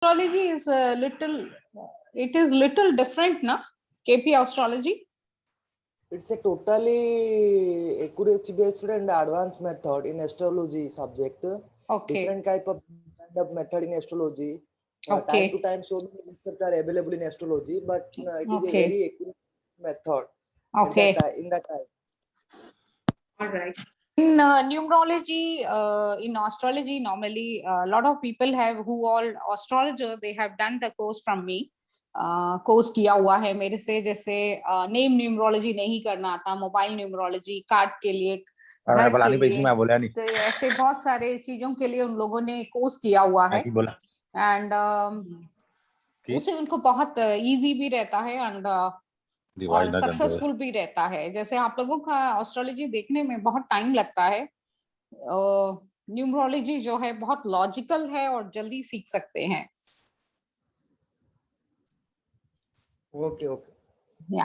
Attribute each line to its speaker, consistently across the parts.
Speaker 1: astrology is a little, it is little different, na? KP astrology. It's a totally accuracy based and advanced method in astrology subject. Okay. Different type of method in astrology. Okay. Time to time, so many lectures are available in astrology, but it is a very accurate method. Okay. In that time. All right. In numerology, in astrology, normally a lot of people have who all astrologer, they have done the course from me. Course किया हुआ है मेरे से, जैसे name numerology नहीं करना आता, mobile numerology, card के लिए, घर के लिए, तो ऐसे बहुत सारे चीजों के लिए उन लोगों ने कोर्स किया हुआ है एंड उससे उनको बहुत इजी भी रहता है एंड और सक्सेसफुल भी रहता है। जैसे आप लोगों का एस्ट्रोलॉजी देखने में बहुत टाइम लगता है, न्यूमरोलॉजी जो है बहुत लॉजिकल है और जल्दी सीख सकते हैं। ओके ओके या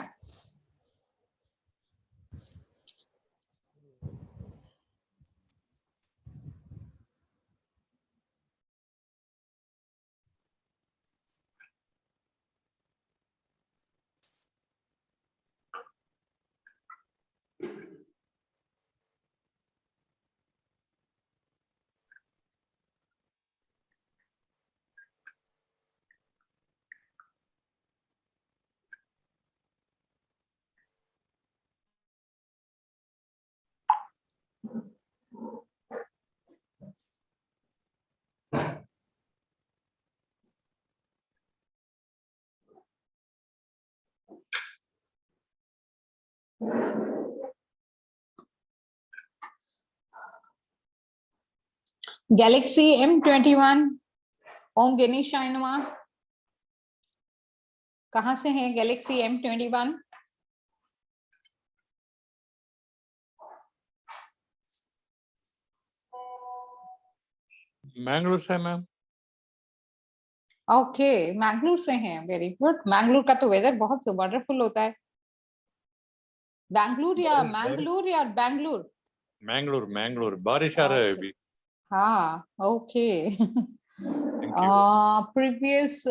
Speaker 1: गैलेक्सी M21 ओम गणेशाय नमः। कहाँ से है गैलेक्सी M21?
Speaker 2: मैंगलोर से मैम।
Speaker 1: ओके, मैंगलोर से हैं, वेरी गुड। मैंगलोर का तो वेदर बहुत वंडरफुल होता है। बैंगलोर या मैंगलोर या बैंगलोर?
Speaker 2: मैंगलोर मैंगलोर बारिश आ रहा है अभी।
Speaker 1: हाँ, okay. Previous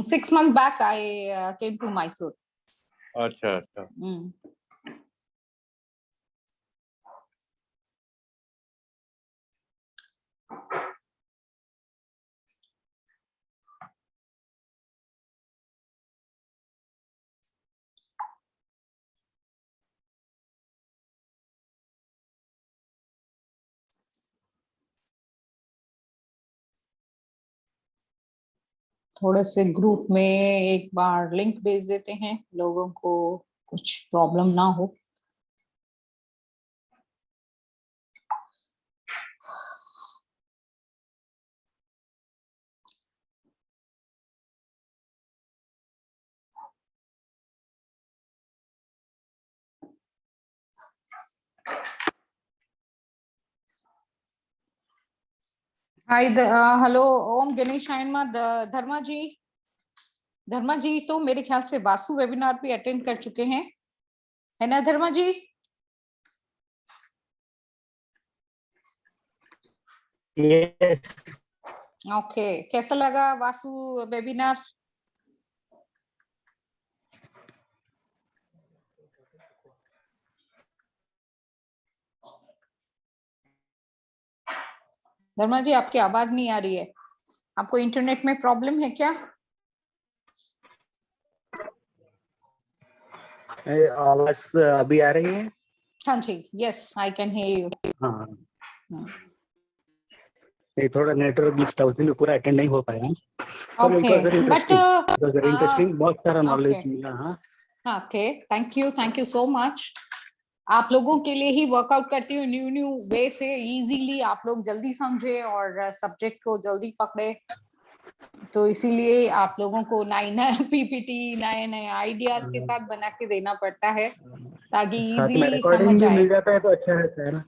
Speaker 1: 6 months back I came to Mysore.
Speaker 2: अच्छा अच्छा।
Speaker 1: थोड़े से ग्रुप में एक बार लिंक भेज देते हैं, लोगों को कुछ प्रॉब्लम ना हो। हाय हेलो ओम गणेशाय नमः। धर्मा जी तो मेरे ख्याल से वासु वेबिनार भी अटेंड कर चुके हैं, है ना धर्मा जी?
Speaker 3: यस।
Speaker 1: ओके, कैसा लगा वासु वेबिनार? धर्मा जी आपकी आवाज नहीं आ रही है, आपको इंटरनेट में प्रॉब्लम है क्या?
Speaker 3: आवाज अभी आ रही है?
Speaker 1: हाँ जी, yes I can hear you.
Speaker 3: हाँ, ये थोड़ा नेटवर्क ग्लिच था, उसमें पूरा अटेंड नहीं हो पाया।
Speaker 1: ओके, बट
Speaker 3: इंटरेस्टिंग, बहुत सारा नॉलेज मिला। हाँ,
Speaker 1: okay, thank you so much. आप लोगों के लिए ही वर्कआउट करती हूँ, न्यू वे से इजीली आप लोग जल्दी समझे और सब्जेक्ट को जल्दी पकड़े, तो इसीलिए आप लोगों को नए पीपीटी, नए आइडियाज के साथ बना के देना पड़ता है ताकि इजीली समझ आए।
Speaker 3: मिल जाता है तो अच्छा रहता है ना।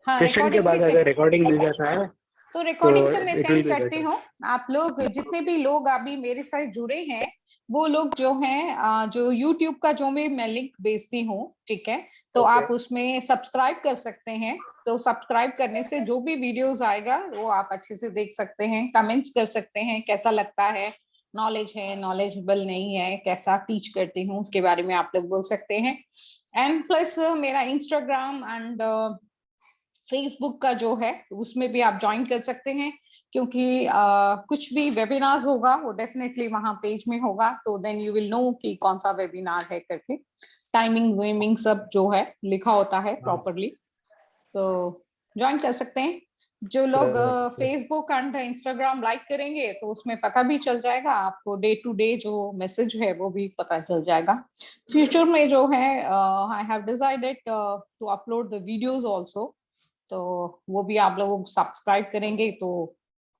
Speaker 1: हाँ,
Speaker 3: सेशन के बाद अगर रिकॉर्डिंग मिल जाता है
Speaker 1: तो रिकॉर्डिंग तो मैं सेंड करती हूँ। आप लोग जितने भी लोग अभी मेरे साथ जुड़े हैं, वो लोग जो हैं, जो यूट्यूब का जो मैं लिंक भेजती हूँ, ठीक है,
Speaker 4: तो
Speaker 1: Okay.
Speaker 4: आप उसमें सब्सक्राइब कर सकते हैं। तो सब्सक्राइब करने से जो भी वीडियोस आएगा वो आप अच्छे से देख सकते हैं, कमेंट्स कर सकते हैं, कैसा लगता है, नॉलेज है, नॉलेजेबल नहीं है, कैसा टीच करती हूँ उसके बारे में आप लोग बोल सकते हैं। एंड प्लस मेरा इंस्टाग्राम एंड फेसबुक का जो है उसमें भी आप ज्वाइन कर सकते हैं, क्योंकि कुछ भी वेबिनार्स होगा वो डेफिनेटली वहां पेज में होगा, तो देन यू विल नो कि कौन सा वेबिनार है करके। टाइमिंग वेमिंग सब जो है लिखा होता है प्रॉपरली, तो ज्वाइन कर सकते हैं। जो लोग फेसबुक एंड इंस्टाग्राम लाइक करेंगे तो उसमें पता भी चल जाएगा आपको, डे टू डे जो मैसेज है वो भी पता चल जाएगा। फ्यूचर में जो है I have decided to upload the videos also, तो वो भी आप लोग सब्सक्राइब करेंगे तो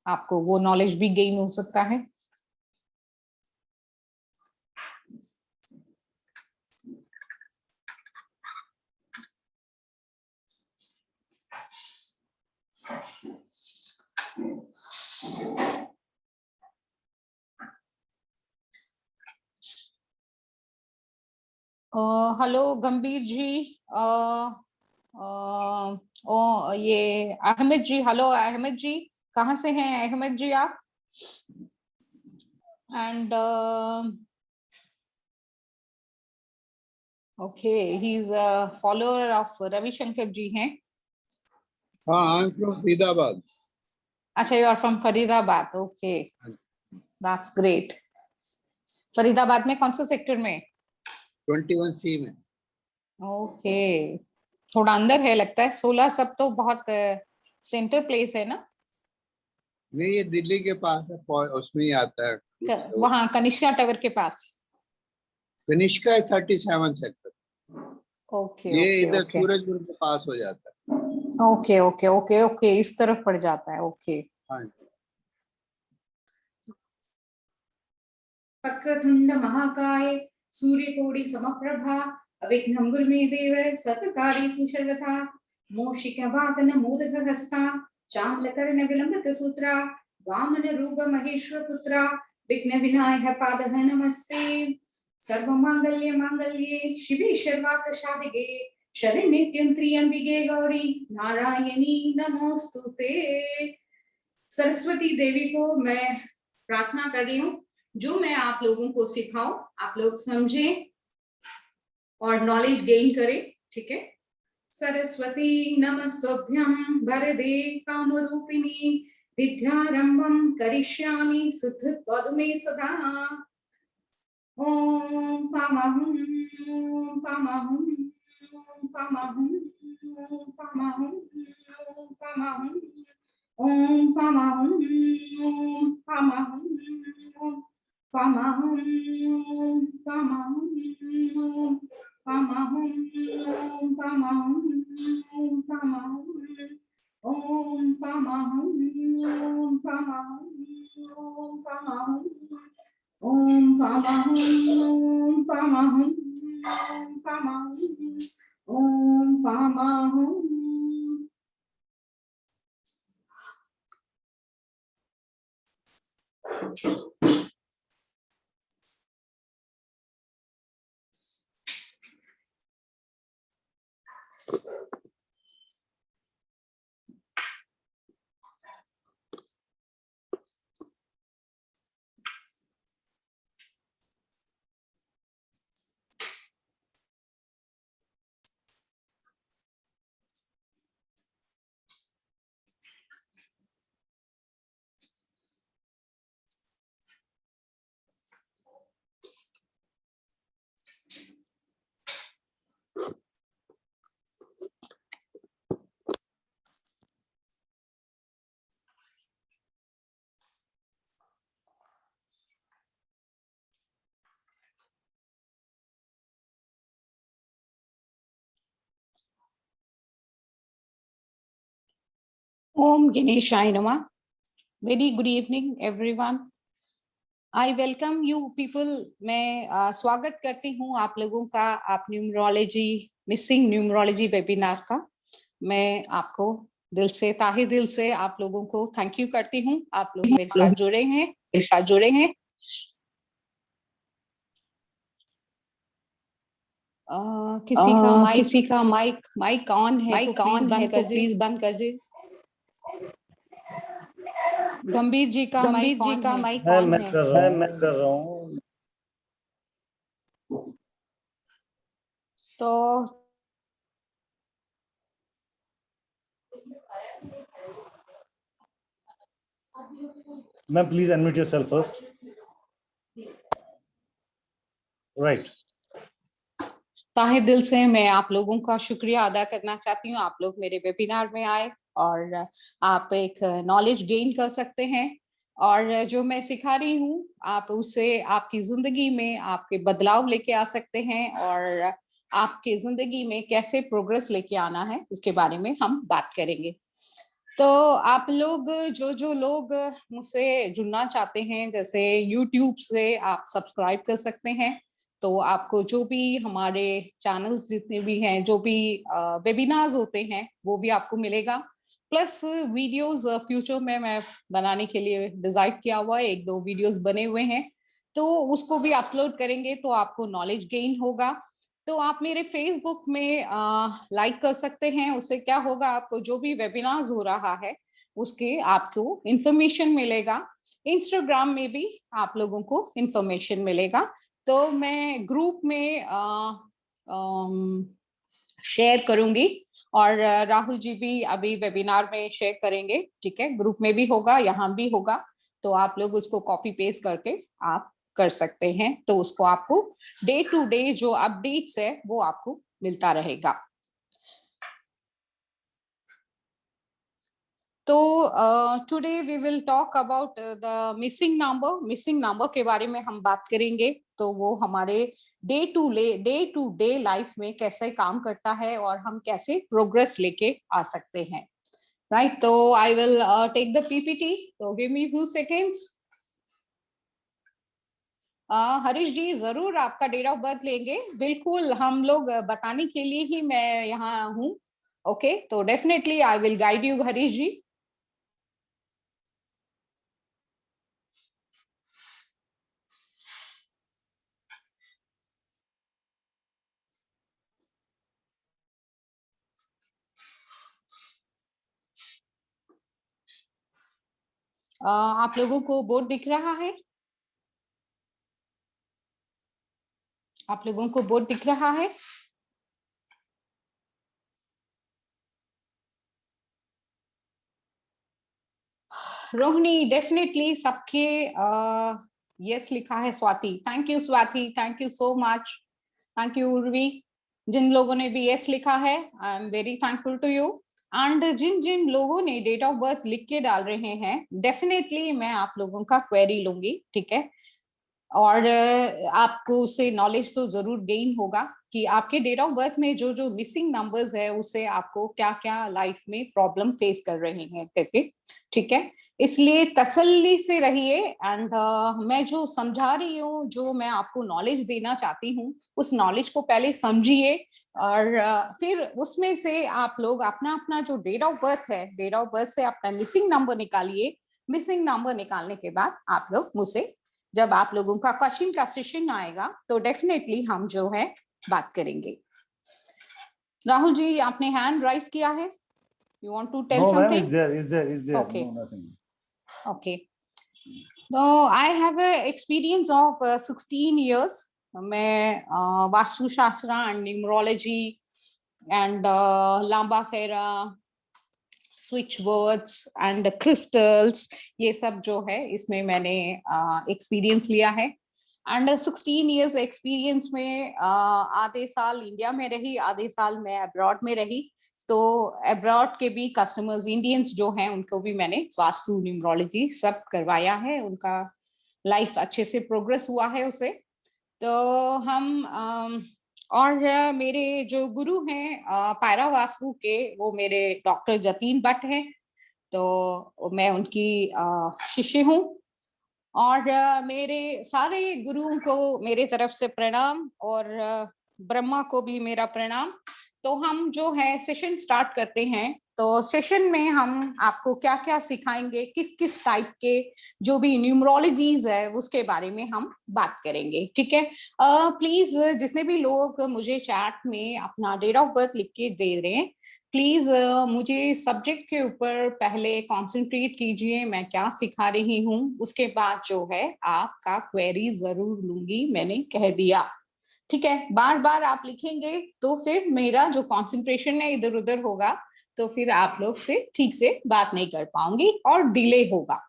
Speaker 4: आपको वो नॉलेज भी गेन हो सकता है। हेलो गंभीर जी, ये अहमद जी, हेलो अहमद जी, कहाँ से हैं अहमद जी आप? And okay, he is a follower of Ravishankar ji हैं।
Speaker 5: हाँ, आई एम फ्रॉम फरीदाबाद।
Speaker 4: अच्छा, you are from Faridabad, okay, that's great. Faridabad में कौन सा सेक्टर में?
Speaker 5: 21C में।
Speaker 4: ओके, थोड़ा अंदर है लगता है। 16 सब तो बहुत सेंटर प्लेस है ना?
Speaker 5: नहीं, ये दिल्ली के पास है, उसमें ही आता है।
Speaker 4: वहाँ कनिष्का टावर के पास।
Speaker 5: कनिष्का है 37 सेक्टर।
Speaker 4: ओके
Speaker 5: ये
Speaker 4: ओके
Speaker 5: इधर
Speaker 4: ओके
Speaker 5: सूरजपुर के पास हो जाता है।
Speaker 4: ओके ओके ओके ओके, इस तरफ पड़ जाता है। ओके।
Speaker 5: हाँ।
Speaker 4: वक्रतुंड महाकाय सूर्यकोटि समप्रभा अविघ्नं कुरु मे देव सर्वकार्येषु सर्वदा मूषिकवाहन मोदकहस्ता चामलकर्ण विलंबित सूत्रा वामन रूप महेश्वर पुत्रा विघ्न विनायक पादः नमस्ते। सर्वमांगल्ये मांगल्ये शिवे सर्वार्थ साधिके शरण्ये त्र्यंबके गौरी नारायणी नमोस्तुते। सरस्वती देवी को मैं प्रार्थना कर रही हूँ, जो मैं आप लोगों को सिखाऊं आप लोग समझें और नॉलेज गेन करें, ठीक है? सरस्वती नमस्तुभ्यं वरदे कामरूपिणी विद्यारंभं करिष्यामि सिद्ध पद्मे सदा। ओम फामाहुं फामाहुं फामाहुं फामाहुं फामाहुं ओम फामाहुं फामाहुं फामाहुं फामाहुं फामाहुं फामाहुं फामाहुं ओम फामाहुं फामाहुं फामाहुं ओम फामाहुं फामाहुं फामाहुं ओम फामाहुं। Om Ganeshaya Namah. Very good evening everyone. I welcome you people. मैं स्वागत करती हूँ आप लोगों का आप न्यूमरोलॉजी मिसिंग न्यूमरोलॉजी वेबिनार का। मैं आपको दिल से ताहे दिल से आप लोगों को थैंक यू करती हूँ, आप लोग मेरे साथ जुड़े हैं। किसी का माइक ऑन है तो प्लीज बंद कर दीजिए। गंभीर जी का माइक ऑन है।
Speaker 3: मैं कर रहा हूँ।
Speaker 4: तो
Speaker 3: ma'am please unmute yourself first. Right.
Speaker 4: ताहे दिल से मैं आप लोगों का शुक्रिया अदा करना चाहती हूँ। आप लोग मेरे वेबिनार में आए और आप एक नॉलेज गेन कर सकते हैं, और जो मैं सिखा रही हूँ आप उससे आपकी जिंदगी में आपके बदलाव लेके आ सकते हैं, और आपके जिंदगी में कैसे प्रोग्रेस लेके आना है उसके बारे में हम बात करेंगे। तो आप लोग जो लोग मुझसे जुड़ना चाहते हैं, जैसे YouTube से आप सब्सक्राइब कर सकते हैं, तो आपको जो भी हमारे चैनल्स जितने भी हैं, जो भी वेबिनार्स होते हैं वो भी आपको मिलेगा। प्लस वीडियोस फ्यूचर में मैं बनाने के लिए डिसाइड किया हुआ है, 1-2 वीडियोस बने हुए हैं, तो उसको भी अपलोड करेंगे तो आपको नॉलेज गेन होगा। तो आप मेरे फेसबुक में लाइक कर सकते हैं। उससे क्या होगा, आपको जो भी वेबिनार्स हो रहा है उसके आपको इंफॉर्मेशन मिलेगा। इंस्टाग्राम में भी आप लोगों को इंफॉर्मेशन मिलेगा। तो मैं ग्रुप में शेयर करूंगी, और राहुल जी भी अभी वेबिनार में शेयर करेंगे, ठीक है। ग्रुप में भी होगा, यहाँ भी होगा, तो आप लोग उसको कॉपी पेस्ट करके आप कर सकते हैं। तो उसको आपको डे टू डे जो अपडेट्स है वो आपको मिलता रहेगा। तो today we will talk about the missing number के बारे में हम बात करेंगे। तो वो हमारे डे टू डे लाइफ में कैसे काम करता है और हम कैसे प्रोग्रेस लेके आ सकते हैं, राइट। तो I will take the PPT, तो give me few seconds. Harish ji जरूर आपका डेट ऑफ बर्थ लेंगे, बिल्कुल हम लोग बताने के लिए ही मैं यहाँ हूँ। ओके, तो definitely I will guide you Harish ji. आप लोगों को बोर्ड दिख रहा है? आप लोगों को बोर्ड दिख रहा है? रोहिणी डेफिनेटली सबके यस लिखा है। Swati, thank you Swati, thank you so much, thank you Urvi. जिन लोगों ने भी यस लिखा है I am very thankful to you. And जिन जिन लोगों ने डेट ऑफ बर्थ लिख के डाल रहे हैं, डेफिनेटली मैं आप लोगों का क्वेरी लूंगी, ठीक है। और आपको उससे नॉलेज तो जरूर गेन होगा कि आपके डेट ऑफ बर्थ में जो जो मिसिंग नंबर्स है उससे आपको क्या क्या लाइफ में प्रॉब्लम फेस कर रहे हैं करके, ठीक है। इसलिए तसल्ली से रहिए। एंड मैं जो समझा रही हूँ, जो मैं आपको नॉलेज देना चाहती हूँ, उस नॉलेज को पहले समझिए, और फिर उसमें से आप लोग अपना अपना जो डेट ऑफ बर्थ है, डेट ऑफ बर्थ से अपना मिसिंग नंबर निकालिए। मिसिंग नंबर निकालने के बाद आप लोग मुझसे, जब आप लोगों का क्वेश्चन का सेशन आएगा तो डेफिनेटली हम जो है बात करेंगे। राहुल जी आपने हैंड राइज किया है, you want to tell something?
Speaker 3: is there
Speaker 4: Okay.
Speaker 3: no nothing।
Speaker 4: Okay, so I have a experience of 16 years. मैं वास्तु शास्त्र एंड न्यूमरोलॉजी एंड लांबा फेरा, स्विच वर्ड्स एंड क्रिस्टल्स, ये सब जो है इसमें मैंने एक्सपीरियंस लिया है। एंड 16 इयर्स एक्सपीरियंस में आधे साल इंडिया में रही, आधे साल मैं अब्रॉड में रही। तो अब्रॉड के भी कस्टमर्स इंडियंस जो हैं उनको भी मैंने वास्तु न्यूमरोलॉजी सब करवाया है, उनका लाइफ अच्छे से प्रोग्रेस हुआ है उसे। तो हम और मेरे जो गुरु हैं पायरा वास्तु के, वो मेरे डॉक्टर जतीन भट्ट हैं, तो मैं उनकी शिष्य हूँ। और मेरे सारे गुरुओं को मेरे तरफ से प्रणाम, और ब्रह्मा को भी मेरा प्रणाम। तो हम जो है सेशन स्टार्ट करते हैं। तो सेशन में हम आपको क्या क्या सिखाएंगे, किस किस टाइप के जो भी न्यूमरोलॉजीज है उसके बारे में हम बात करेंगे, ठीक है। प्लीज जितने भी लोग मुझे चैट में अपना डेट ऑफ बर्थ लिख के दे रहे हैं, प्लीज मुझे सब्जेक्ट के ऊपर पहले कंसंट्रेट कीजिए, मैं क्या सिखा रही हूँ, उसके बाद जो है आपका क्वेरी जरूर लूंगी, मैंने कह दिया, ठीक है। बार बार आप लिखेंगे तो फिर मेरा जो कंसंट्रेशन है इधर उधर होगा, तो फिर आप लोग से ठीक से बात नहीं कर पाऊंगी और डिले होगा।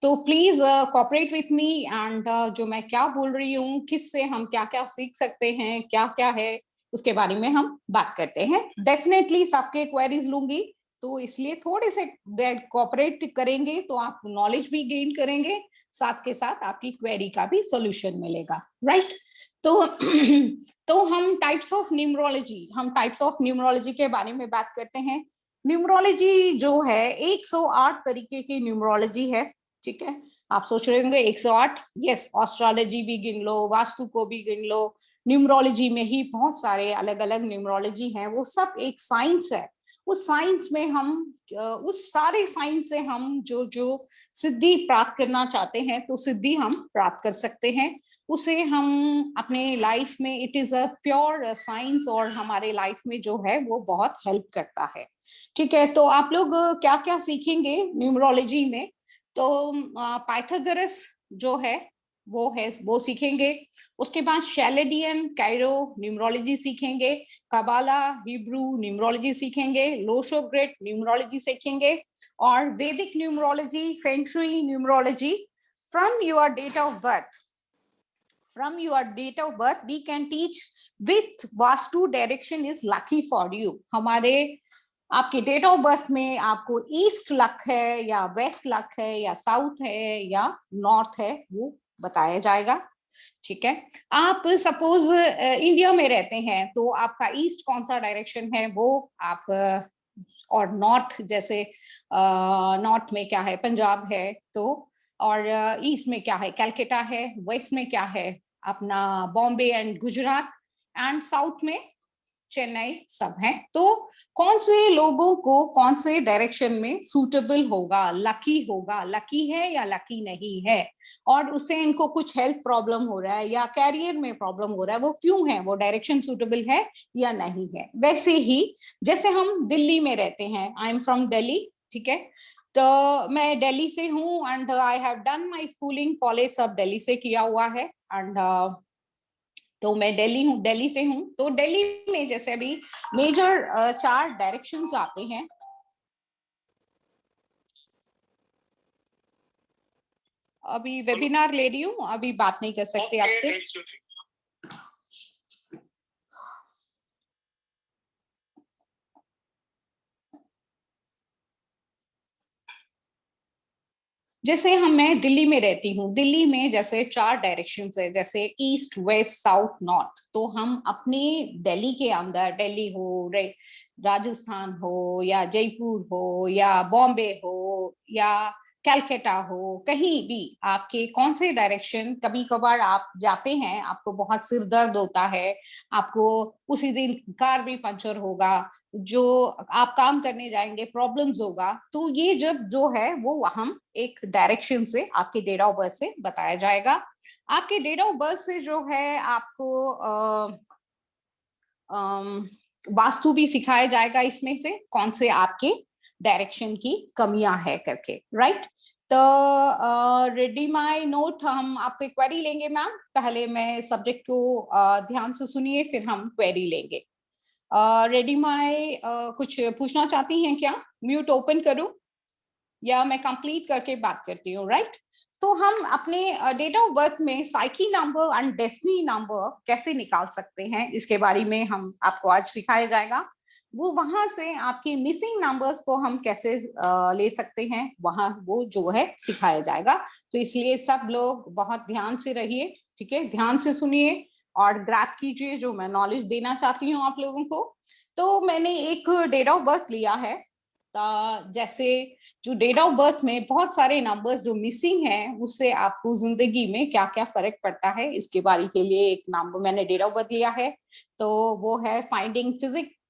Speaker 4: तो please cooperate with me and जो मैं क्या बोल रही हूँ, किससे हम क्या क्या सीख सकते हैं, क्या क्या है, उसके बारे में हम बात करते हैं। डेफिनेटली सबके क्वेरीज लूंगी, तो इसलिए थोड़े से कोऑपरेट करेंगे तो आप नॉलेज भी गेन करेंगे, साथ के साथ आपकी क्वेरी का भी सोल्यूशन मिलेगा, राइट। तो हम टाइप्स ऑफ न्यूमरोलॉजी के बारे में बात करते हैं। न्यूमरोलॉजी जो है 108 तरीके की न्यूमरोलॉजी है, ठीक है। आप सोच रहे होंगे 108, यस, एस्ट्रोलॉजी भी गिन लो, वास्तु को भी गिन लो, न्यूमरोलॉजी में ही बहुत सारे अलग अलग न्यूमरोलॉजी हैं, वो सब एक साइंस है। उस साइंस में हम उस सारे साइंस से हम जो जो सिद्धि प्राप्त करना चाहते हैं तो सिद्धि हम प्राप्त कर सकते हैं, उसे हम अपने लाइफ में, it is a pure science और हमारे लाइफ में जो है वो बहुत हेल्प करता है, ठीक है। तो आप लोग क्या क्या सीखेंगे न्यूमरोलॉजी में, तो पाइथागोरस जो है वो सीखेंगे, उसके बाद शैलेडियन कायरो न्यूमरोलॉजी सीखेंगे, कबाला हिब्रू न्यूमरोलॉजी सीखेंगे, लोशो ग्रेट न्यूमरोलॉजी सीखेंगे, और Vedic numerology, Feng Shui numerology. From your date of birth we can teach with vastu direction is lucky for you। हमारे आपके डेट ऑफ बर्थ में आपको east luck है या waste luck है या साउथ है या नॉर्थ है, वो बताया जाएगा, ठीक है। आप सपोज इंडिया में रहते हैं तो आपका ईस्ट कौन सा डायरेक्शन है वो आप और नॉर्थ, जैसे नॉर्थ में क्या है, पंजाब है, तो और ईस्ट में क्या है, कैलकाटा है, वेस्ट में क्या है अपना Bombay and Gujarat, and south में चेन्नई, सब है। तो कौन से लोगों को कौन से डायरेक्शन में सूटेबल होगा, लकी है या लकी नहीं है, और उससे इनको कुछ हेल्थ प्रॉब्लम हो रहा है या कैरियर में प्रॉब्लम हो रहा है, वो क्यों है, वो डायरेक्शन सूटेबल है या नहीं है। वैसे ही जैसे हम दिल्ली में रहते हैं, आई एम फ्रॉम दिल्ली, ठीक है, तो मैं दिल्ली से हूँ and I have done my schooling college सब दिल्ली से किया हुआ है, एंड तो मैं दिल्ली से हूँ। तो दिल्ली में जैसे अभी मेजर 4 डायरेक्शंस आते हैं, अभी वेबिनार ले रही हूँ, अभी बात नहीं कर सकते आपसे। जैसे मैं दिल्ली में रहती हूँ, दिल्ली में जैसे 4 डायरेक्शंस है, जैसे ईस्ट वेस्ट साउथ नॉर्थ। तो हम अपने दिल्ली के अंदर, दिल्ली हो, राजस्थान हो या जयपुर हो या बॉम्बे हो या कैलकाटा हो, कहीं भी आपके कौन से डायरेक्शन, कभी कभार आप जाते हैं, आपको बहुत सिर दर्द होता है, आपको उसी दिन कार भी पंचर होगा, जो आप काम करने जाएंगे प्रॉब्लम्स होगा, तो ये जब जो है वो हम एक डायरेक्शन से आपके डेट ऑफ बर्थ से बताया जाएगा। आपके डेट ऑफ बर्थ से जो है आपको वास्तु भी सिखाया जाएगा, इसमें से कौन से आपके डायरेक्शन की कमियां है करके, राइट। तो रेडी माय नोट, हम आपके क्वेरी लेंगे मैम, पहले मैं सब्जेक्ट को ध्यान से सुनिए, फिर हम क्वेरी लेंगे। रेडी माय, कुछ पूछना चाहती हैं क्या, म्यूट ओपन करूं या मैं कंप्लीट करके बात करती हूँ, राइट। तो हम अपने डेट ऑफ बर्थ में psyche number and destiny number कैसे निकाल सकते हैं, इसके बारे में हम आपको आज सिखाया जाएगा। वो वहां से आपकी मिसिंग नंबर्स को हम कैसे ले सकते हैं, वहां वो जो है सिखाया जाएगा। तो इसलिए सब लोग बहुत ध्यान से रहिए, ठीक है, ध्यान से सुनिए और ग्रैब कीजिए जो मैं नॉलेज देना चाहती हूँ आप लोगों को। तो मैंने एक डेट ऑफ बर्थ लिया है, जैसे जो डेट ऑफ बर्थ में बहुत सारे नंबर्स जो मिसिंग हैं, उससे आपको जिंदगी में क्या क्या फर्क पड़ता है, इसके बारे के लिए एक नंबर मैंने डेट ऑफ बर्थ लिया है। तो वो है finding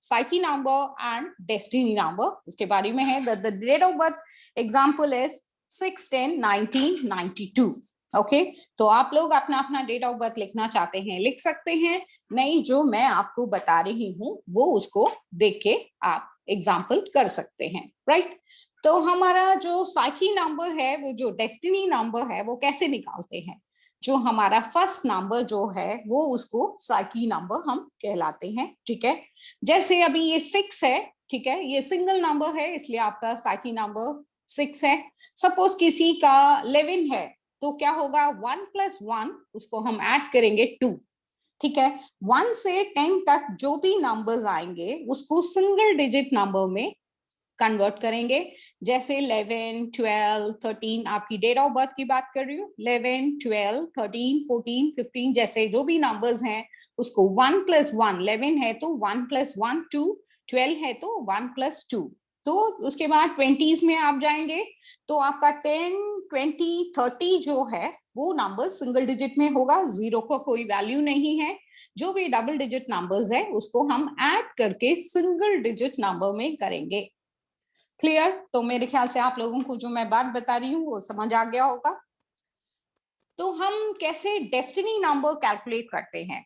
Speaker 4: psyche number and destiny number, उसके बारे में है. The date of birth example is 6/10/1992. Okay, तो आप लोग अपना अपना डेट ऑफ बर्थ लिखना चाहते हैं लिख सकते हैं, नहीं जो मैं आपको बता रही हूँ वो उसको देख के आप एग्जाम्पल कर सकते हैं, राइट. तो हमारा जो साइकी नंबर है, वो जो डेस्टिनी नंबर है, वो कैसे निकालते हैं? जो हमारा फर्स्ट नंबर जो है वो उसको साइकी नंबर हम कहलाते हैं, ठीक है. जैसे अभी ये 6 है, ठीक है, ये सिंगल नंबर है इसलिए आपका साइकी नंबर 6 है. सपोज किसी का 11 है तो क्या होगा, 1 + 1 उसको हम ऐड करेंगे 2, ठीक है. 1 से 10 तक जो भी नंबर्स आएंगे उसको सिंगल डिजिट नंबर में कन्वर्ट करेंगे. जैसे 11, 12, 13, आपकी डेट ऑफ बर्थ की बात कर रही हूँ, 11, 12, 13, 14, 15 जैसे जो भी नंबर्स हैं उसको 1 + 1, 11 है तो 1 + 1 2, 12 है तो 1 + 2. तो उसके बाद 20s में आप जाएंगे तो आपका 10, 20, 30 जो है वो नंबर सिंगल डिजिट में होगा, 0 को कोई वैल्यू नहीं है. जो भी डबल डिजिट नंबर्स है उसको हम ऐड करके सिंगल डिजिट नंबर में करेंगे. क्लियर? तो मेरे ख्याल से आप लोगों को जो मैं बात बता रही हूँ वो समझ आ गया होगा. तो हम कैसे डेस्टिनी नंबर कैलकुलेट करते हैं,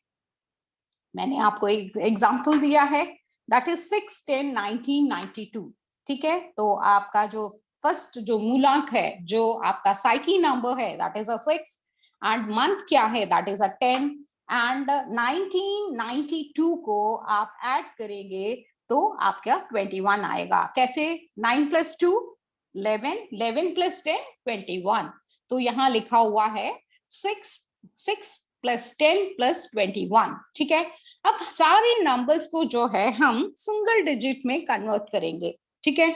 Speaker 4: मैंने आपको एक एग्जांपल दिया है, दैट इज 6/10/1992, ठीक है. तो आपका जो फर्स्ट जो मूलांक है, जो आपका साइकी नंबर है, that is a 6, and month क्या है, दैट इज अ 10, एंड 1992 को आप ऐड करेंगे तो आपका 21 आएगा. कैसे? 9 + 2 11, 11 + 10 21. तो यहाँ लिखा हुआ है 6 + 10 + 21, ठीक है. अब सारे नंबर्स को जो है हम सिंगल डिजिट में कन्वर्ट करेंगे, ठीक है.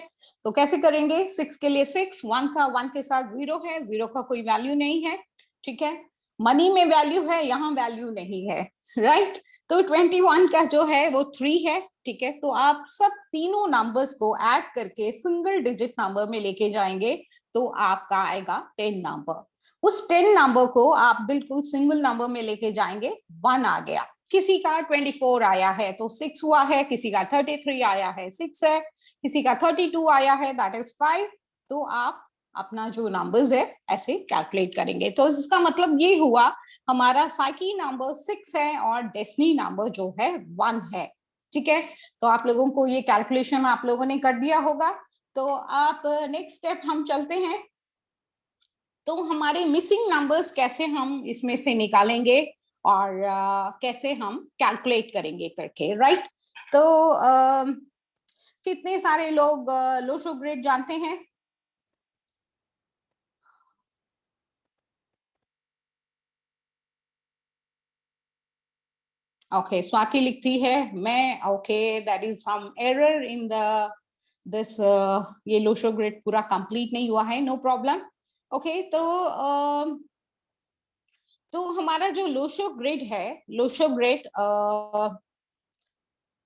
Speaker 4: तो कैसे करेंगे? 6 के लिए 6, 1 के साथ 0 है, 0 का कोई वैल्यू नहीं है, ठीक है. मनी में वैल्यू है, यहाँ वैल्यू नहीं है, राइट. तो 21 का जो है वो 3 है, ठीक है. तो आप सब तीनों नंबर्स को ऐड करके सिंगल डिजिट नंबर में लेके जाएंगे तो आपका आएगा 10 नंबर. उस 10 नंबर को आप बिल्कुल सिंगल नंबर में लेके जाएंगे, 1 आ गया. किसी का 24 आया है तो 6 हुआ है, किसी का 33 आया है 6 है, किसी का 32 आया है दैट इज 5. तो आप अपना जो नंबर्स है ऐसे कैलकुलेट करेंगे. तो इसका मतलब ये हुआ हमारा साइकी नंबर 6 है और डेस्टिनी नंबर जो है 1 है, ठीक है. तो आप लोगों को ये कैलकुलेशन आप लोगों ने कर दिया होगा. तो आप नेक्स्ट स्टेप हम चलते हैं. तो हमारे मिसिंग नंबर्स कैसे हम इसमें से निकालेंगे और कैसे हम कैलकुलेट करेंगे करके, राइट. तो कितने सारे लोग लोशो ग्रेड जानते हैं? ओके, स्वाति लिखती है मैं. Okay, that is some error in the this, ये लोशो ग्रेड पूरा कंप्लीट नहीं हुआ है, नो प्रॉब्लम. ओके, तो हमारा जो लोशो ग्रेड है, Lo Shu grid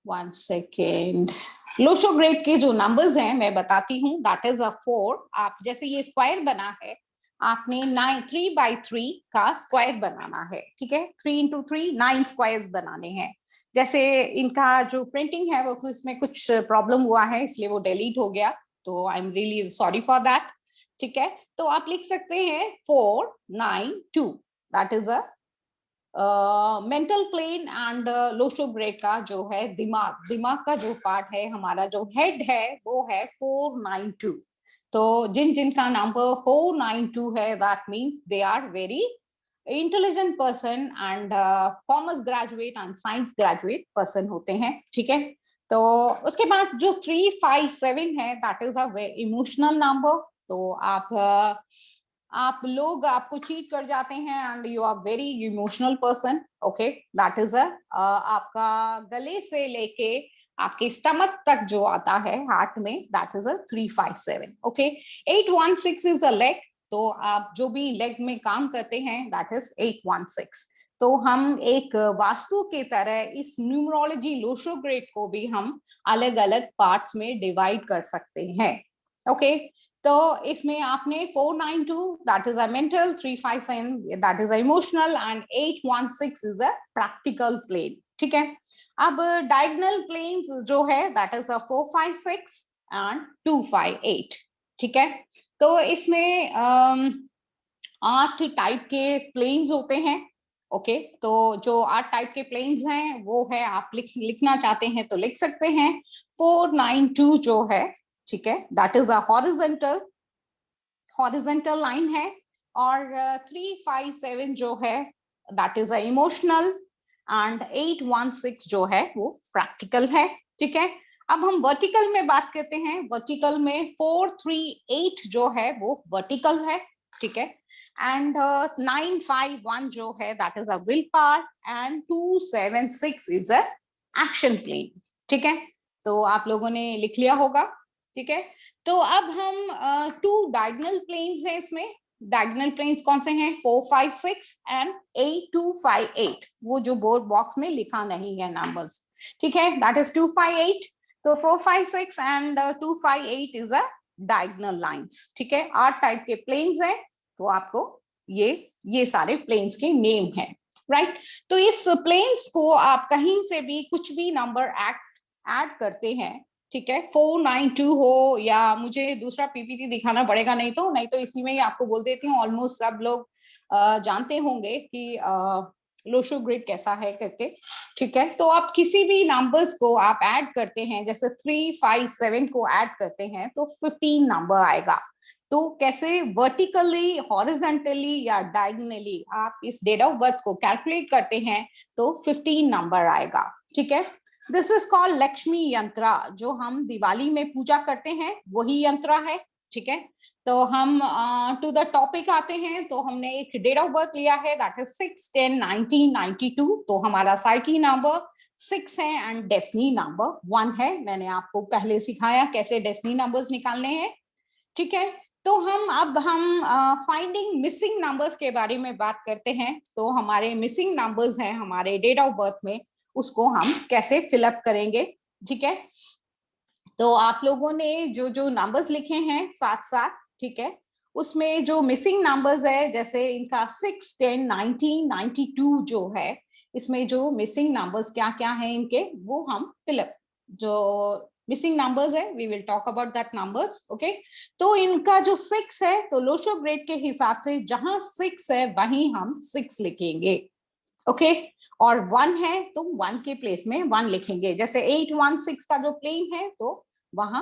Speaker 4: 1 second, Lo Shu grid के जो नंबर्स हैं मैं बताती हूँ. That is a 4. आप जैसे ये स्क्वायर बना है, आपने 3/3 का स्क्वायर बनाना है, ठीक है. 3 × 3 9 स्क्वायर्स बनाने हैं. जैसे इनका जो प्रिंटिंग है वो इसमें कुछ प्रॉब्लम हुआ है इसलिए वो डिलीट हो गया, तो I am really sorry for that, ठीक है. तो आप लिख सकते हैं 4 9 2, that is a mental plane and Lo Shu grid का जो है दिमाग का जो पार्ट है, हमारा जो हेड है वो है 492. तो जिन जिनका नंबर 492 है that means they are very intelligent person and commerce graduate and science graduate person होते हैं, ठीक है. तो उसके बाद जो 357 है that is a emotional number. तो आप लोग आपको चीट कर जाते हैं and you are very emotional person, okay. That is आपका गले से लेके आपके स्टमक तक जो आता है हार्ट में, that is 357, okay. 816 is a leg. तो आप जो भी लेग में काम करते हैं दैट इज 816. तो हम एक वास्तु के तरह इस न्यूमरोलॉजी लोशो ग्रेड को भी हम अलग अलग पार्ट्स में डिवाइड कर सकते हैं, ओके. तो इसमें आपने 492 that is a mental, 357 that is a emotional and 816 is a practical plane, ठीक है। अब डायगोनल प्लेन्स जो है दैट इज 4, 5, 6 एंड 2, 5, 8, ठीक है। तो इसमें 8 टाइप के प्लेन्स होते हैं। ओके, तो जो 8 टाइप के प्लेन्स हैं वो है, आप लिखना चाहते हैं तो लिख सकते हैं। 4, 9, 2 जो है, ठीक है, that is a horizontal line है। और 3, 5, 7 जो है that is a emotional, and 8, 1, 6 जो है वो प्रैक्टिकल है, ठीक है। अब हम वर्टिकल में बात करते हैं। वर्टिकल में 4, 3, 8 जो है वो वर्टिकल है, ठीक है। एंड 9, 5, 1 जो है that is a will power, and 2, 7, 6 is a action plane, ठीक है। तो आप लोगों ने लिख लिया होगा, ठीक है। तो अब हम 2 डायगोनल प्लेन्स हैं इसमें। डायगोनल प्लेन्स कौन से हैं? 4, 5, 6 एंड 8, 2, 5, 8। वो जो बोर्ड बॉक्स में लिखा नहीं है नंबर्स, ठीक है, दैट इज 2, 5, 8। तो 4, 5, 6 and 2, 5, 8 is a diagonal lines, ठीक है। 8 टाइप के प्लेन्स हैं, तो आपको ये सारे प्लेन्स के नेम है, राइट। तो इस प्लेन्स को आप कहीं से भी कुछ भी नंबर ऐड करते हैं, ठीक है। 4, 9, 2 हो, या मुझे दूसरा पीपीटी दिखाना पड़ेगा, नहीं तो इसी में ही आपको बोल देती हूँ। ऑलमोस्ट सब लोग जानते होंगे कि लोशो ग्रिड कैसा है करके, ठीक है। तो आप किसी भी नंबर्स को आप ऐड करते हैं, जैसे 3, 5, 7 को ऐड करते हैं तो 15 नंबर आएगा। तो कैसे वर्टिकली, हॉरिजॉन्टली या डायगोनली आप इस डेट ऑफ बर्थ को कैलकुलेट करते हैं तो 15 नंबर आएगा, ठीक है। दिस इज कॉल्ड लक्ष्मी यंत्रा। जो हम दिवाली में पूजा करते हैं वही यंत्रा है, ठीक है। तो हम टू द टॉपिक आते हैं। तो हमने एक डेट ऑफ बर्थ लिया है दैट इज 6, 10, 1992। तो हमारा साइकी नंबर 6 है एंड डेस्टिनी नंबर 1 है। मैंने आपको पहले सिखाया कैसे डेस्टिनी नंबर्स निकालने हैं, ठीक है। तो अब हम फाइंडिंग मिसिंग नंबर्स के बारे में बात करते हैं। तो हमारे मिसिंग नंबर्स हैं हमारे डेट ऑफ बर्थ में, उसको हम कैसे फिलअप करेंगे, ठीक है। तो आप लोगों ने जो नंबर्स लिखे हैं साथ साथ, ठीक है, उसमें जो मिसिंग नंबर्स है, जैसे इनका 6, 10, 19, 92 जो है, इसमें जो मिसिंग नंबर्स क्या क्या है इनके, वो हम फिलअप, जो मिसिंग नंबर्स है we will talk about that numbers, okay. तो इनका जो 6 है, तो लोशो ग्रेड के हिसाब से जहां 6 है वहीं हम 6 लिखेंगे, ओके। और 1 है तो 1 के प्लेस में 1 लिखेंगे। जैसे 8, 1, 6 का जो प्लेन है तो वहां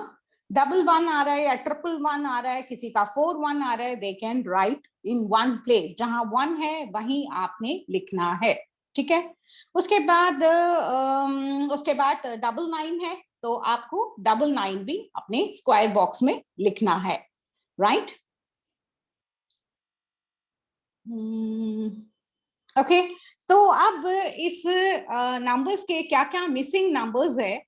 Speaker 4: 111 आ रहा है या 111 आ रहा है, किसी का 41 आ रहा है, they can write in 1 place. जहां 1 है वहीं आपने लिखना है, ठीक है। उसके बाद 99 है, तो आपको 99 भी अपने स्क्वायर बॉक्स में लिखना है, राइट। ओके, तो अब इस नंबर्स के क्या क्या मिसिंग नंबर्स है,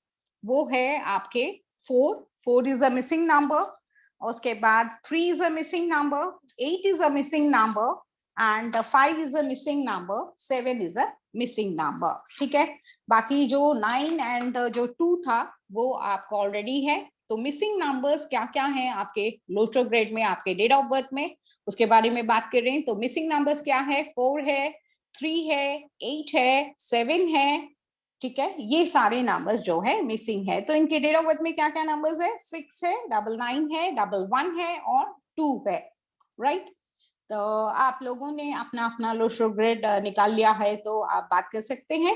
Speaker 4: वो है आपके 4 इज अ मिसिंग नंबर, उसके बाद 3 is a missing number, 8 is a missing number, and 5 is a missing number, 7 is a missing number, ठीक है। बाकी जो 9 एंड जो 2 था वो आपको ऑलरेडी है। तो मिसिंग नंबर्स क्या क्या हैं आपके लोशो ग्रेड में, आपके डेट ऑफ बर्थ में, उसके बारे में बात कर रहे हैं। तो मिसिंग नंबर्स क्या है? 4 है, 3 है, 8 है, 7 है, ठीक है। ये सारे नंबर्स जो है मिसिंग है। तो इनके डेट ऑफ बर्थ में क्या क्या नंबर्स है? 6 है, 99 है, 11 है और 2 है, राइट। तो आप लोगों ने अपना अपना लोशो ग्रेड निकाल लिया है, तो आप बात कर सकते हैं।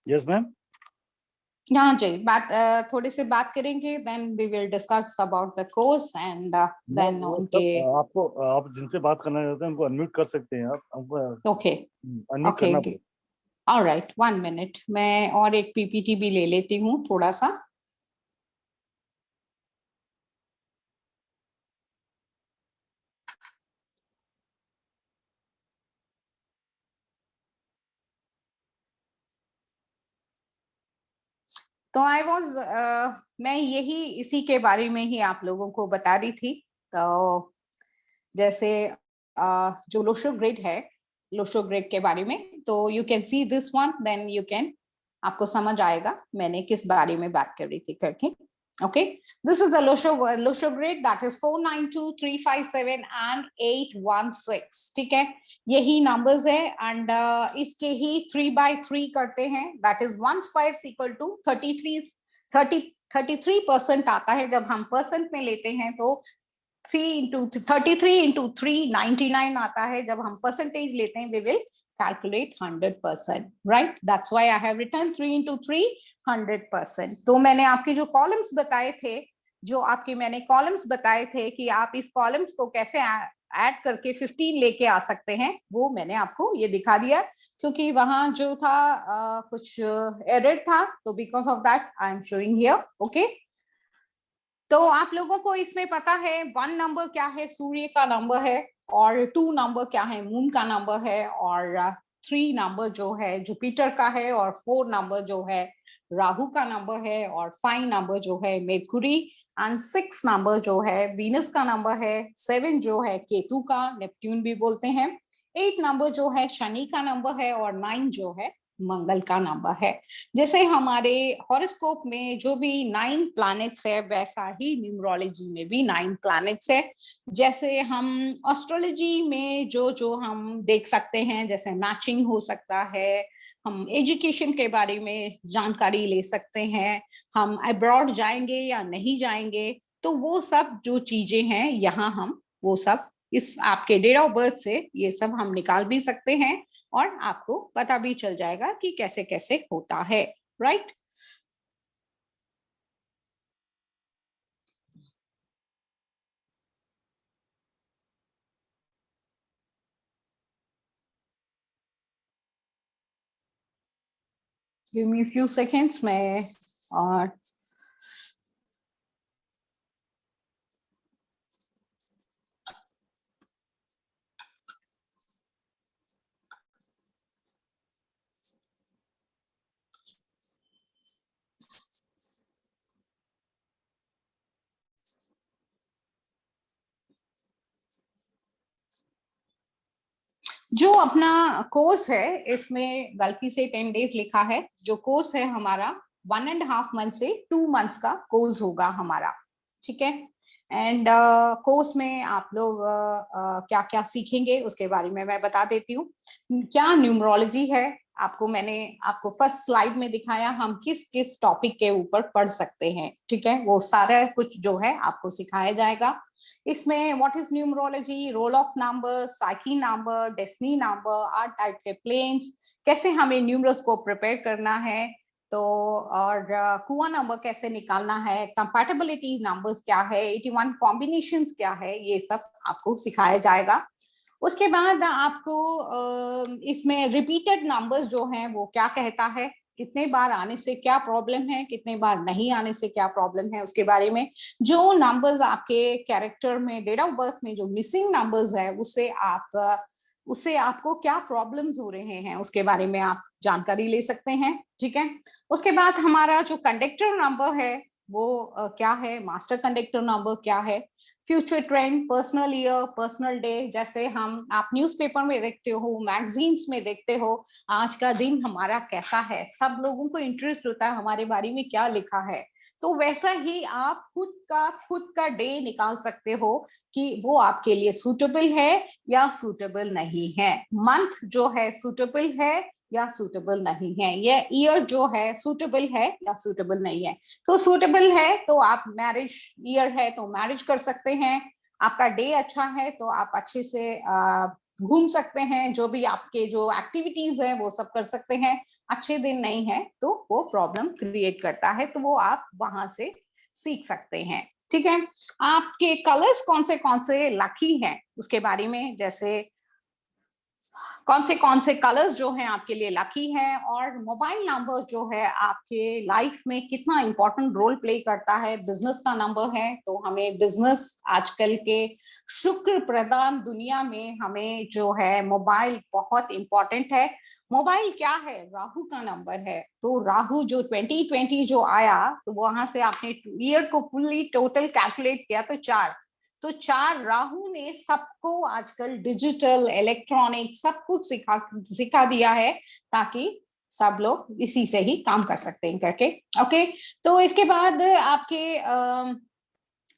Speaker 3: Yes ma'am.
Speaker 4: हाँ जी, थोड़ी सी बात करेंगे, then we will discuss about the course and then उनके।
Speaker 3: आपको, आप जिनसे बात करना चाहते हैं उनको अनम्यूट कर सकते हैं आप, हमको
Speaker 4: ओके
Speaker 3: अनम्यूट करना
Speaker 4: ओके, ऑलराइट, 1 मिनट, मैं और एक पीपीटी भी ले लेती हूँ थोड़ा सा। तो मैं इसी के बारे में ही आप लोगों को बता रही थी। तो जैसे जो लोशो ग्रिड है, लोशो ग्रिड के बारे में, तो you can see this one, then you can, आपको समझ आएगा मैंने किस बारे में बात कर रही थी करके। Okay, this is the Lusho grid, that is 492, 357 and 816. ठीक है, यही numbers है and इसके ही 3/3 करते हैं, that is 1 square is equal to 33% आता है। जब हम परसेंट में लेते हैं तो 33 into 3 99 आता है। जब हम परसेंटेज लेते हैं we will calculate 100%, right? That's why I have written 3 into 3 100%। तो मैंने आपके जो कॉलम्स बताए थे, कि आप इस कॉलम्स को कैसे ऐड करके 15 लेके आ सकते हैं, वो मैंने आपको ये दिखा दिया, क्योंकि वहां जो था कुछ एरर था, तो because of that I am showing here. Okay, तो आप लोगों को इसमें पता है 1 नंबर क्या है, सूर्य का नंबर है, और 2 नंबर क्या है, मून का नंबर है, और 3 नंबर जो है जुपिटर का है, और 4 नंबर जो है राहु का नंबर है, और 5 नंबर जो है मेरकुरी, एंड 6 नंबर जो है वीनस का नंबर है, 7 जो है केतु का, नेपट्यून भी बोलते हैं, 8 नंबर जो है शनि का नंबर है, और 9 जो है मंगल का नंबर है। जैसे हमारे हॉरोस्कोप में जो भी 9 प्लैनेट्स है, वैसा ही न्यूमरोलॉजी में भी 9 प्लैनेट्स है। जैसे हम एस्ट्रोलॉजी में जो हम देख सकते हैं, जैसे मैचिंग हो सकता है, हम एजुकेशन के बारे में जानकारी ले सकते हैं, हम अब्रॉड जाएंगे या नहीं जाएंगे, तो वो सब जो चीजें हैं यहाँ हम वो सब इस आपके डेट ऑफ बर्थ से ये सब हम निकाल भी सकते हैं, और आपको पता भी चल जाएगा कि कैसे कैसे होता है, right? Give me few seconds में और जो अपना कोर्स है, इसमें गलती से 10 डेज लिखा है। जो कोर्स है हमारा 1.5 मंथ से 2 मंथ्स का कोर्स होगा हमारा, ठीक है? एंड कोर्स में आप लोग क्या क्या सीखेंगे उसके बारे में मैं बता देती हूँ। क्या न्यूमरोलॉजी है, मैंने आपको फर्स्ट स्लाइड में दिखाया, हम किस किस टॉपिक के ऊपर पढ़ सकते हैं, ठीक है? वो सारा कुछ जो है आपको सिखाया जाएगा। इसमें what is numerology, role of number, psyche number, destiny number, art type के प्लेन्स, कैसे हमें न्यूमरल्स को प्रिपेयर करना है, तो और कुआ नंबर कैसे निकालना है, कंपैटिबिलिटी नंबर्स क्या है, 81 कॉम्बिनेशंस क्या है, ये सब आपको सिखाया जाएगा। उसके बाद आपको इसमें रिपीटेड नंबर्स जो हैं वो क्या कहता है, कितने बार आने से क्या प्रॉब्लम है, कितने बार नहीं आने से क्या प्रॉब्लम है, उसके बारे में। जो नंबर्स आपके कैरेक्टर में डेट ऑफ बर्थ में जो मिसिंग नंबर्स है, उससे आपको क्या प्रॉब्लम्स हो रहे हैं, उसके बारे में आप जानकारी ले सकते हैं, ठीक है? उसके बाद हमारा जो कंडक्टर नंबर है वो क्या है, मास्टर कंडक्टर नंबर क्या है, future trend, personal year, personal day, जैसे आप न्यूज़पेपर में देखते हो, मैगजीन्स में देखते हो, आज का दिन हमारा कैसा है, सब लोगों को इंटरेस्ट होता है हमारे बारे में क्या लिखा है, तो वैसा ही आप खुद का डे निकाल सकते हो कि वो आपके लिए सूटेबल है या सूटेबल नहीं है, मंथ जो है सूटेबल है या सूटेबल नहीं है, ये ईयर जो है सूटेबल है या सूटेबल नहीं है। तो सूटेबल है तो आप मैरिज ईयर है तो मैरिज कर सकते हैं, आपका डे अच्छा है तो आप अच्छे से घूम सकते हैं, जो भी आपके जो एक्टिविटीज है वो सब कर सकते हैं। अच्छे दिन नहीं है तो वो प्रॉब्लम क्रिएट करता है, तो वो आप वहां से सीख सकते हैं, ठीक है? आपके कलर्स कौन से लकी हैं उसके बारे में, जैसे कौन से कलर्स जो हैं आपके लिए लकी हैं, और मोबाइल नंबर जो है आपके लाइफ में कितना इंपॉर्टेंट रोल प्ले करता है, बिजनेस का नंबर है तो हमें बिजनेस, आजकल के शुक्र प्रधान दुनिया में हमें जो है मोबाइल बहुत इंपॉर्टेंट है। मोबाइल क्या है, राहु का नंबर है, तो राहु जो 2020 जो आया, तो वहां से आपने ईयर को फुल्ली टोटल कैलकुलेट किया तो 4, तो 4 राहु ने सबको आजकल डिजिटल इलेक्ट्रॉनिक सब कुछ सिखा दिया है, ताकि सब लोग इसी से ही काम कर सकते हैं करके। ओके, तो इसके बाद आपके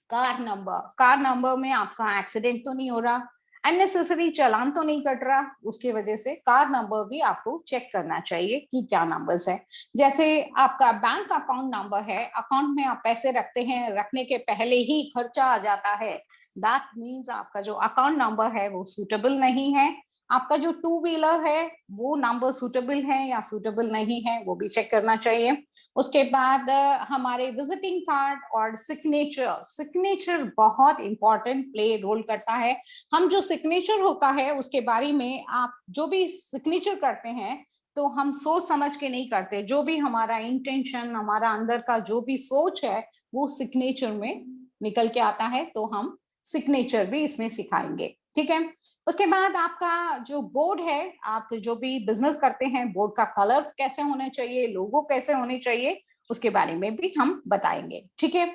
Speaker 4: कार नंबर में आपका एक्सीडेंट तो नहीं हो रहा, अननेसेसरी चालान तो नहीं कट रहा, उसकी वजह से कार नंबर भी आपको चेक करना चाहिए कि क्या नंबर्स है। जैसे आपका बैंक अकाउंट नंबर है, अकाउंट में आप पैसे रखते हैं, रखने के पहले ही खर्चा आ जाता है, दैट मीन्स आपका जो अकाउंट नंबर है वो सूटेबल नहीं है। आपका जो टू व्हीलर है वो नंबर सूटेबल है या सूटेबल नहीं है, वो भी चेक करना चाहिए। उसके बाद हमारे विजिटिंग कार्ड और सिग्नेचर बहुत इंपॉर्टेंट प्ले रोल करता है। हम जो सिग्नेचर होता है उसके बारे में, आप जो भी सिग्नेचर करते हैं तो हम सोच समझ के नहीं करते, जो भी हमारा इंटेंशन, हमारा अंदर का जो भी सोच है वो सिग्नेचर में निकल के आता है, तो हम सिग्नेचर भी इसमें सिखाएंगे, ठीक है। उसके बाद आपका जो बोर्ड है, आप जो भी बिजनेस करते हैं, बोर्ड का कलर कैसे होना चाहिए, लोगो कैसे होने चाहिए, उसके बारे में भी हम बताएंगे, ठीक है।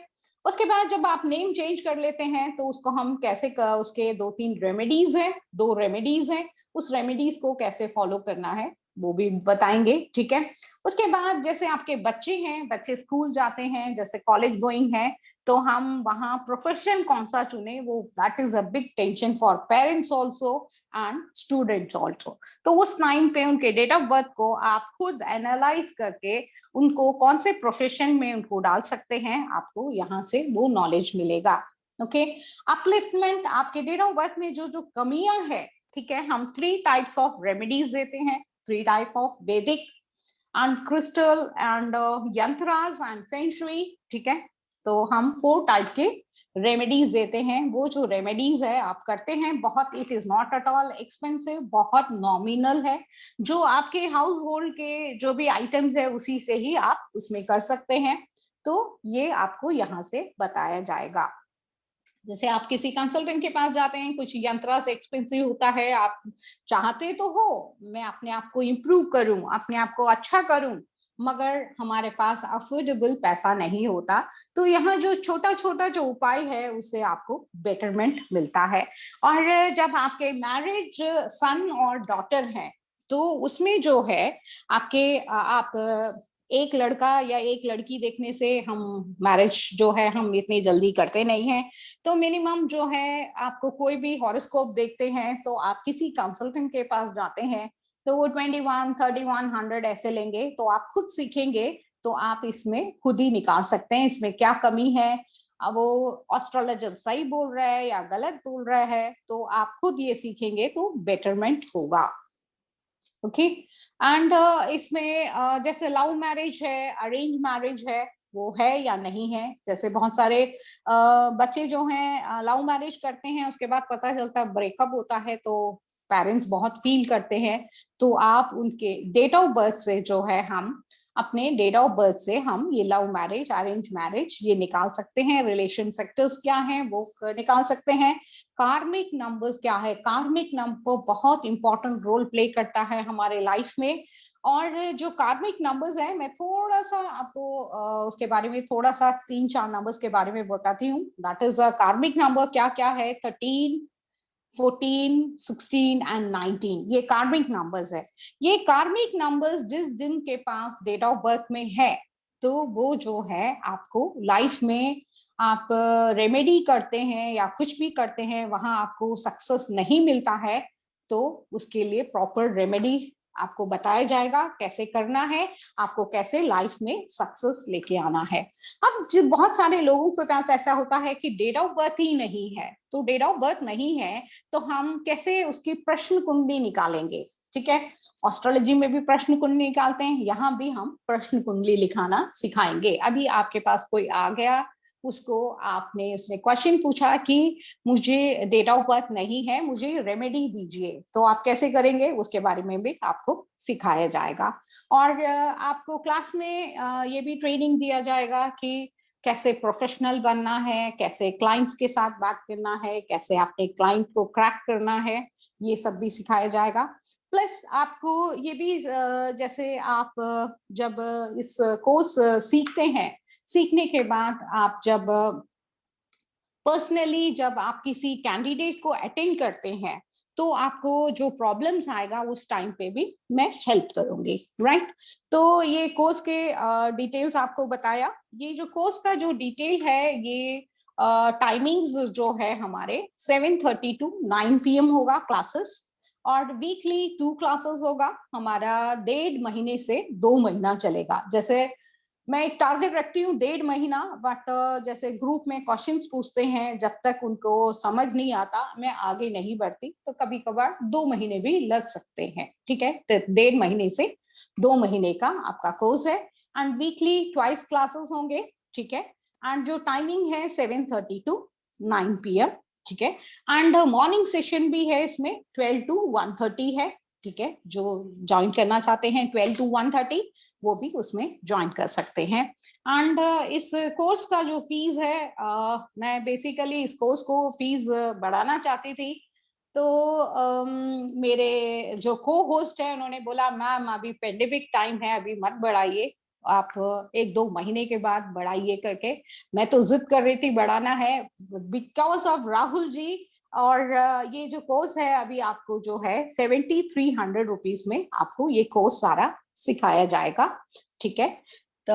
Speaker 4: उसके बाद जब आप नेम चेंज कर लेते हैं तो उसको हम कैसे उसके 2-3 रेमेडीज है, 2 रेमेडीज है, उस रेमेडीज को कैसे फॉलो करना है वो भी बताएंगे, ठीक है। उसके बाद जैसे आपके बच्चे हैं, बच्चे स्कूल जाते हैं, जैसे कॉलेज गोइंग है, तो हम वहाँ प्रोफेशन कौन सा चुने, वो that is a big tension for parents also and students also. तो उस टाइम पे उनके डेट ऑफ बर्थ को आप खुद एनालाइज करके उनको कौन से प्रोफेशन में उनको डाल सकते हैं, आपको यहाँ से वो नॉलेज मिलेगा, ओके। अपलिफ्टमेंट, आपके डेट ऑफ बर्थ में जो जो कमियां है, ठीक है, हम 3 टाइप्स ऑफ रेमेडीज देते हैं, 3 टाइप ऑफ वैदिक and crystal and यंत्रास and feng shui, ठीक है। तो हम 4 टाइप के रेमेडीज देते हैं। वो जो रेमेडीज है आप करते हैं, बहुत, it is not at all expensive, बहुत नॉमिनल है, जो आपके हाउस होल्ड के जो भी आइटम्स है उसी से ही आप उसमें कर सकते हैं। तो ये आपको यहाँ से बताया जाएगा। जैसे आप किसी कंसल्टेंट के पास जाते हैं, कुछ यंत्रा से एक्सपेंसिव होता है, आप चाहते तो हो मैं अपने आप को इम्प्रूव करूं, अपने आप को अच्छा करूं, मगर हमारे पास अफोर्डेबल पैसा नहीं होता, तो यहाँ जो छोटा छोटा जो उपाय है उससे आपको बेटरमेंट मिलता है। और जब आपके मैरिज सन और डॉटर हैं, तो उसमें जो है आपके आप एक लड़का या एक लड़की देखने से हम मैरिज जो है हम इतनी जल्दी करते नहीं हैं। तो मिनिमम जो है, आपको कोई भी हॉरोस्कोप देखते हैं तो आप किसी कंसल्टेंट के पास जाते हैं, तो वो 21-3100 ऐसे लेंगे, तो आप खुद सीखेंगे तो आप इसमें खुद ही निकाल सकते हैं इसमें क्या कमी है। अब वो एस्ट्रोलॉजर सही बोल रहा है या गलत बोल रहा है, तो आप खुद ये सीखेंगे तो बेटरमेंट होगा, ओके। एंड इसमें जैसे लव मैरिज है, अरेंज मैरिज है, वो है या नहीं है। जैसे बहुत सारे बच्चे जो हैं लव मैरिज करते हैं, उसके बाद पता चलता है ब्रेकअप होता है, तो पेरेंट्स बहुत फील करते हैं। तो आप उनके डेट ऑफ बर्थ से जो है, हम अपने डेट ऑफ बर्थ से हम ये लव मैरिज, अरेंज मैरिज ये निकाल सकते हैं, रिलेशन सेक्टर्स क्या हैं वो निकाल सकते हैं, कार्मिक नंबर्स क्या है, कार्मिक नंबर बहुत इंपॉर्टेंट रोल प्ले करता है हमारे लाइफ में। और जो कार्मिक नंबर्स है, मैं थोड़ा सा आपको उसके बारे में थोड़ा सा 3-4 नंबर्स के बारे में बताती हूँ। दैट इज कार्मिक नंबर क्या क्या है, 13, 14, 16 एंड 19, ये कार्मिक नंबर्स है। ये कार्मिक नंबर्स जिस दिन के पास डेट ऑफ बर्थ में है, तो वो जो है आपको लाइफ में आप रेमेडी करते हैं या कुछ भी करते हैं, वहां आपको सक्सेस नहीं मिलता है, तो उसके लिए प्रॉपर रेमेडी आपको बताया जाएगा कैसे करना है, आपको कैसे लाइफ में सक्सेस लेके आना है। अब बहुत सारे लोगों के पास ऐसा होता है कि डेट ऑफ बर्थ ही नहीं है, तो डेट ऑफ बर्थ नहीं है तो हम कैसे उसकी प्रश्न कुंडली निकालेंगे, ठीक है। एस्ट्रोलॉजी में भी प्रश्न कुंडली निकालते हैं, यहाँ भी हम प्रश्न कुंडली लिखाना सिखाएंगे। अभी आपके पास कोई आ गया, उसको उसने क्वेश्चन पूछा कि मुझे डेट ऑफ बर्थ नहीं है, मुझे रेमेडी दीजिए, तो आप कैसे करेंगे उसके बारे में भी आपको सिखाया जाएगा। और आपको क्लास में ये भी ट्रेनिंग दिया जाएगा कि कैसे प्रोफेशनल बनना है, कैसे क्लाइंट्स के साथ बात करना है, कैसे अपने क्लाइंट को क्रैक करना है, ये सब भी सिखाया जाएगा। प्लस आपको ये भी जैसे आप जब इस कोर्स सीखते हैं, सीखने के बाद आप जब पर्सनली जब आप किसी कैंडिडेट को अटेंड करते हैं तो आपको जो प्रॉब्लम्स आएगा उस टाइम पे भी मैं हेल्प करूंगी, राइट। तो ये कोर्स के डिटेल्स आपको बताया। ये जो कोर्स का जो डिटेल है, ये टाइमिंग्स जो है हमारे 7:30 to 9 PM होगा क्लासेस, और वीकली 2 क्लासेस होगा हमारा। 1.5 महीने से 2 महीना चलेगा। जैसे मैं एक टारगेट रखती हूँ 1.5 महीना, बट जैसे ग्रुप में क्वेश्चंस पूछते हैं, जब तक उनको समझ नहीं आता मैं आगे नहीं बढ़ती, तो कभी कभार 2 महीने भी लग सकते हैं, ठीक है। तो 1.5 महीने से 2 महीने का आपका कोर्स है, एंड वीकली ट्वाइस क्लासेस होंगे, ठीक है। एंड जो टाइमिंग है 7:30 to 9 PM, ठीक है। एंड मॉर्निंग सेशन भी है इसमें 12 to 1:30 है, ठीक है। जो ज्वाइन करना चाहते हैं 12 to 1:30 वो भी उसमें ज्वाइन कर सकते हैं। एंड इस कोर्स का जो फीस है, मैं बेसिकली इस कोर्स को फीस बढ़ाना चाहती थी, तो मेरे जो को होस्ट है उन्होंने बोला मैम अभी पेंडेमिक टाइम है, अभी मत बढ़ाइए, आप 1-2 महीने के बाद बढ़ाइए करके। मैं तो जिद कर रही थी बढ़ाना है, बिकॉज ऑफ राहुल जी। और ये जो कोर्स है अभी आपको जो है 7,300 रुपीज में आपको ये कोर्स सारा सिखाया जाएगा, ठीक है। तो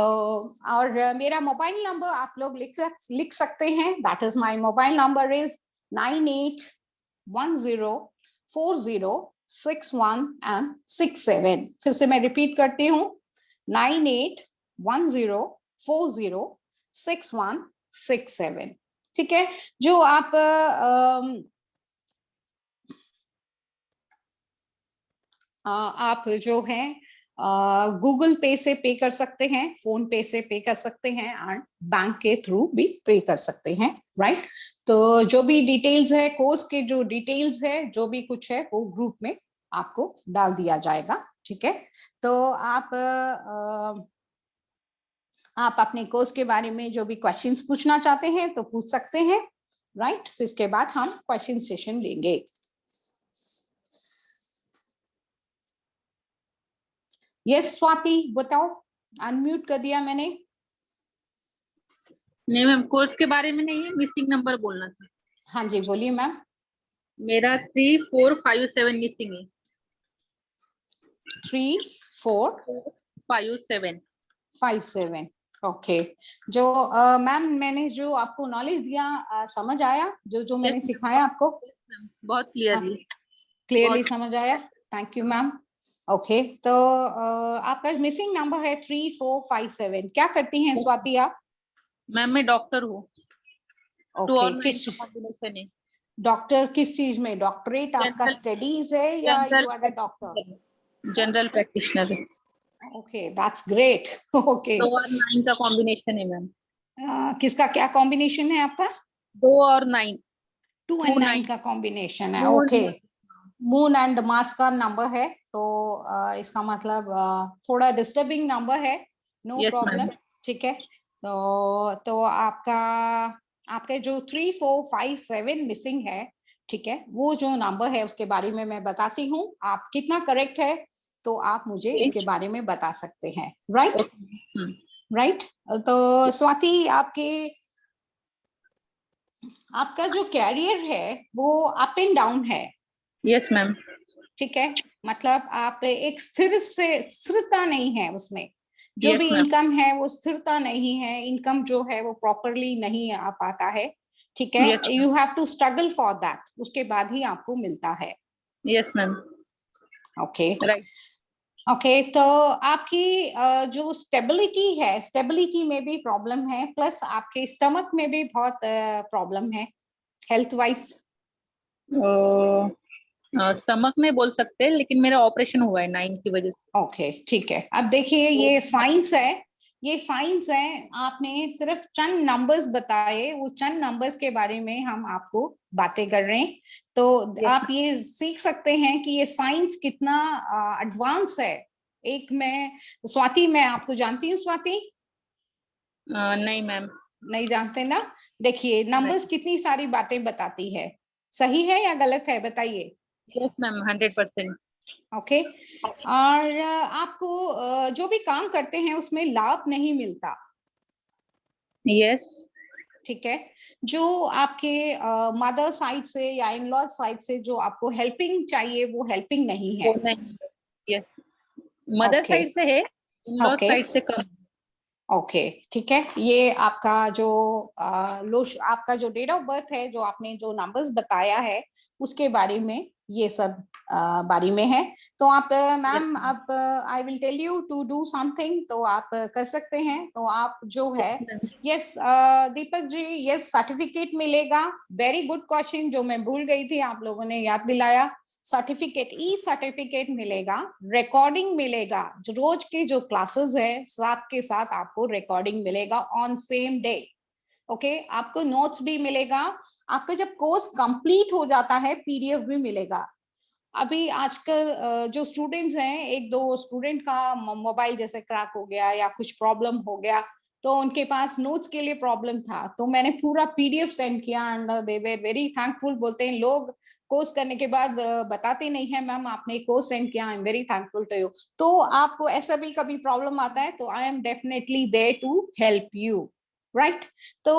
Speaker 4: और मेरा मोबाइल नंबर आप लोग लिख सकते हैं। That is my mobile number is 9810406167। फिर से मैं रिपीट करती हूँ, 9810406167, ठीक है। जो आप जो है गूगल पे से पे कर सकते हैं, फोन पे से पे कर सकते हैं, एंड बैंक के थ्रू भी पे कर सकते हैं, राइट। तो जो भी डिटेल्स है, कोर्स के जो डिटेल्स है, जो भी कुछ है वो ग्रुप में आपको डाल दिया जाएगा, ठीक है। तो आप अपने कोर्स के बारे में जो भी क्वेश्चंस पूछना चाहते हैं तो पूछ सकते हैं, राइट। फिर इसके बाद हम क्वेश्चन सेशन लेंगे। यस स्वाति बताओ, अनम्यूट कर दिया मैंने।
Speaker 6: नहीं मैम, कोर्स के बारे में नहीं है, मिसिंग नंबर बोलना था।
Speaker 4: हाँ जी बोलिए मैम।
Speaker 6: मेरा 3457 मिसिंग है।
Speaker 4: 3457 ओके। जो मैम मैंने जो आपको नॉलेज दिया, समझ आया जो जो मैंने सिखाया आपको?
Speaker 6: बहुत क्लियरली
Speaker 4: क्लियरली समझ आया, थैंक यू मैम। ओके, तो आपका मिसिंग नंबर है 3457। क्या करती हैं स्वाति आप?
Speaker 6: मैम मैं डॉक्टर हूँ।
Speaker 4: ओके, किस
Speaker 6: कॉम्बिनेशन है?
Speaker 4: डॉक्टर किस चीज में? डॉक्टरेट आपका स्टडीज है या you are a doctor?
Speaker 6: General practitioner है।
Speaker 4: Okay, that's great. ओके,
Speaker 6: 2 और 9 का कॉम्बिनेशन है मैम।
Speaker 4: किसका क्या कॉम्बिनेशन है आपका?
Speaker 6: 2 और 9।
Speaker 4: 2 और 9 का कॉम्बिनेशन है, ओके। मून एंड मार्स का नंबर है, तो इसका मतलब थोड़ा डिस्टर्बिंग नंबर है, नो प्रॉब्लम, ठीक है। तो आपके जो 3457 मिसिंग है, ठीक है, वो जो नंबर है उसके बारे में मैं बताती हूँ। आप कितना करेक्ट है तो आप मुझे इसके बारे में बता सकते हैं, राइट राइट। तो स्वाति आपका जो कैरियर है वो अप एंड डाउन है।
Speaker 6: Yes ma'am.
Speaker 4: ठीक है, मतलब आप एक स्थिरता नहीं है उसमें। जो
Speaker 6: Yes,
Speaker 4: भी
Speaker 6: ma'am.
Speaker 4: इनकम है वो स्थिरता नहीं है, इनकम जो है वो प्रॉपरली नहीं आ पाता है, ठीक है।
Speaker 6: Yes, ma'am.
Speaker 4: You have to struggle for that, उसके बाद ही आपको मिलता है।
Speaker 6: Yes ma'am.
Speaker 4: Okay
Speaker 6: right.
Speaker 4: Okay, तो आपकी जो स्टेबिलिटी है, स्टेबिलिटी में भी प्रॉब्लम है, प्लस आपके स्टमक में भी बहुत प्रॉब्लम है हेल्थ वाइज।
Speaker 6: स्टमक में बोल सकते हैं, लेकिन मेरा ऑपरेशन हुआ है 9 की वजह से।
Speaker 4: ओके ठीक है, अब देखिए ये साइंस है, ये साइंस है। आपने सिर्फ चंद नंबर्स बताए, वो चंद नंबर्स के बारे में हम आपको बातें कर रहे हैं, तो आप ये सीख सकते हैं कि ये साइंस कितना एडवांस है। एक मैं आपको जानती हूँ स्वाति?
Speaker 6: नहीं मैम।
Speaker 4: नहीं जानते ना। देखिए नंबर्स कितनी सारी बातें बताती है, सही है या गलत है बताइए?
Speaker 6: Yes ma'am, 100%।
Speaker 4: ओके, और आपको जो भी काम करते हैं उसमें लाभ नहीं मिलता।
Speaker 6: यस।
Speaker 4: ठीक है, जो आपके मदर साइड से या इन लॉ साइड से जो आपको हेल्पिंग चाहिए वो हेल्पिंग नहीं है।
Speaker 6: वो नहीं, यस, मदर
Speaker 4: Okay.
Speaker 6: साइड से है, इन लॉ
Speaker 4: Okay.
Speaker 6: साइड से कम।
Speaker 4: ओके ठीक है, ये आपका जो आपका जो डेट ऑफ बर्थ है, जो आपने जो नंबर्स बताया है उसके बारे में ये सब बारे में है। तो आप मैम अब I will tell you to do something, तो आप कर सकते हैं। तो आप जो है yes Deepak ji, yes certificate मिलेगा। वेरी गुड क्वेश्चन, जो मैं भूल गई थी आप लोगों ने याद दिलाया। सर्टिफिकेट, ई सर्टिफिकेट मिलेगा, रिकॉर्डिंग मिलेगा, जो रोज के जो क्लासेस है साथ के साथ आपको रिकॉर्डिंग मिलेगा ऑन सेम डे। ओके, आपको नोट्स भी मिलेगा। आपका जब कोर्स कंप्लीट हो जाता है पीडीएफ भी मिलेगा। अभी आजकल जो स्टूडेंट्स हैं, एक दो स्टूडेंट का मोबाइल जैसे क्रैक हो गया या कुछ प्रॉब्लम हो गया, तो उनके पास नोट्स के लिए प्रॉब्लम था, तो मैंने पूरा पीडीएफ सेंड किया and they were very thankful. बोलते हैं लोग कोर्स करने के बाद बताते नहीं है मैम आपने कोर्स सेंड किया, I am very thankful to you. तो आपको ऐसा भी कभी प्रॉब्लम आता है तो I am definitely there to help you, right. तो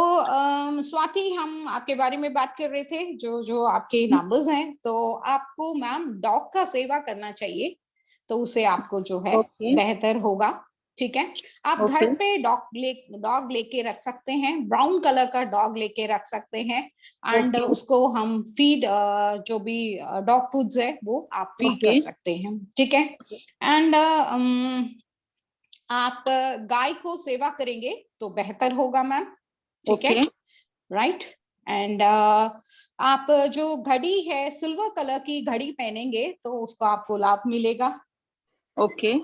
Speaker 4: स्वाति, हम आपके बारे में बात कर रहे थे, जो जो आपके नंबर्स हैं। तो आपको मैम डॉग का सेवा करना चाहिए, तो उसे आपको जो है बेहतर होगा। ठीक है, आप घर पे डॉग लेके रख सकते हैं, ब्राउन कलर का डॉग लेके रख सकते हैं एंड उसको हम फीड, जो भी डॉग फूड्स है वो आप फीड कर सकते हैं। ठीक है, एंड आप गाय को सेवा करेंगे तो बेहतर होगा मैम। ठीक है, राइट। एंड आप जो घड़ी है सिल्वर कलर की घड़ी पहनेंगे तो उसको आपको लाभ मिलेगा। ओके,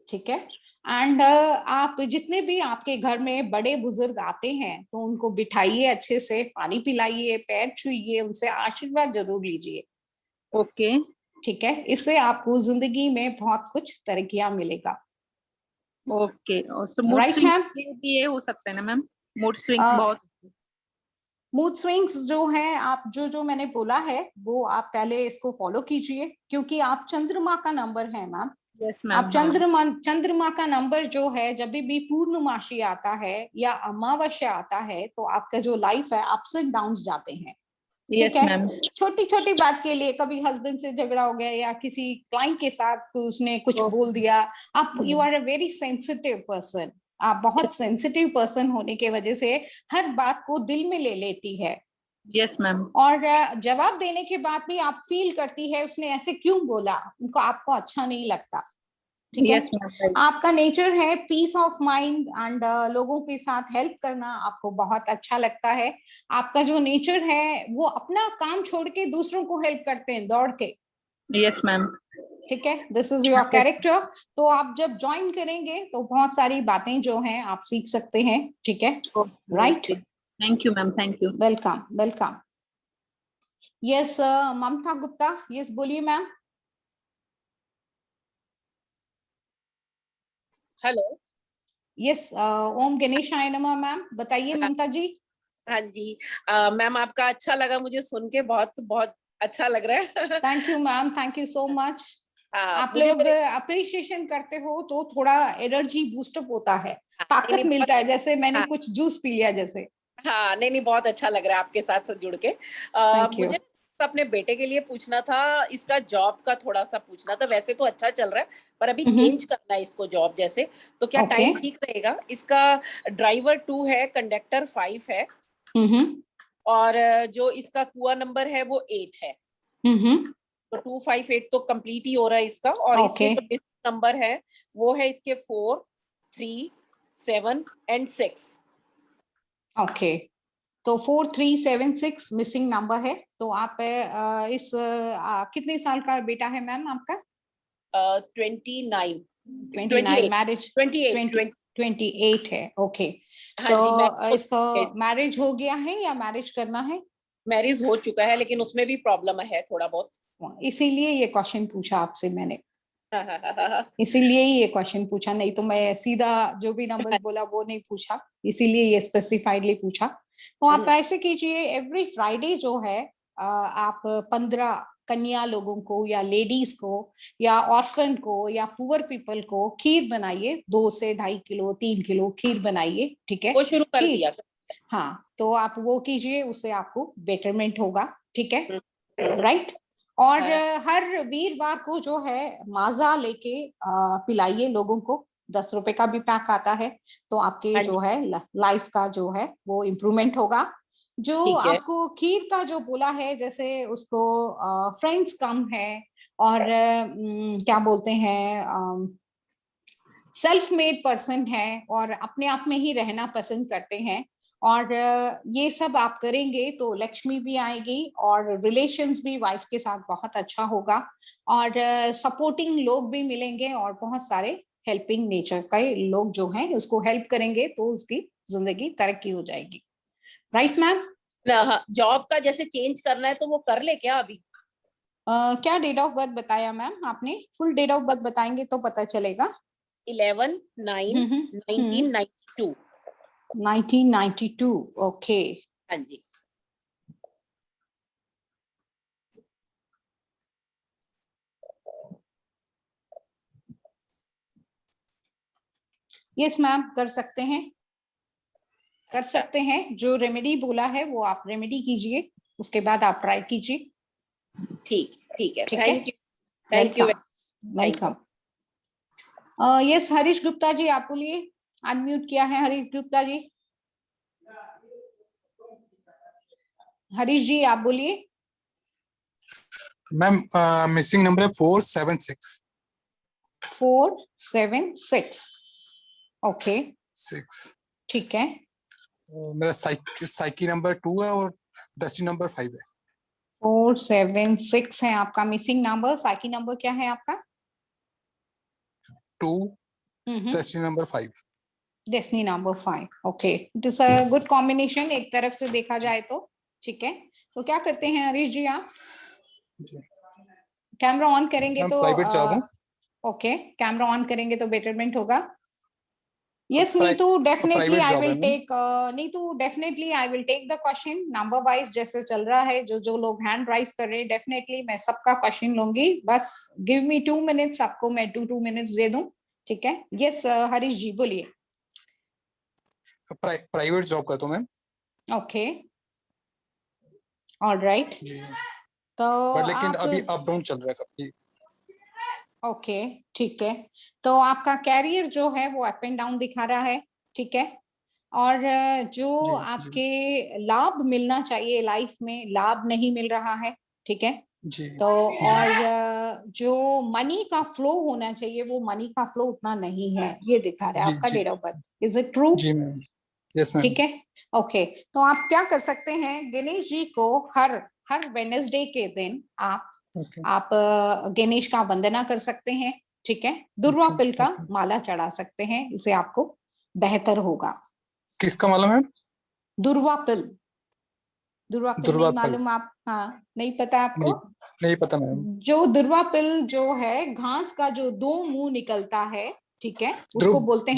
Speaker 4: ठीक है। एंड आप जितने भी आपके घर में बड़े बुजुर्ग आते हैं तो उनको बिठाइए, अच्छे से पानी पिलाइए, पैर छुइए, उनसे आशीर्वाद जरूर लीजिए। ओके, ठीक है, इससे आपको जिंदगी में बहुत कुछ तरक्कियां मिलेगा।
Speaker 6: ओके, राइट मैम, ये हो सकता है ना मैम, मूड स्विंग्स बहुत।
Speaker 4: मूड स्विंग्स जो है, आप जो जो मैंने बोला है वो आप पहले इसको फॉलो कीजिए, क्योंकि आप चंद्रमा का नंबर है मैम।
Speaker 6: यस मैम,
Speaker 4: आप चंद्रमा का नंबर जो है, जब भी पूर्णमासी आता है या अमावस्या आता है तो आपका जो लाइफ है अप्स एंड डाउन्स जाते हैं। ठीक है, छोटी छोटी बात के लिए कभी हस्बैंड से झगड़ा हो गया या किसी क्लाइंट के साथ उसने कुछ बोल दिया, आप you are a very sensitive person, आप बहुत सेंसिटिव पर्सन होने के वजह से हर बात को दिल में ले लेती है। यस मैम, और जवाब देने के बाद भी आप फील करती है उसने ऐसे क्यों बोला, उनको आपको अच्छा नहीं लगता। ठीक है, आपका नेचर है पीस ऑफ माइंड एंड लोगों के साथ हेल्प करना आपको बहुत अच्छा लगता है। आपका जो नेचर है वो अपना काम छोड़ के दूसरों को हेल्प करते हैं दौड़ के। यस मैम, ठीक है, दिस इज योर कैरेक्टर। तो आप जब ज्वाइन करेंगे तो बहुत सारी बातें जो हैं आप सीख सकते हैं। ठीक है, right. Thank you ma'am, thank you, welcome welcome. Yes Mamta Gupta, yes बोलिए मैम।
Speaker 7: हेलो,
Speaker 4: यस ओम गणेशाय नमः मैम, बताइए ममता जी।
Speaker 7: हाँ जी मैम, आपका अच्छा लगा मुझे सुन के, बहुत बहुत अच्छा लग रहा है।
Speaker 4: Thank you ma'am, thank you so much. आप
Speaker 7: मुझे
Speaker 4: लोग अप्रिशिएशन करते हो तो थोड़ा एनर्जी बूस्टअप होता है, ताकत मिलता है, जैसे मैंने कुछ जूस पी लिया जैसे।
Speaker 7: हाँ, नहीं बहुत अच्छा लग रहा है आपके साथ जुड़ के। मुझे अपने बेटे के लिए पूछना था, इसका जॉब का थोड़ा सा पूछना था। वैसे तो अच्छा चल रहा है पर अभी चेंज करना है इसको जॉब जैसे, तो क्या टाइम ठीक रहेगा? इसका ड्राइवर 2 है, कंडक्टर 5 है और जो इसका कुआ नंबर है वो 8 है। तो 258 तो कंप्लीट ही हो रहा है इसका। और इसके जो बेसिक नंबर है वो है इसके 4, 3, 7 एंड 6।
Speaker 4: ओके, तो 4, 3, 7, 6 मिसिंग नंबर है। तो आप इस कितने साल का बेटा है मैम आपका?
Speaker 7: 29
Speaker 4: मैरिज 28 है। ओके, तो इसका मैरिज हो गया है या मैरिज करना है?
Speaker 7: मैरिज हो चुका है लेकिन उसमें भी प्रॉब्लम है थोड़ा बहुत,
Speaker 4: इसीलिए ये क्वेश्चन पूछा आपसे मैंने। इसीलिए ही ये क्वेश्चन पूछा, नहीं तो मैं सीधा जो भी नंबर्स बोला वो नहीं पूछा, इसीलिए ये स्पेसिफाइडली पूछा। तो आप ऐसे कीजिए, एवरी फ्राइडे जो है आप 15 कन्या लोगों को या लेडीज को या ऑर्फन को या पुअर पीपल को खीर बनाइए, 2 से 2.5 किलो 3 किलो खीर बनाइए। ठीक है,
Speaker 7: वो शुरू कर दिया।
Speaker 4: हाँ, तो आप वो कीजिए, उससे आपको बेटरमेंट होगा, ठीक है, राइट। और हर वीरवार को जो है माजा लेके पिलाइए लोगों को, 10 रुपए का भी पैक आता है, तो आपके जो है लाइफ का जो है वो इम्प्रूवमेंट होगा। जो आपको खीर का जो बोला है, जैसे उसको फ्रेंड्स कम है और क्या बोलते हैं, सेल्फ मेड पर्सन है और अपने आप में ही रहना पसंद करते हैं, और ये सब आप करेंगे तो लक्ष्मी भी आएगी और रिलेशंस भी वाइफ के साथ बहुत अच्छा होगा, और सपोर्टिंग लोग भी मिलेंगे और बहुत सारे हेल्पिंग नेचर के लोग जो हैं उसको हेल्प करेंगे, तो उसकी जिंदगी तरक्की हो जाएगी, राइट मैम।
Speaker 7: जॉब का जैसे चेंज करना है तो वो कर ले क्या अभी?
Speaker 4: क्या डेट ऑफ बर्थ बताया मैम आपने? फुल डेट ऑफ बर्थ बताएंगे तो पता चलेगा।
Speaker 7: 11/9/1992।
Speaker 4: 1992, ओके।
Speaker 7: हाँ जी।
Speaker 4: यस मैम, कर सकते हैं, कर सकते हैं। जो रेमेडी बोला है वो आप रेमेडी कीजिए, उसके बाद आप ट्राई कीजिए।
Speaker 7: ठीक है,
Speaker 4: ठीक
Speaker 7: थैंक
Speaker 4: है,
Speaker 7: you, thank you,
Speaker 4: welcome. Yes Harish Gupta ji, आप बोलिए, अनम्यूट किया है हरीश गुप्ता जी। हरीश जी आप बोलिए।
Speaker 8: मैम मिसिंग नंबर है 476।
Speaker 4: 476, ओके,
Speaker 8: 6।
Speaker 4: ठीक है।
Speaker 8: मेरा साइकी नंबर 2 है और डेस्टिनी नंबर 5 है।
Speaker 4: 476 है आपका मिसिंग नंबर। साइकी नंबर क्या है आपका?
Speaker 8: 2, destiny number 5।
Speaker 4: Destiny number 5, okay. It is a good combination एक तरफ से देखा जाए तो, ठीक है। तो क्या करते हैं हरीश जी, आप कैमरा ऑन करेंगे तो
Speaker 8: प्राइवेट जॉब है।
Speaker 4: ओके, कैमरा ऑन करेंगे तो बेटरमेंट होगा। Yes Neetu, definitely I will take, Neetu definitely I will take the question number wise जैसे चल रहा है। जो लोग हैंड राइज कर रहे हैं, डेफिनेटली मैं सबका क्वेश्चन लूंगी। बस गिव मी 2 मिनट्स, आपको मैं 2 मिनट्स दे दूं, ठीक है। यस हरीश जी बोलिए।
Speaker 8: प्राइवेट जॉब करता हूँ मैम।
Speaker 4: Okay, alright. तो
Speaker 8: बट लेकिन
Speaker 4: आप
Speaker 8: अभी अप डाउन चल रहा है काफी।
Speaker 4: ओके, ठीक है। तो आपका कैरियर जो है वो अप एंड डाउन दिखा रहा है, ठीक है। और जो आपके लाभ मिलना चाहिए लाइफ में, लाभ नहीं मिल रहा है, ठीक है। तो और जो मनी का फ्लो होना चाहिए, वो मनी का फ्लो उतना नहीं है, ये दिखा रहा है आपका date of birth. Is it true?
Speaker 8: जी मैम, यस मैम।
Speaker 4: ठीक है, ओके। तो आप क्या कर सकते हैं, गणेश जी को हर वेडनेसडे के दिन आप गणेश का वंदना कर सकते हैं, ठीक है। दुर्वा पिल का माला चढ़ा सकते हैं, इससे आपको बेहतर होगा।
Speaker 8: किसका मालूम है?
Speaker 4: दुर्वा पिल नहीं मालूम आप? हाँ, नहीं पता आपको?
Speaker 8: नहीं पता मैम।
Speaker 4: जो दुर्वा पिल जो है, घास का जो 2 मुंह निकलता है, ठीक है, उसको बोलते हैं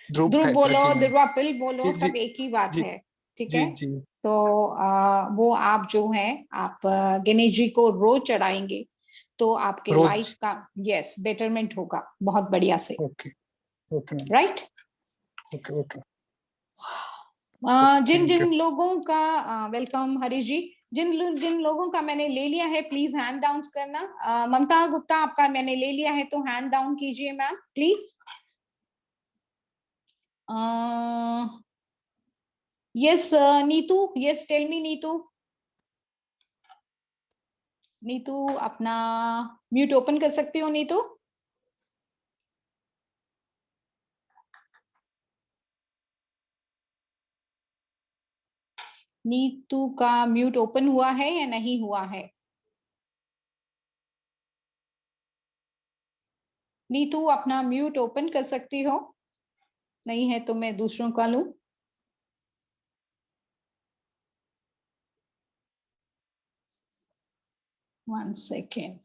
Speaker 4: ध्रुव बोलो, दुर्वा पिल बोलो, सब एक ही बात है, ठीक है। तो वो आप जो है आप गणेश जी को रोज चढ़ाएंगे तो आपके लाइफ का यस बेटरमेंट होगा बहुत बढ़िया से। राइट। जिन लोगों का वेलकम हरीश जी, जिन लोगों का मैंने ले लिया है प्लीज हैंड डाउन करना। ममता गुप्ता आपका मैंने ले लिया है तो हैंड डाउन कीजिए ma'am please. Yes Neetu, yes tell me Neetu. Neetu अपना म्यूट ओपन कर सकती हो नीतू? नीतू का म्यूट ओपन हुआ है या नहीं हुआ है? नीतू अपना म्यूट ओपन कर सकती हो? नहीं है तो मैं दूसरों का लूं। One second.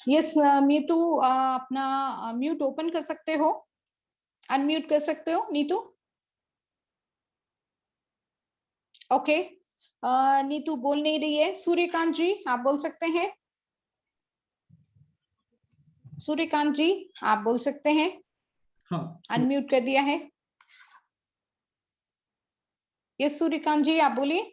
Speaker 4: यस नीतू अपना म्यूट ओपन कर सकते हो, अनम्यूट कर सकते हो नीतू? ओके नीतू बोल नहीं रही है। सूर्यकांत जी आप बोल सकते हैं। सूर्यकांत जी आप बोल सकते हैं।
Speaker 9: हाँ,
Speaker 4: अनम्यूट कर दिया है। यस सूर्यकांत जी आप बोलिए।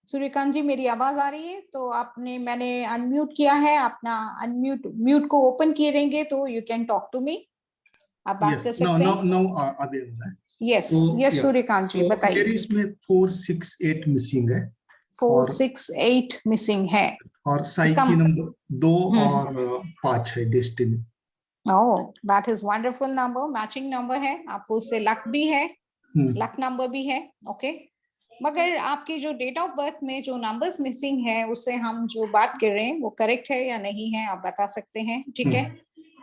Speaker 4: सूर्यकांत जी मेरी आवाज आ रही है तो मैंने अनम्यूट किया है। अपना म्यूट को ओपन किए रहेंगे तो you can talk to me. आप बात कर
Speaker 9: यस, नो
Speaker 4: सकते
Speaker 9: नो
Speaker 4: हैं।
Speaker 9: नो अभी हो रहा है।
Speaker 4: यस
Speaker 9: तो
Speaker 4: यस
Speaker 9: या,
Speaker 4: सूर्यकांत जी
Speaker 9: तो
Speaker 4: बताइए।
Speaker 9: मेरी इसमें 4, 6, 8 मिसिंग है
Speaker 4: 4,
Speaker 9: और
Speaker 4: 6, 8 मिसिंग है।
Speaker 9: और साई
Speaker 4: इसका
Speaker 9: की नंबर 2
Speaker 4: हम्म
Speaker 9: और 5 है destiny.
Speaker 4: Oh that is wonderful number, matching number है। आपको उससे लक भी है, लक नंबर भी है। ओके मगर आपकी जो डेट ऑफ बर्थ में जो नंबर्स मिसिंग है उससे हम जो बात कर रहे हैं वो करेक्ट है या नहीं है आप बता सकते हैं। ठीक है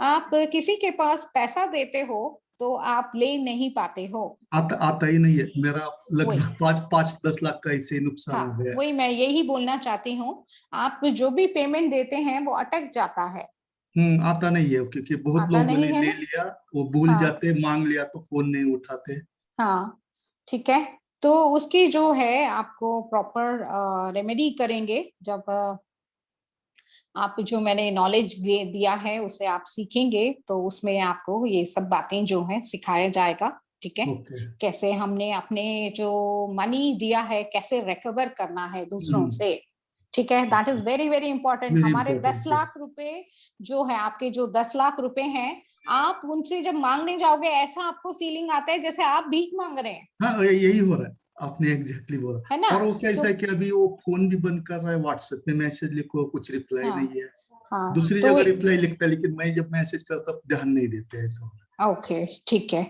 Speaker 4: आप किसी के पास पैसा देते हो तो आप ले नहीं पाते हो।
Speaker 9: आता ही नहीं है मेरा।
Speaker 4: वही
Speaker 9: लगभग 5-10 लाख का इससे नुकसान हो
Speaker 4: हाँ
Speaker 9: गया।
Speaker 4: वही मैं यही बोलना चाहती हूँ। आप जो भी पेमेंट देते हैं वो अटक जाता है।
Speaker 9: आता नहीं है क्योंकि बहुत
Speaker 4: आता
Speaker 9: लोगों
Speaker 4: नहीं
Speaker 9: ने
Speaker 4: है
Speaker 9: ले
Speaker 4: ना।
Speaker 9: लिया, वो भूल
Speaker 4: हाँ
Speaker 9: जाते, मांग लिया तो फोन नहीं उठाते।
Speaker 4: हाँ ठीक है तो उसकी जो है आपको प्रॉपर रेमेडी करेंगे जब आप जो मैंने नॉलेज दिया है उसे आप सीखेंगे तो उसमें आपको ये सब बातें जो है सिखाया जाएगा। ठीक है कैसे हमने अपने जो मनी दिया है कैसे रिकवर करना है दूसरों से। ठीक है that is very very important. हमारे 10 लाख रुपए जो है आपके जो 10 लाख रुपए हैं आप उनसे जब मांगने जाओगे ऐसा आपको फीलिंग आता है जैसे आप भीख मांग रहे हैं।
Speaker 9: हाँ, यही हो रहा है, आपने एग्जैक्टली बोला।
Speaker 4: है ना।
Speaker 9: और वो कैसा
Speaker 4: तो
Speaker 9: है कि अभी वो फोन भी बंद कर रहा है, व्हाट्सएप में मैसेज लिखो कुछ रिप्लाई
Speaker 4: हाँ
Speaker 9: नहीं है।
Speaker 4: हाँ
Speaker 9: दूसरी
Speaker 4: तो
Speaker 9: जगह रिप्लाई लिखता है लेकिन मैं जब मैसेज करता हूँ ध्यान नहीं देते, ऐसा हो रहा
Speaker 4: ओके ठीक है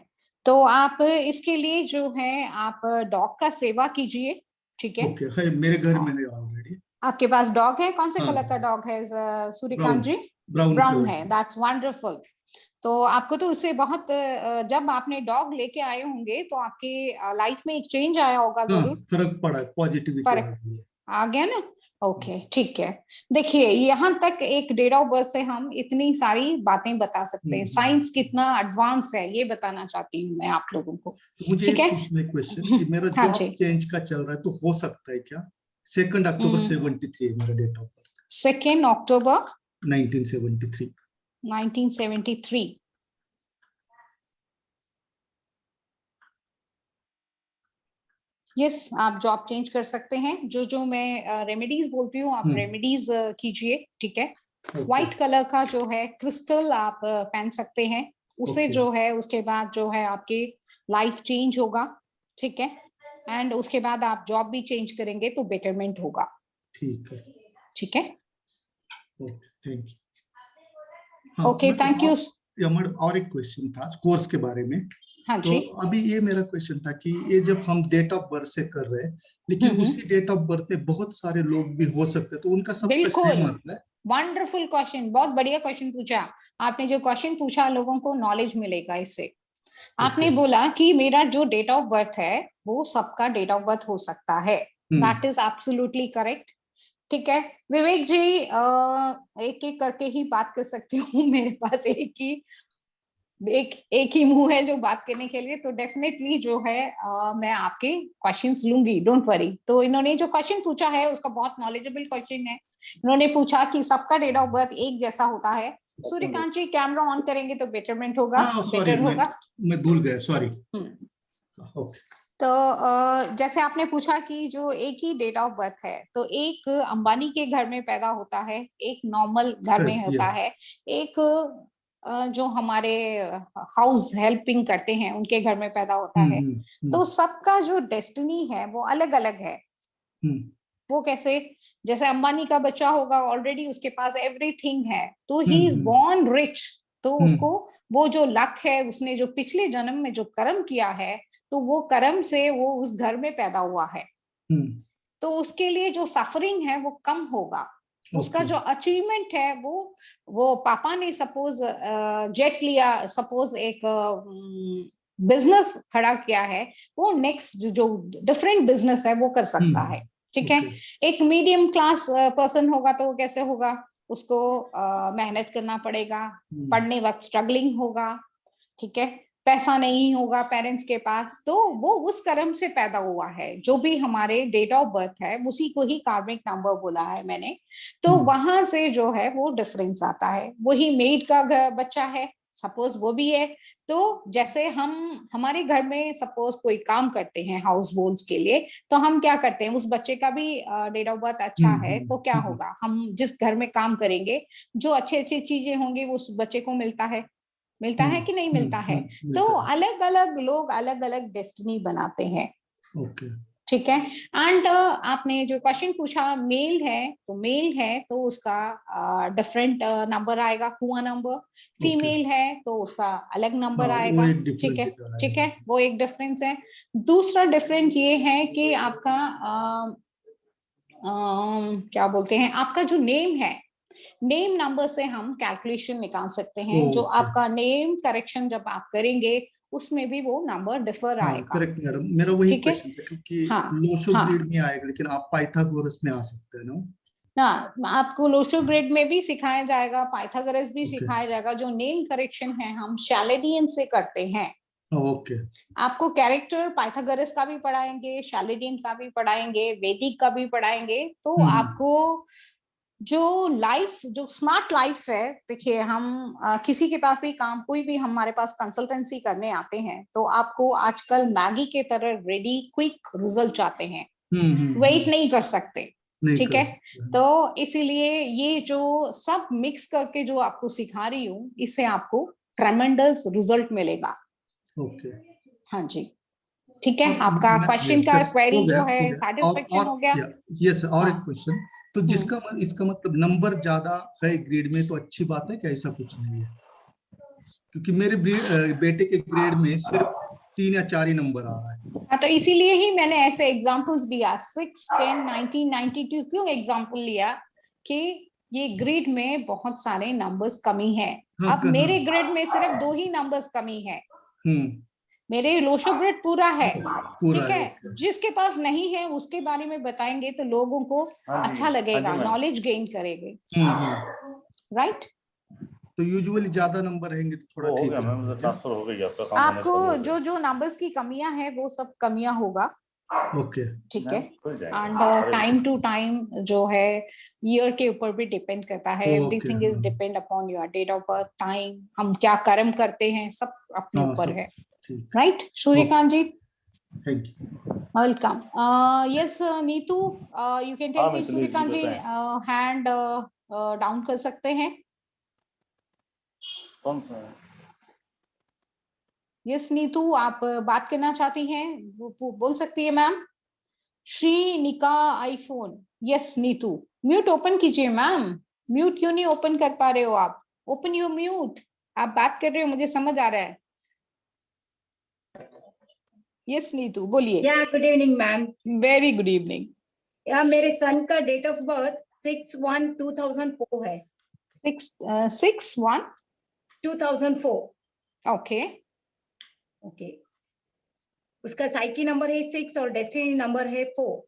Speaker 4: तो आप इसके लिए जो है आप डॉग का सेवा कीजिए। ठीक
Speaker 9: है।
Speaker 4: है
Speaker 9: ओके है, मेरे घर में है ऑलरेडी।
Speaker 4: आपके पास डॉग है। कौन से
Speaker 9: हाँ,
Speaker 4: कलर का डॉग है सूर्यकांत
Speaker 9: ब्राउन
Speaker 4: जी।
Speaker 9: ब्राउन
Speaker 4: ब्राउन
Speaker 9: कलर
Speaker 4: है
Speaker 9: का।
Speaker 4: That's wonderful. तो आपको तो उससे बहुत जब आपने डॉग लेके आए होंगे तो आपके लाइफ में एक चेंज आया होगा
Speaker 9: हाँ,
Speaker 4: जरूर।
Speaker 9: फर्क पड़ा है, पॉजिटिविटी आ
Speaker 4: फर्क
Speaker 9: गई है।
Speaker 4: आ गया ना। ओके ठीक है देखिए यहाँ तक एक डेट ऑफ बर्थ से हम इतनी सारी बातें बता सकते हैं। साइंस कितना एडवांस है ये बताना चाहती हूँ मैं आप लोगों को।
Speaker 9: तो मुझे
Speaker 4: ठीक
Speaker 9: एक
Speaker 4: है
Speaker 9: पूछना है क्वेश्चन कि मेरा
Speaker 4: हाँ
Speaker 9: जॉब
Speaker 4: जी
Speaker 9: चेंज का चल रहा है तो हो सकता है क्या? 2 अक्टूबर 73 है मेरा date of birth.
Speaker 4: 2 October
Speaker 9: 1973।
Speaker 4: 1973। Yes आप जॉब चेंज कर सकते हैं। जो मैं रेमेडीज बोलती हूँ आप रेमेडीज कीजिए। ठीक है व्हाइट कलर का जो है क्रिस्टल आप पहन सकते हैं उसे जो है उसके बाद जो है आपकी लाइफ चेंज होगा। ठीक है एंड उसके बाद आप जॉब भी चेंज करेंगे तो बेटरमेंट होगा।
Speaker 9: ठीक है
Speaker 4: ठीक है
Speaker 9: okay thank you.
Speaker 4: Okay thank you.
Speaker 9: और एक क्वेश्चन था कोर्स के बारे में।
Speaker 4: हाँ
Speaker 9: तो
Speaker 4: जी
Speaker 9: अभी ये मेरा क्वेश्चन था कि ये जब हम डेट ऑफ बर्थ से कर रहे हैं लेकिन उसी डेट ऑफ बर्थ में बहुत सारे लोग भी हो सकते हैं तो उनका सबका सेम आता है।
Speaker 4: वंडरफुल क्वेश्चन, बहुत बढ़िया क्वेश्चन पूछा आपने। जो क्वेश्चन पूछा लोगों को नॉलेज मिलेगा इससे। आपने बोला कि मेरा जो डेट ऑफ बर्थ है वो सबका डेट ऑफ बर्थ हो सकता है। That is absolutely correct. ठीक है विवेक जी एक एक करके ही बात कर सकती हूँ। मेरे पास एक ही मुंह है जो बात करने के लिए। तो डेफिनेटली जो है मैं आपके क्वेश्चंस लूंगी डोंट वरी। तो इन्होंने जो क्वेश्चन पूछा है उसका बहुत नॉलेजेबल क्वेश्चन है। इन्होंने पूछा कि सबका डेट ऑफ बर्थ एक जैसा होता है। सूर्यकांत जी कैमरा ऑन करेंगे तो बेटरमेंट होगा। बेटर होगा।
Speaker 9: मैं भूल गया सॉरी।
Speaker 4: तो जैसे आपने पूछा कि जो एक ही डेट ऑफ बर्थ है तो एक अंबानी के घर में पैदा होता है, एक नॉर्मल घर में होता है, एक जो हमारे हाउस हेल्पिंग करते हैं उनके घर में पैदा होता है। तो सबका जो डेस्टिनी है वो अलग अलग है। वो कैसे? जैसे अंबानी का बच्चा होगा ऑलरेडी उसके पास एवरीथिंग है तो ही इज बोर्न रिच। तो उसको वो जो लक है उसने जो पिछले जन्म में जो कर्म किया है तो वो कर्म से वो उस घर में पैदा हुआ है। तो उसके लिए जो सफरिंग है वो कम होगा। उसका जो अचीवमेंट है वो पापा ने सपोज जेट लिया, सपोज एक बिजनेस खड़ा किया है, वो नेक्स्ट जो डिफरेंट बिजनेस है वो कर सकता है। ठीक है एक मीडियम क्लास पर्सन होगा तो वो कैसे होगा? उसको मेहनत करना पड़ेगा, पढ़ने वक्त स्ट्रगलिंग होगा। ठीक है पैसा नहीं होगा पेरेंट्स के पास, तो वो उस कर्म से पैदा हुआ है। जो भी हमारे डेट ऑफ बर्थ है उसी को ही कार्मिक नंबर बोला है मैंने। तो वहां से जो है वो डिफरेंस आता है। वही मेड का बच्चा है, सपोज वो भी है, तो जैसे हम हमारे घर में सपोज कोई काम करते हैं हाउस होल्ड्स के लिए, तो हम क्या करते हैं, उस बच्चे का भी डेट ऑफ बर्थ अच्छा है तो क्या होगा, हम जिस घर में काम करेंगे जो अच्छी अच्छी चीजें होंगी वो उस बच्चे को मिलता है कि नहीं मिलता है। तो अलग अलग लोग अलग अलग डेस्टिनी बनाते हैं।
Speaker 9: ओके,
Speaker 4: ठीक है। एंड आपने जो क्वेश्चन पूछा मेल है, तो मेल है तो उसका डिफरेंट नंबर आएगा, हुआ नंबर। फीमेल है तो उसका अलग नंबर आएगा। ठीक है, ठीक है, वो एक डिफरेंस है। दूसरा डिफरेंस ये है कि आपका क्या बोलते हैं, आपका जो नेम है, नेम नंबर से हम कैलकुलेशन निकाल सकते हैं। जो आपका नेम करेक्शन जब आप करेंगे उसमें भी वो नंबर डिफर आएगा।
Speaker 9: करेक्ट मैडम, मेरा वही क्वेश्चन था क्योंकि लोशो ग्रेड में आएगा लेकिन आप पाइथागोरस में आ सकते हैं ना।
Speaker 4: आपको लोशो ग्रेड में भी सिखाया जाएगा, पाइथागोरस भी सिखाया जाएगा। जो नेम करेक्शन है हम शैलेडियन से करते हैं।
Speaker 9: ओके,
Speaker 4: आपको कैरेक्टर पाइथागोरस का भी पढ़ाएंगे, शैलेडियन का भी पढ़ाएंगे, वैदिक का भी पढ़ाएंगे। तो आपको जो लाइफ, जो स्मार्ट लाइफ है, देखिए हम किसी के पास भी काम, कोई भी हमारे पास कंसल्टेंसी करने आते हैं तो आपको आजकल मैगी के तरह रेडी क्विक रिजल्ट चाहते हैं, वेट नहीं कर सकते। ठीक है, तो इसीलिए ये जो सब मिक्स करके जो आपको सिखा रही हूँ, इससे आपको ट्रेमेंडस रिजल्ट मिलेगा।
Speaker 9: ओके,
Speaker 4: हाँ जी, ठीक है। आपका क्वेश्चन का क्वेरी जो है सैटिस्फैक्शन हो गया।
Speaker 9: यस, और एक क्वेश्चन, तो जिसका इसका मतलब नंबर ज्यादा है ग्रेड में तो अच्छी बात है क्या? ऐसा कुछ नहीं है, क्योंकि मेरे बेटे के ग्रेड में सिर्फ 3 या 4 ही नंबर आ रहा है।
Speaker 4: हाँ, तो इसीलिए ही मैंने ऐसे एग्जांपल्स दिया, 6, 10, 19, 92। क्यों एग्जांपल लिया कि ये ग्रेड में बहुत सारे नंबर्स कमी है। अब मेरे ग्रेड में सिर्फ 2 ही नंबर्स कमी है। मेरे लोशो ग्रेड पूरा है। ठीक है, जिसके पास नहीं है उसके बारे में बताएंगे तो लोगों को अच्छा लगेगा, नॉलेज गेन करेंगे। राइट,
Speaker 9: तो यूजुअली ज्यादा नंबर रहेंगे तो थोड़ा ठीक है।
Speaker 10: ट्रांसफर हो गई आपका,
Speaker 4: आपको जो जो नंबर्स की कमियां हैं वो सब कमियां होगा।
Speaker 9: ओके,
Speaker 4: ठीक है। एंड टाइम टू टाइम जो है ईयर के ऊपर भी डिपेंड करता है। Everything is depend upon your date of birth, time, हम क्या कर्म करते हैं, सब अपने ऊपर है। Right, Suryakant ji,
Speaker 9: thank you,
Speaker 4: welcome. Yes Neetu, you can tell me. Suryakant ji hand down कर सकते हैं।
Speaker 10: कौन सा?
Speaker 4: यस नीतू, आप बात करना चाहती हैं, बोल सकती है ma'am. Shrinika iPhone, yes Neetu, mute open कीजिए मैम। म्यूट क्यों नहीं ओपन कर पा रहे हो आप? Open your mute. आप बात कर रहे हो, मुझे समझ आ रहा है। यस नीतू, बोलिए।
Speaker 11: Good evening ma'am.
Speaker 4: Very good evening.
Speaker 11: मेरे सन का डेट ऑफ बर्थ 6/1/2004 है।
Speaker 4: 6/1/2004। Okay,
Speaker 11: okay. उसका साइकी नंबर है 6 और डेस्टिनी नंबर है 4।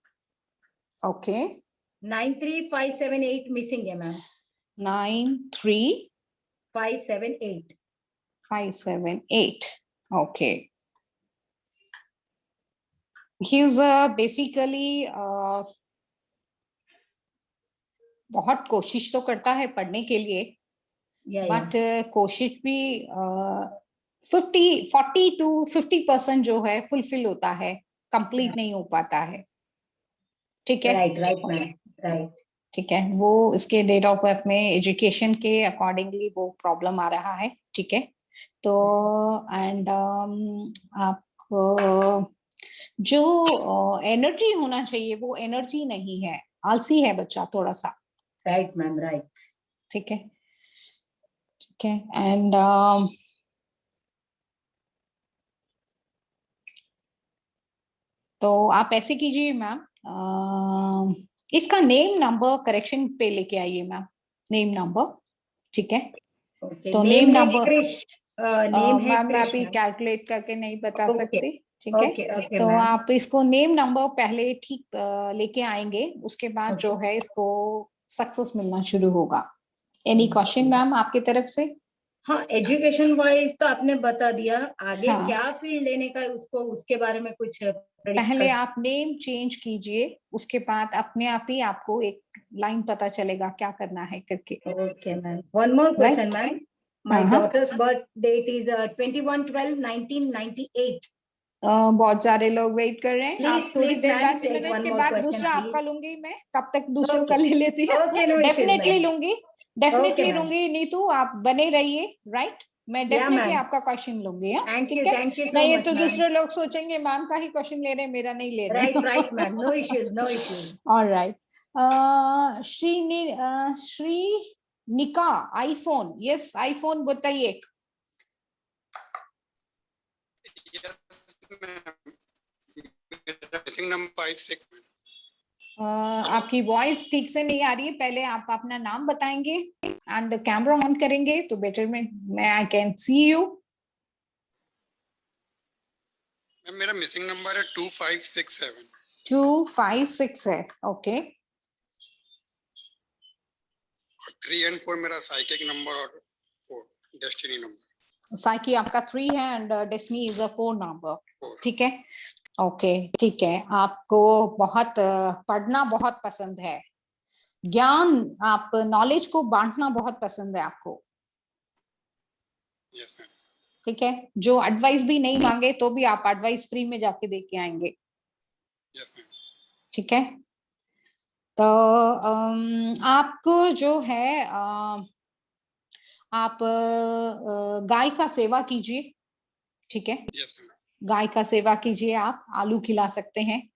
Speaker 4: ओके।
Speaker 11: 93578 मिसिंग है ma'am.
Speaker 4: 93578 okay. he is basically बहुत कोशिश तो करता है पढ़ने के लिए, बट कोशिश भी 40 to 50% जो है फुलफिल होता है, कंप्लीट नहीं हो पाता है। ठीक है,
Speaker 11: राइट।
Speaker 4: ठीक है, वो इसके डेट ऑफ बर्थ में एजुकेशन के अकॉर्डिंगली वो प्रॉब्लम आ रहा है। ठीक है, तो एंड आपको जो एनर्जी होना चाहिए वो एनर्जी नहीं है, आलसी है बच्चा थोड़ा सा।
Speaker 11: Right ma'am, right.
Speaker 4: ठीक है, ठीक है। एंड तो आप ऐसे कीजिए मैम, इसका नेम नंबर करेक्शन पे लेके आइए मैम, नेम नंबर। ठीक है, तो नेम नंबर मैम मैं अभी कैलकुलेट करके नहीं बता सकती। ठीक है, तो आप इसको नेम नंबर पहले ठीक लेके आएंगे, उसके बाद जो है इसको सक्सेस मिलना शुरू होगा। एनी क्वेश्चन मैम आपकी तरफ से?
Speaker 11: हाँ, एजुकेशन वाइज तो आपने बता दिया, आगे
Speaker 4: हाँ।
Speaker 11: क्या फील्ड लेने का है उसको, उसके बारे में कुछ predict
Speaker 4: पहले
Speaker 11: कर
Speaker 4: आप नेम चेंज कीजिए, उसके बाद अपने आप ही आपको एक लाइन पता चलेगा क्या करना है करके।
Speaker 11: Okay, ma'am. One more question,
Speaker 4: Right.
Speaker 11: ma'am. My
Speaker 4: Uh-huh.
Speaker 11: daughter's birth date is 21/12/1998.
Speaker 4: बहुत सारे लोग वेट कर रहे हैं।
Speaker 11: Please,
Speaker 4: आप थोड़ी
Speaker 11: please,
Speaker 4: there,
Speaker 11: ma'am,
Speaker 4: 10
Speaker 11: take
Speaker 4: minute
Speaker 11: one
Speaker 4: के
Speaker 11: more
Speaker 4: बाद
Speaker 11: question,
Speaker 4: दूसरा
Speaker 11: please.
Speaker 4: आपका लूंगी मैं, तब तक दूसरों का
Speaker 11: Okay.
Speaker 4: ले लेती है।
Speaker 11: Okay, no issues,
Speaker 4: definitely
Speaker 11: ma'am.
Speaker 4: लूंगी, डेफिनेटली
Speaker 11: ma'am.
Speaker 4: लूंगी। नीतू आप बने रहिए, राइट? मैं
Speaker 11: Yeah,
Speaker 4: डेफिनेटली
Speaker 11: ma'am.
Speaker 4: आपका क्वेश्चन लूंगी। हाँ,
Speaker 11: Thank
Speaker 4: ठीक
Speaker 11: you,
Speaker 4: है।
Speaker 11: thank you so
Speaker 4: नहीं ये
Speaker 11: much,
Speaker 4: तो
Speaker 11: ma'am.
Speaker 4: दूसरे लोग सोचेंगे मैम का ही क्वेश्चन ले रहे हैं, मेरा नहीं ले रहे।
Speaker 11: Right, right, ma'am. No issues, no issues.
Speaker 4: Alright. Shrinika, iPhone, yes iPhone बताइए।
Speaker 8: मिसिंग नंबर 56 में।
Speaker 4: आपकी वॉइस ठीक से नहीं आ रही है, पहले आप अपना नाम बताएंगे एंड कैमरा ऑन करेंगे तो बेटरमेंट मैं आई कैन सी यू।
Speaker 8: मेरा मिसिंग नंबर है 2567।
Speaker 4: 256 है, ओके।
Speaker 8: 3 and 4 मेरा साइकिक नंबर और 4 डेस्टिनी नंबर।
Speaker 4: साइकी आपका 3 है and destiny is a 4 number, ठीक है। ओके, ठीक है। आपको बहुत पढ़ना बहुत पसंद है, ज्ञान, आप नॉलेज को बांटना बहुत पसंद है आपको,
Speaker 8: यस मैम।
Speaker 4: ठीक है। जो एडवाइस भी नहीं मांगे तो भी आप एडवाइस फ्री में जाके दे के आएंगे,
Speaker 8: यस मैम।
Speaker 4: ठीक है। तो आपको जो है आप गाय का सेवा कीजिए, ठीक है।
Speaker 8: Yes ma'am.
Speaker 4: गाय का सेवा कीजिए, आप आलू खिला सकते हैं,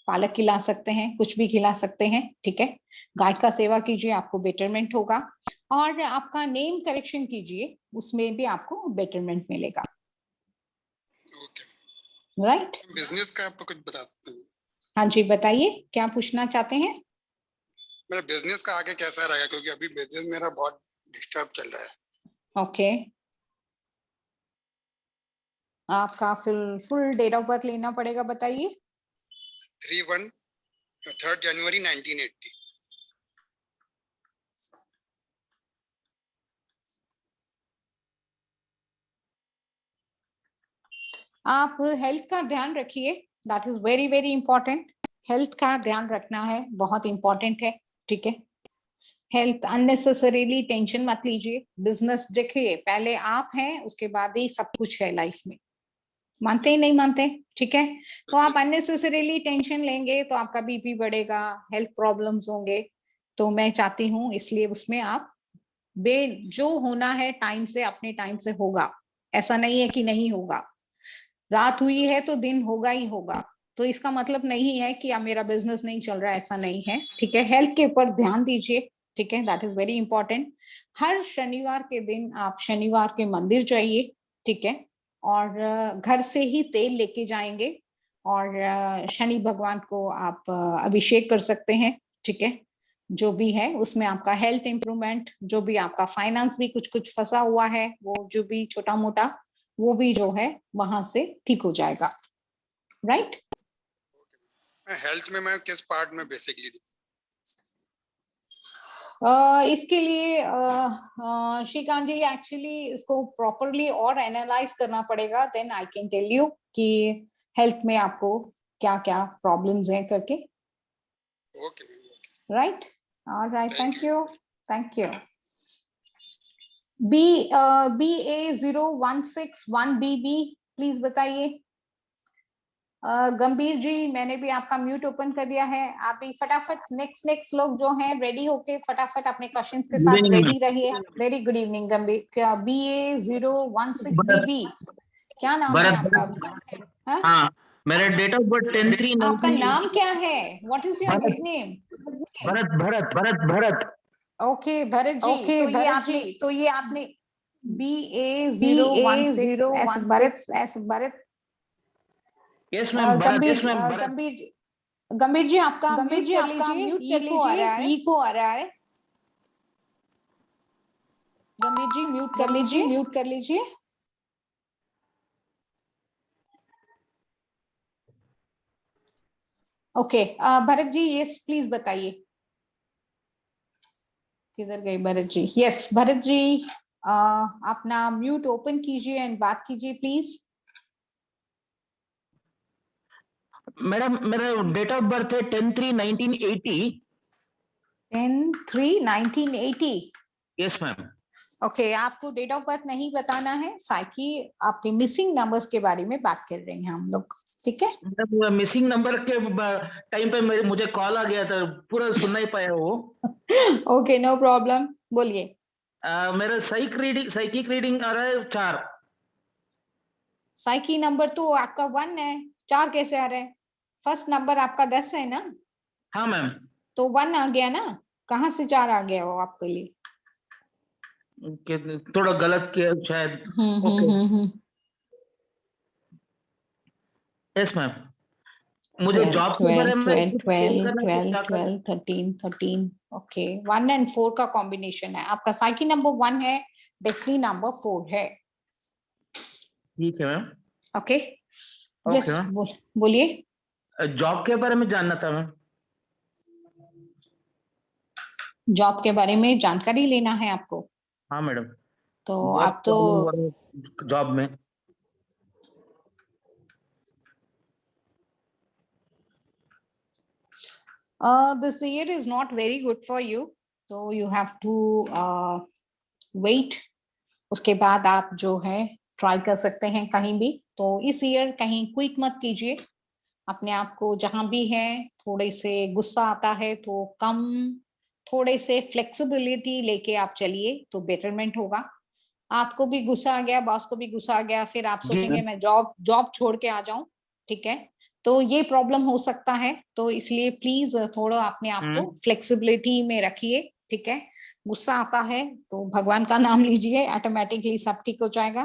Speaker 4: पालक खिला सकते हैं, कुछ भी खिला सकते हैं, ठीक है। गाय का सेवा कीजिए, आपको बेटरमेंट होगा। और आपका नेम करेक्शन कीजिए, उसमें भी आपको बेटरमेंट मिलेगा,
Speaker 8: ओके।
Speaker 4: राइट।
Speaker 8: बिजनेस का आपको कुछ बता सकते हैं?
Speaker 4: हाँ जी, बताइए क्या पूछना चाहते हैं।
Speaker 8: मेरा बिजनेस का आगे कैसा रहेगा, क्योंकि अभी बिजनेस मेरा बहुत डिस्टर्ब चल रहा है।
Speaker 4: ओके, आपका फुल डेट ऑफ बर्थ लेना पड़ेगा, बताइए।
Speaker 8: 3 जनवरी 1980।
Speaker 4: आप हेल्थ का ध्यान रखिए, that is very very important. Health का ध्यान रखना है, बहुत इंपॉर्टेंट है, ठीक है। हेल्थ अननेसेसरीली टेंशन मत लीजिए। बिजनेस देखिए, पहले आप हैं, उसके बाद ही सब कुछ है लाइफ में। मानते ही नहीं मानते, ठीक है। तो आप अननेसेसरीली टेंशन लेंगे तो आपका बीपी बढ़ेगा, हेल्थ प्रॉब्लम्स होंगे। तो मैं चाहती हूँ, इसलिए उसमें आप जो होना है टाइम से, अपने टाइम से होगा। ऐसा नहीं है कि नहीं होगा, रात हुई है तो दिन होगा ही होगा। तो इसका मतलब नहीं है कि अब मेरा बिजनेस नहीं चल रहा है, ऐसा नहीं है, ठीक है। हेल्थ के ऊपर ध्यान दीजिए, ठीक है, दैट इज वेरी इंपॉर्टेंट। हर शनिवार के दिन आप शनिवार के मंदिर जाइए, ठीक है। और घर से ही तेल लेके जाएंगे और शनि भगवान को आप अभिषेक कर सकते हैं, ठीक है। जो भी है उसमें आपका हेल्थ इंप्रूवमेंट, जो भी आपका फाइनेंस भी कुछ कुछ फंसा हुआ है, वो जो भी छोटा मोटा, वो भी जो है वहां से ठीक हो जाएगा, राइट।
Speaker 8: हेल्थ में मैं किस पार्ट में बेसिकली?
Speaker 4: इसके लिए श्रीकांत जी एक्चुअली इसको प्रॉपरली और एनालाइज करना पड़ेगा, then I can tell you कि हेल्थ में आपको क्या क्या प्रॉब्लम्स हैं करके।
Speaker 8: Okay,
Speaker 4: right, alright, thank you, thank you. BA0161BB please बताइए। गंभीर जी, मैंने भी आपका म्यूट ओपन कर दिया है, आप भी फटाफट नेक्स्ट लोग जो हैं रेडी होके फटाफट अपने क्वेश्चंस के साथ रेडी रहिए। वेरी गुड इवनिंग गंभीर। क्या BA016BB, क्या नाम है आपका?
Speaker 10: हाँ, मेरा डेट ऑफ बर्थ 10/3
Speaker 4: आपका नाम क्या है? What is your nickname?
Speaker 10: Bharat.
Speaker 4: Okay Bharat ji, तो ये आपने BA016 ऐसे भरत।
Speaker 10: यस मैम,
Speaker 4: गंभीर जी आपका म्यूट कर लीजिए, इको आ रहा है। गंभीर जी म्यूट कर लीजिए। Okay, Bharat ji yes please बताइए, किधर गए भरत जी? यस भरत जी, अपना म्यूट ओपन कीजिए एंड बात कीजिए प्लीज।
Speaker 10: मैडम मेरा डेट ऑफ बर्थ है 10/3/1980।
Speaker 4: 10/3/1980।
Speaker 10: Yes ma'am.
Speaker 4: ओके, आपको डेट ऑफ बर्थ नहीं बताना है, साइकी आपके मिसिंग नंबर्स के बारे में बात कर रहे हैं हम लोग, ठीक है।
Speaker 10: मिसिंग नंबर के टाइम पे मुझे कॉल आ गया था, पूरा सुन नहीं पाया वो।
Speaker 4: ओके, नो प्रॉब्लम, बोलिए।
Speaker 10: मेरा साइकिक रीडिंग आ रहा है 4।
Speaker 4: साइकी नंबर तो आपका 1 है, 4 कैसे आ रहे हैं? फर्स्ट नंबर आपका 10 है ना?
Speaker 10: हाँ मैम।
Speaker 4: तो 1 आ गया ना, कहाँ से 4 आ गया वो आपके लिए?
Speaker 10: थोड़ा गलत किया शायद। Yes ma'am. मुझे जॉब के बारे में
Speaker 4: 12, 13। ओके, 1 and 4 का कॉम्बिनेशन है आपका। साइकी नंबर 1 है, डेस्टिनी नंबर 4 है।
Speaker 10: ठीक है मैम।
Speaker 4: ओके, यस, बोलिए।
Speaker 10: जॉब के बारे में जानना था मैम।
Speaker 4: जॉब के बारे में जानकारी लेना है आपको?
Speaker 10: हाँ मैडम।
Speaker 4: तो आप तो
Speaker 10: जॉब में
Speaker 4: this year is not very good for you, so you have to wait. उसके बाद आप जो है ट्राई कर सकते हैं कहीं भी। तो इस ईयर कहीं क्विट मत कीजिए अपने आप को, जहां भी है थोड़े से गुस्सा आता है तो कम, थोड़े से फ्लेक्सिबिलिटी लेके आप चलिए तो बेटरमेंट होगा। आपको भी गुस्सा आ गया, बॉस को भी गुस्सा आ गया, फिर आप सोचेंगे मैं जॉब छोड़ के आ जाऊं, ठीक है, तो ये प्रॉब्लम हो सकता है। तो इसलिए प्लीज थोड़ा अपने आप को फ्लेक्सिबिलिटी में रखिए, ठीक है। गुस्सा आता है तो भगवान का नाम लीजिए, ऑटोमेटिकली सब ठीक हो जाएगा।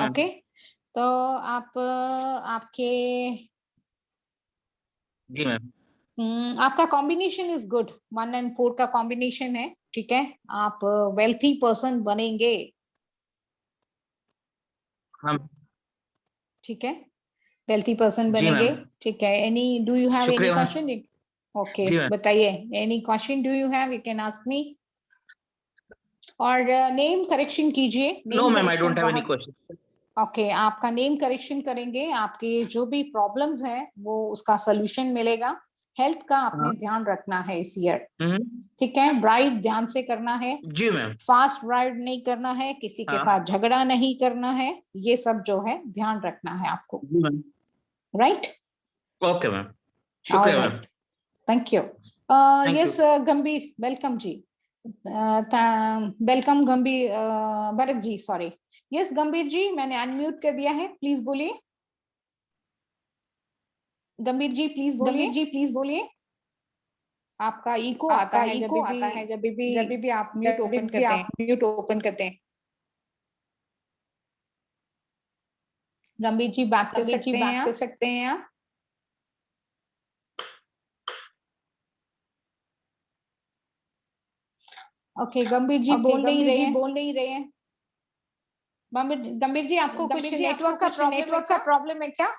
Speaker 4: ओके, तो आप आपके
Speaker 10: जी मैम।
Speaker 4: आपका कॉम्बिनेशन इज गुड, 1 and 4 का कॉम्बिनेशन है, ठीक है। आप वेल्थी पर्सन बनेंगे, ठीक है, वेल्थी पर्सन बनेंगे, ठीक है। Any do you have any question? Okay, बताइए, any question do you have, you can ask me. और नेम करेक्शन कीजिए।
Speaker 10: No ma'am, I don't have any question.
Speaker 4: Okay, आपका नेम करेक्शन करेंगे, आपके जो भी प्रॉब्लम्स हैं वो उसका सोल्यूशन मिलेगा। हेल्थ का आपने ध्यान रखना है इस ईयर, ठीक है। ब्राइड ध्यान से करना है
Speaker 10: जी मैम।
Speaker 4: फास्ट ब्राइड नहीं करना है, किसी के साथ झगड़ा नहीं करना है, ये सब जो है ध्यान रखना है आपको, राइट?
Speaker 10: ओके मैम, शुक्रिया मैम।
Speaker 4: Thank you. यस गंभीर, वेलकम जी, वेलकम गंभीर, भरत जी, सॉरी। यस गंभीर जी, मैंने अनम्यूट कर दिया है, प्लीज बोलिए। गंभीर जी प्लीज बोलिए। आपका इको आता है जब भी आप म्यूट ओपन करते हैं। गंभीर जी बात कर सकते हैं आप। ओके, गंभीर जी बोल नहीं रहे हैं। गंभीर जी, आपको कुछ नेटवर्क का प्रॉब्लम है क्या?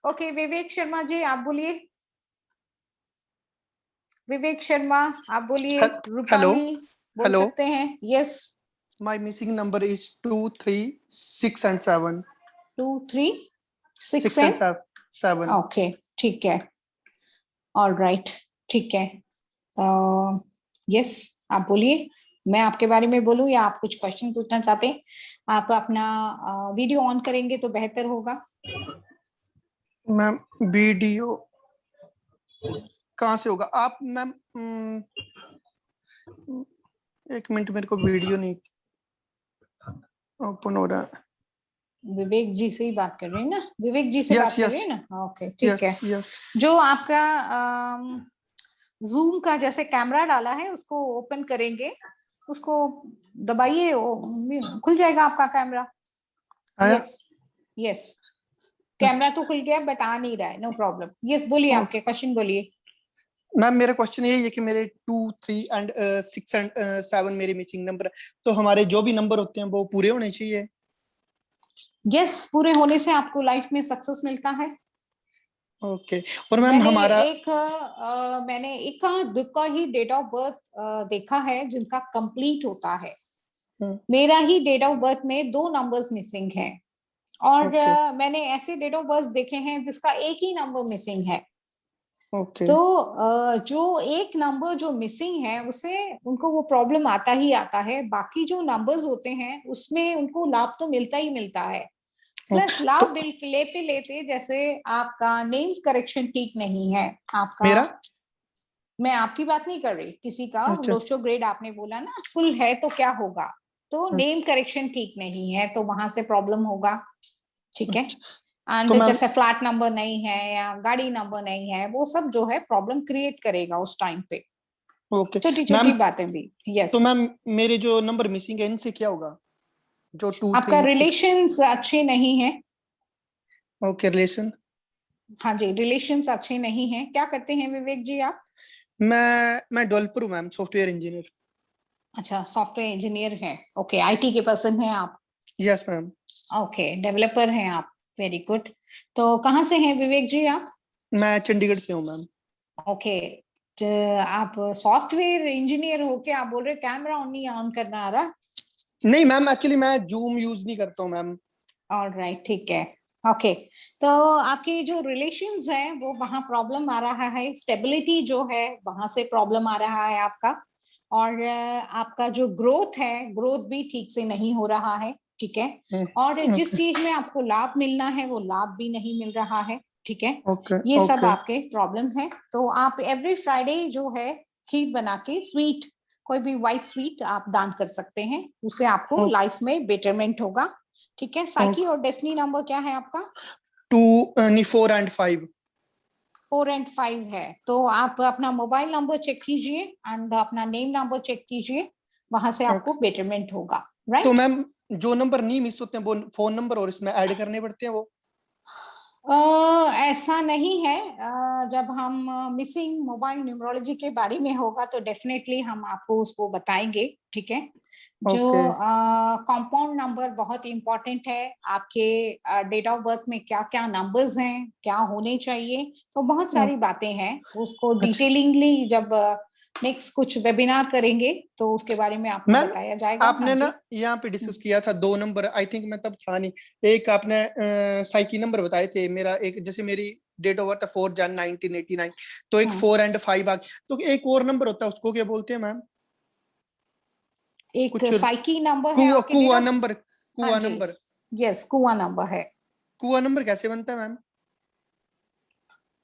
Speaker 4: ओके, विवेक शर्मा जी आप बोलिए। विवेक शर्मा आप बोलिए। रूपाली बोल सकते हैं। Yes,
Speaker 12: my missing number is 2, 3, 6 and 7।
Speaker 4: 2, 3, 6 and 7। Okay, ठीक है, ऑलराइट, ठीक है। यस, आप बोलिए। मैं आपके बारे में बोलूं या आप कुछ क्वेश्चन पूछना चाहते हैं? आप अपना वीडियो ऑन करेंगे तो बेहतर होगा।
Speaker 12: मैम वीडियो कहाँ से होगा? आप मैम 1 मिनट, मेरे को वीडियो नहीं ओपन हो रहा है।
Speaker 4: विवेक जी से ही बात कर रहे हैं ना? विवेक जी से बात कर रहे हैं ना? ओके, ठीक है। जो आपका जूम का जैसे कैमरा डाला है उसको ओपन करेंगे, उसको दबाइए, खुल जाएगा आपका कैमरा। यस, कैमरा तो खुल गया बट आ नहीं रहा है, नो प्रॉब्लम। यस, बोलिए, आपके क्वेश्चन बोलिए।
Speaker 12: मैम मेरा क्वेश्चन यही है कि मेरे 2, 3 and 6 and 7 मेरे मिसिंग नंबर है, तो हमारे जो भी नंबर होते हैं वो पूरे होने चाहिए?
Speaker 4: यस, पूरे होने से आपको लाइफ में सक्सेस मिलता है।
Speaker 12: ओके। और मैम हमारा
Speaker 4: मैंने एक का ही डेट ऑफ बर्थ देखा है जिनका कंप्लीट होता है। मेरा ही डेट ऑफ बर्थ में 2 नंबर्स मिसिंग है और मैंने ऐसे डेट ऑफ बर्थ देखे हैं जिसका एक ही नंबर मिसिंग है। तो जो एक नंबर जो मिसिंग है उसे उनको वो प्रॉब्लम आता ही आता है। बाकी जो नंबर्स होते हैं उसमें उनको लाभ तो मिलता ही मिलता है। प्लस लाभ लेते लेते जैसे आपका नेम करेक्शन ठीक नहीं है आपका,
Speaker 12: मेरा
Speaker 4: मैं आपकी बात नहीं कर रही, किसी का लोस्टो ग्रेड आपने बोला ना फुल है तो क्या होगा, तो नेम करेक्शन ठीक नहीं है तो वहां से प्रॉब्लम होगा। ठीक है। एंड
Speaker 12: तो
Speaker 4: जैसे फ्लैट नंबर नहीं है या गाड़ी नंबर नहीं है वो सब जो है प्रॉब्लम क्रिएट करेगा उस टाइम पे।
Speaker 12: ओके
Speaker 4: छोटी छोटी बातें भी। यस।
Speaker 12: तो मैम मेरे जो नंबर मिसिंग है इनसे क्या होगा? जो 2
Speaker 4: आपका
Speaker 12: 3
Speaker 4: रिलेशंस अच्छे नहीं है।
Speaker 12: Okay relation.
Speaker 4: हाँ जी, रिलेशंस अच्छे नहीं है। क्या करते हैं विवेक जी आप?
Speaker 12: मैं डेवलपर हूँ मैम, सॉफ्टवेयर इंजीनियर।
Speaker 4: अच्छा, सॉफ्टवेयर इंजीनियर है। ओके, आईटी के पर्सन हैं आप?
Speaker 12: Yes ma'am.
Speaker 4: ओके, डेवलपर हैं आप। Very good. तो कहाँ से हैं विवेक जी आप?
Speaker 12: मैं चंडीगढ़ से हूँ मैम।
Speaker 4: ओके, आप सॉफ्टवेयर इंजीनियर हो के आप बोल रहे कैमरा ऑन नहीं ऑन करना आ रहा?
Speaker 12: नहीं मैम, एक्चुअली मैं जूम यूज नहीं करता हूँ मैम।
Speaker 4: ऑलराइट, ठीक है। ओके, तो आपके जो रिलेशंस हैं वो वहाँ प्रॉब्लम आ रहा है, स्टेबिलिटी जो है वहां से प्रॉब्लम आ रहा है आपका, और आपका जो ग्रोथ है ग्रोथ भी ठीक से नहीं हो रहा है। ठीक है। और जिस चीज में आपको लाभ मिलना है वो लाभ भी नहीं मिल रहा है। ठीक है। ये सब आपके प्रॉब्लम है। तो आप एवरी फ्राइडे जो है खीर बना के स्वीट, कोई भी व्हाइट स्वीट आप दान कर सकते हैं, उससे आपको लाइफ में बेटरमेंट होगा। ठीक है। साइकी और डेस्टिनी नंबर क्या है आपका?
Speaker 12: 4 and 5।
Speaker 4: 4 and 5 है। तो आप अपना मोबाइल नंबर चेक कीजिए एंड अपना नेम नंबर चेक कीजिए, वहां से आपको बेटरमेंट होगा। राइट।
Speaker 12: तो मैम जो नंबर नहीं मिस होते हैं वो फोन नंबर और इसमें ऐड करने पड़ते हैं वो?
Speaker 4: ऐसा नहीं है। जब हम मिसिंग मोबाइल न्यूमरोलॉजी के बारे में होगा तो डेफिनेटली हम आपको उसको बताएंगे। ठीक है। जो कंपाउंड नंबर बहुत इंपॉर्टेंट है, आपके डेट ऑफ बर्थ में क्या क्या नंबर्स हैं, क्या होने चाहिए, तो बहुत सारी बातें हैं। उसको डिटेलिंगली जब नेक्स्ट कुछ वेबिनार करेंगे तो उसके बारे में आपको बताया जाएगा।
Speaker 12: आपने ना यहाँ पे डिस्कस किया था 2 नंबर, आई थिंक मैं तब था नहीं। एक आपने साइकी नंबर बताए थे। मेरा एक, जैसे मेरी डेट ऑफ बर्थ 4 जन 1989, तो एक 4 and 5 आ गया। तो एक और नंबर होता है उसको क्या बोलते हैं मैम?
Speaker 4: एक साइकी नंबर है
Speaker 12: कुआ,
Speaker 4: आपके
Speaker 12: कुआ नंबर। कुआ नंबर।
Speaker 4: यस, कुआ नंबर है।
Speaker 12: कुआ नंबर कैसे बनता है मैम?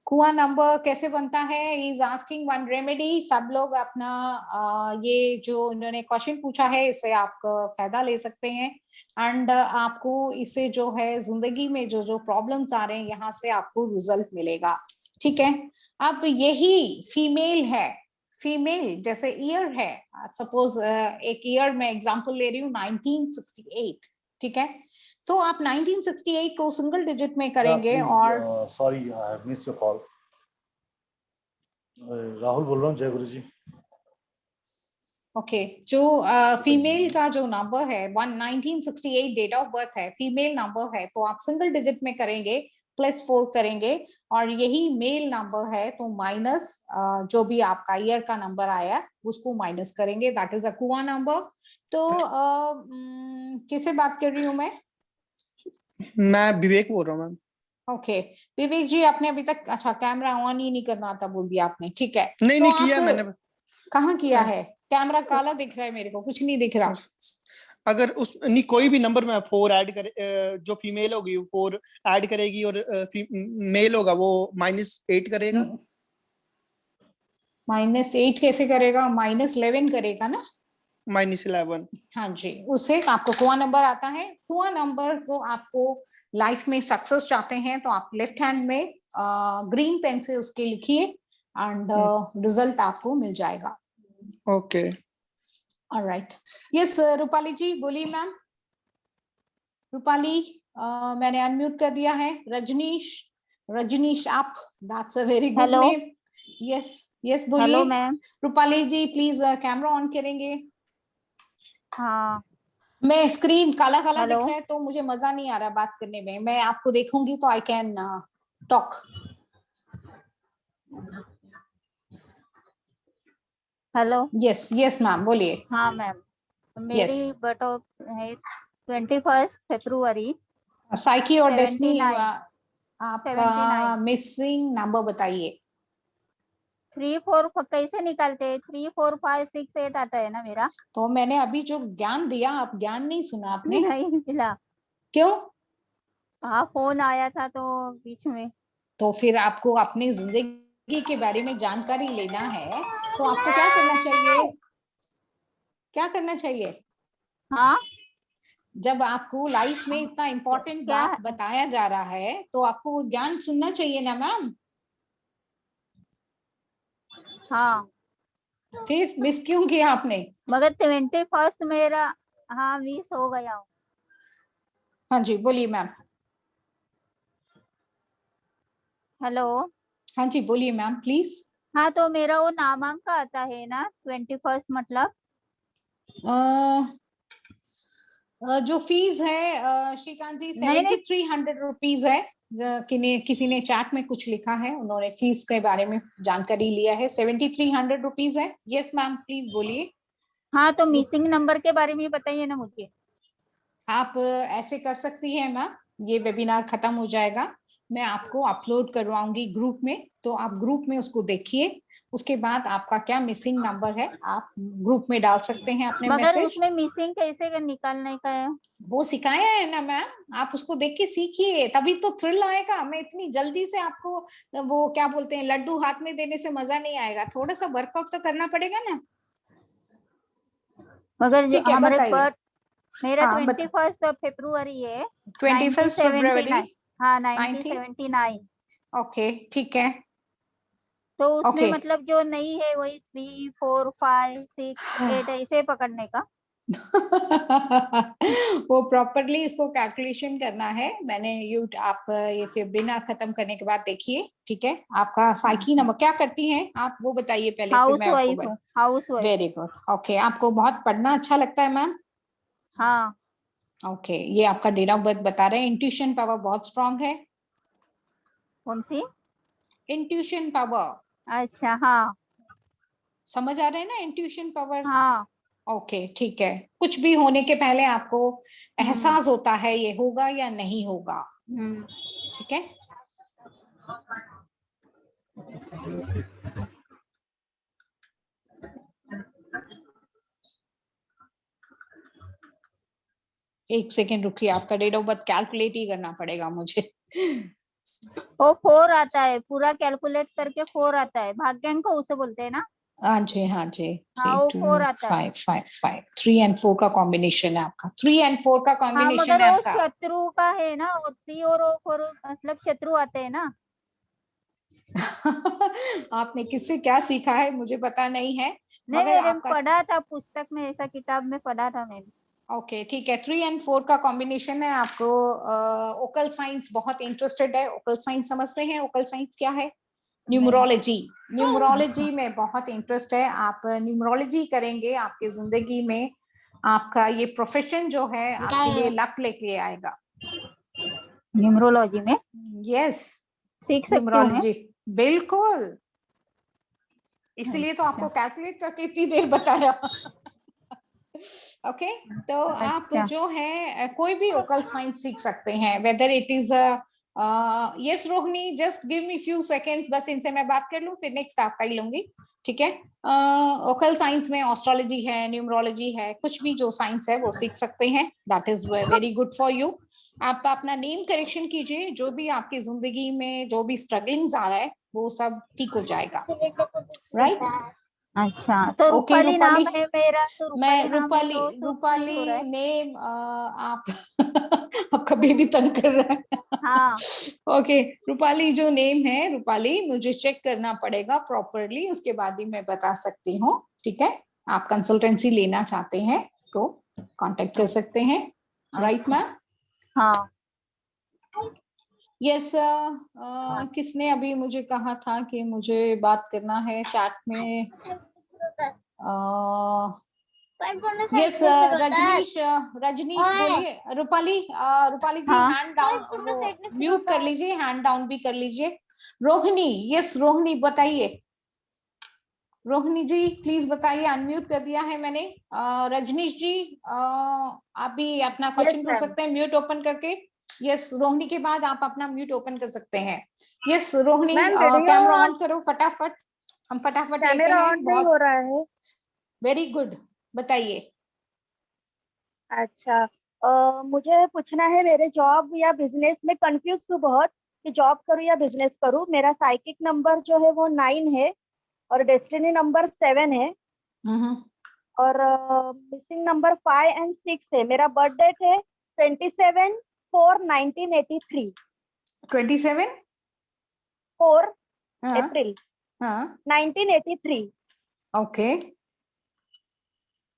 Speaker 4: कुआ नंबर कैसे बनता है? Is asking one remedy. सब लोग अपना ये जो इन्होंने क्वेश्चन पूछा है इससे आप फायदा ले सकते हैं एंड आपको इससे जो है जिंदगी में जो जो प्रॉब्लम्स आ रहे हैं यहाँ से आपको रिजल्ट मिलेगा। ठीक है। अब यही फीमेल है, फीमेल जैसे ईयर है, सपोज एक ईयर में एग्जांपल ले रही हूँ 1968। ठीक है। तो आप 1968 को सिंगल डिजिट में करेंगे और
Speaker 13: sorry I have miss your call. Rahul बोल रहा हूँ, जय गुरु जी।
Speaker 4: ओके, जो फीमेल का जो नंबर है 1968 डेट ऑफ बर्थ है, फीमेल नंबर है, तो आप सिंगल डिजिट में करेंगे +4 करेंगे, और यही मेल नंबर है तो माइनस जो भी आपका ईयर का नंबर आया उसको माइनस करेंगे। दैट इज अ कुआ नंबर। तो किससे बात कर रही हूँ
Speaker 12: मैं विवेक बोल रहा हूँ मैम।
Speaker 4: ओके, विवेक जी आपने अभी तक, अच्छा कैमरा ऑन ही नहीं करना था बोल दिया आपने। ठीक है।
Speaker 12: नहीं
Speaker 4: तो
Speaker 12: नहीं किया मैंने।
Speaker 4: कहाँ किया है? कैमरा काला दिख रहा है मेरे को, कुछ नहीं दिख रहा।
Speaker 12: अगर उस नहीं कोई भी नंबर में 4 ऐड करे, जो फीमेल होगी वो 4 ऐड करेगी और मेल होगा वो -8 करेगा।
Speaker 4: -8 कैसे करेगा? -11 करेगा ना।
Speaker 12: -11।
Speaker 4: हाँ जी, उससे आपको कुआ नंबर आता है। कुआ नंबर को आपको लाइफ में सक्सेस चाहते हैं तो आप लेफ्ट हैंड में ग्रीन पेन से उसके लिखिए एंड रिजल्ट आपको मिल जाएगा।
Speaker 12: Okay,
Speaker 4: alright. यस रूपाली जी बोलिए मैम। रूपाली, मैंने अनम्यूट कर दिया है। रजनीश, रजनीश आप, that's a very good name. Yes yes बोलिए।
Speaker 14: Hello ma'am.
Speaker 4: Rupali ji please camera on करेंगे।
Speaker 14: हाँ,
Speaker 4: मैं स्क्रीन काला काला दिख रहा है तो मुझे मजा नहीं आ रहा बात करने में। मैं आपको देखूंगी तो I can talk.
Speaker 14: Hello.
Speaker 4: Yes yes ma'am बोलिए।
Speaker 14: हाँ मैम, मेरी
Speaker 4: Yes.
Speaker 14: बर्थ है 21 फरवरी।
Speaker 4: साइकी और डेस्टिनी
Speaker 14: 79
Speaker 4: आपका
Speaker 14: 79
Speaker 4: मिसिंग नंबर बताइए।
Speaker 14: 3 4 कैसे निकालते हैं? 3 4 5 6 8 आता है ना मेरा।
Speaker 4: तो मैंने अभी जो ज्ञान दिया, आप ज्ञान नहीं सुना आपने?
Speaker 14: नहीं मिला।
Speaker 4: क्यों?
Speaker 14: हाँ फोन आया था तो बीच में।
Speaker 4: तो फिर आपको अपनी जिंदगी के बारे में जानकारी लेना है तो आपको क्या करना चाहिए? क्या करना चाहिए?
Speaker 14: हाँ
Speaker 4: जब आपको लाइफ में इतना इम्पोर्टेंट
Speaker 14: क्या?
Speaker 4: बात बताया जा रहा है तो आपको ज्ञान सुनना चाहिए ना मैम।
Speaker 14: हाँ
Speaker 4: फिर मिस क्यों किया आपने?
Speaker 14: मगर 21 मेरा हाँ मिस हो गया।
Speaker 4: हाँ जी बोलिए मैम।
Speaker 14: हेलो।
Speaker 4: हाँ जी बोलिए मैम प्लीज।
Speaker 14: हाँ तो मेरा वो नामांक आता है ना 21 मतलब।
Speaker 4: जो फीस है श्रीकांत जी
Speaker 14: नहीं नहीं
Speaker 4: 7300 रुपीज है। किसी ने चैट में कुछ लिखा है, उन्होंने फीस के बारे में जानकारी लिया है। 7300 रुपीज है। यस मैम प्लीज बोलिए।
Speaker 14: हाँ तो मिसिंग नंबर के बारे में बताइए ना मुझे।
Speaker 4: आप ऐसे कर सकती हैं मैम, ये वेबिनार खत्म हो जाएगा, मैं आपको अपलोड करवाऊंगी ग्रुप में, तो आप ग्रुप में उसको देखिए। उसके बाद आपका क्या मिसिंग नंबर है आप ग्रुप में डाल सकते हैं अपने
Speaker 14: मगर
Speaker 4: मैसेज।
Speaker 14: उसमें मिसिंग कैसे निकालने का है?
Speaker 4: वो सिखाया है ना मैम, आप उसको देख के सीखिए, तभी तो थ्रिल आएगा। मैं इतनी जल्दी से आपको वो क्या बोलते हैं लड्डू हाथ में देने से मजा नहीं आएगा, थोड़ा सा वर्कआउट तो करना पड़ेगा ना।
Speaker 14: मगर
Speaker 4: ठीक है
Speaker 14: हमारे
Speaker 4: बताइए।
Speaker 14: बर्थ मेरा
Speaker 4: हाँ
Speaker 14: 21 फरवरी है
Speaker 4: 21 फरवरी
Speaker 14: 1979। हाँ
Speaker 4: 90।
Speaker 14: 1979।
Speaker 4: ओके ठीक है।
Speaker 14: तो उसमें
Speaker 4: ओके
Speaker 14: मतलब जो नहीं है वही 3 4 5 6 8 ऐसे पकड़ने का।
Speaker 4: वो प्रॉपरली इसको कैलकुलेशन करना है। मैंने आप ये फिर बिना खत्म करने के बाद देखिए, ठीक है। आपका साइकी नंबर क्या करती हैं आप वो बताइए पहले, फिर
Speaker 14: हाउस
Speaker 4: मैं आपको
Speaker 14: वाइफ हूँ, house wife.
Speaker 4: Very good. Okay आपको बहुत पढ़ना अच्छा लगता है मैम?
Speaker 14: हाँ
Speaker 4: ओके ये आपका डेट ऑफ बर्थ बता रहे हैं। इंट्यूशन पावर बहुत स्ट्रांग है।
Speaker 14: कौन सी?
Speaker 4: इंट्यूशन पावर
Speaker 14: अच्छा हाँ
Speaker 4: समझ आ रहे हैं ना, इंट्यूशन पावर।
Speaker 14: हाँ।
Speaker 4: ओके ठीक है। कुछ भी होने के पहले आपको एहसास होता है ये होगा या नहीं होगा, ठीक है। एक सेकेंड रुकिए, आपका डेट ऑफ बर्थ कैलकुलेट ही करना पड़ेगा मुझे।
Speaker 14: वो 4 आता है, पूरा कैलकुलेट करके 4 आता है, भाग्यांक उसे बोलते हैं ना।
Speaker 4: हाँ जी हाँ जी।
Speaker 14: हाँ वो 4 आता है।
Speaker 4: 3 3 एंड 4 का कॉम्बिनेशन है आपका। 3 एंड 4 का
Speaker 14: हाँ
Speaker 4: कॉम्बिनेशन
Speaker 14: मगर
Speaker 4: है
Speaker 14: वो
Speaker 4: आपका।
Speaker 14: शत्रु का है ना, वो 3 और वो 4 मतलब शत्रु आते हैं ना।
Speaker 4: आपने किससे क्या सीखा है मुझे पता नहीं है,
Speaker 14: नहीं
Speaker 4: मगर
Speaker 14: मैंने
Speaker 4: आपका
Speaker 14: पढ़ा था पुस्तक में, ऐसा किताब में पढ़ा था मैंने।
Speaker 4: ओके ठीक है। 3 एंड 4 का कॉम्बिनेशन है। आपको ओकल साइंस बहुत इंटरेस्टेड है। ओकल साइंस समझते हैं? ओकल साइंस क्या है? न्यूमरोलॉजी। न्यूमरोलॉजी में बहुत इंटरेस्ट है। आप न्यूमरोलॉजी करेंगे, आपकी जिंदगी में आपका ये प्रोफेशन जो है आपके लिए लक लेके आएगा।
Speaker 14: न्यूमरोलॉजी में
Speaker 4: यस
Speaker 14: सीख सकती हूँ मैं?
Speaker 4: न्यूमरोलॉजी बिल्कुल, इसलिए तो आपको कैलकुलेट करके इतनी देर बताया। ओके तो आप जो है कोई भी ओकल साइंस सीख सकते हैं, whether it is yes Rohini just give me few seconds, बस इनसे मैं बात कर लूं फिर नेक्स्ट आपका ही लूंगी, ठीक है। ओकल साइंस में एस्ट्रोलॉजी है, न्यूमरोलॉजी है, कुछ भी जो साइंस है वो सीख सकते हैं। That is very good for you. आप अपना नेम करेक्शन कीजिए, जो भी आपकी जिंदगी में जो भी स्ट्रगलिंग्स आ रहा है वो सब ठीक हो जाएगा, राइट।
Speaker 14: अच्छा तो रूपाली नाम है मेरा, तो
Speaker 4: मैं
Speaker 14: रूपाली नाम है तो
Speaker 4: रूपाली
Speaker 14: हो रहा है।
Speaker 4: नेम आप आपका बेबी तंग कर रहा है।
Speaker 14: हाँ
Speaker 4: ओके रूपाली जो नेम है, रूपाली मुझे चेक करना पड़ेगा प्रॉपरली, उसके बाद ही मैं बता सकती हूँ, ठीक है। आप कंसल्टेंसी लेना चाहते हैं तो कांटेक्ट कर सकते हैं, राइट मैम?
Speaker 14: हाँ
Speaker 4: यस किसने अभी मुझे कहा था कि मुझे बात करना है चैट में? यस रजनीश, रजनीश बोलिए। रूपाली रूपाली जी हैंड डाउन वो म्यूट कर लीजिए, हैंड डाउन भी कर लीजिए। रोहिणी, यस रोहिणी बताइए। रोहिणी जी प्लीज बताइए, अनम्यूट कर दिया है मैंने। रजनीश जी आप भी अपना क्वेश्चन कर सकते हैं म्यूट ओपन करके। यस रोहिणी के बाद आप अपना म्यूट ओपन कर सकते हैं। यस रोहिणी कैमरा ऑन करो फटाफट, हम फटाफट लेते
Speaker 15: कैमरा
Speaker 4: हैं।
Speaker 15: ऑन नहीं हो रहा है।
Speaker 4: वेरी गुड, बताइए।
Speaker 15: अच्छा, मुझे पूछना है, मेरे जॉब या बिजनेस में कंफ्यूज हूँ बहुत कि जॉब करूँ या बिजनेस करूँ। मेरा साइकिक नंबर जो है वो 9 है और डेस्टिनी नंबर 7 है और मिसिंग नंबर 5 एंड 6 है। मेरा बर्थ डेट है 27/4/1983।
Speaker 4: 27/4
Speaker 15: अप्रैल 1983।
Speaker 4: ओके।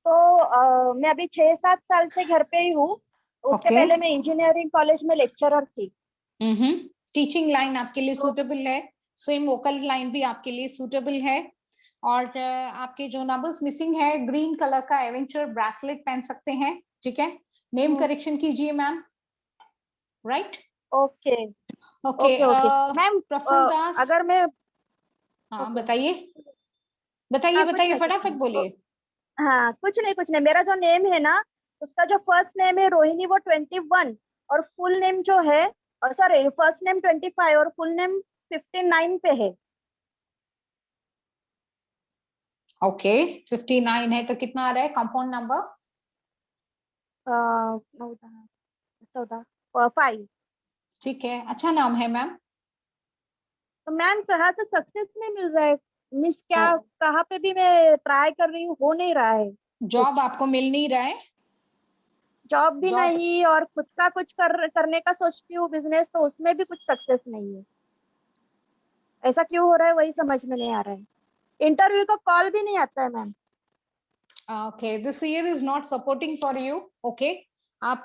Speaker 15: तो मैं अभी 6-7 साल से घर पे ही हूँ। उससे पहले मैं इंजीनियरिंग कॉलेज में लेक्चरर थी।
Speaker 4: टीचिंग लाइन आपके लिए सूटेबल है, सेम वोकल लाइन भी आपके लिए सूटेबल है। और आपके जो नंबर्स मिसिंग है, ग्रीन कलर का एवेंचर ब्रेसलेट पहन सकते हैं, ठीक है। नेम करेक्शन कीजिए ma'am. Right,
Speaker 15: okay
Speaker 4: okay
Speaker 15: ma'am.
Speaker 4: Prafulla Das,
Speaker 15: अगर मैं
Speaker 4: हाँ बताइए बताइए बताइए फटाफट बोलिए।
Speaker 15: हाँ कुछ नहीं, मेरा जो नेम है ना, उसका जो फर्स्ट नेम है रोहिणी वो 21 और फुल नेम जो है, सॉरी फर्स्ट नेम 25 और फुल नेम 59 पे है।
Speaker 4: ओके 59 है तो कितना आ रहा है कंपाउंड नंबर?
Speaker 15: 5।
Speaker 4: ठीक है, अच्छा नाम है मैम।
Speaker 15: तो मैम कहाँ से सक्सेस नहीं मिल रहा है? मिस क्या कहाँ पे भी मैं ट्राई कर रही हूँ, हो नहीं रहा है।
Speaker 4: जॉब आपको मिल नहीं रहा है?
Speaker 15: जॉब भी नहीं और खुद का कुछ करने का सोचती हूँ बिजनेस, तो उसमें भी कुछ सक्सेस नहीं है। ऐसा क्यों हो रहा है वही समझ में नहीं आ रहा है। इंटरव्यू का कॉल भी नहीं आता है ma'am.
Speaker 4: Okay, this year is not supporting for you. Okay, आप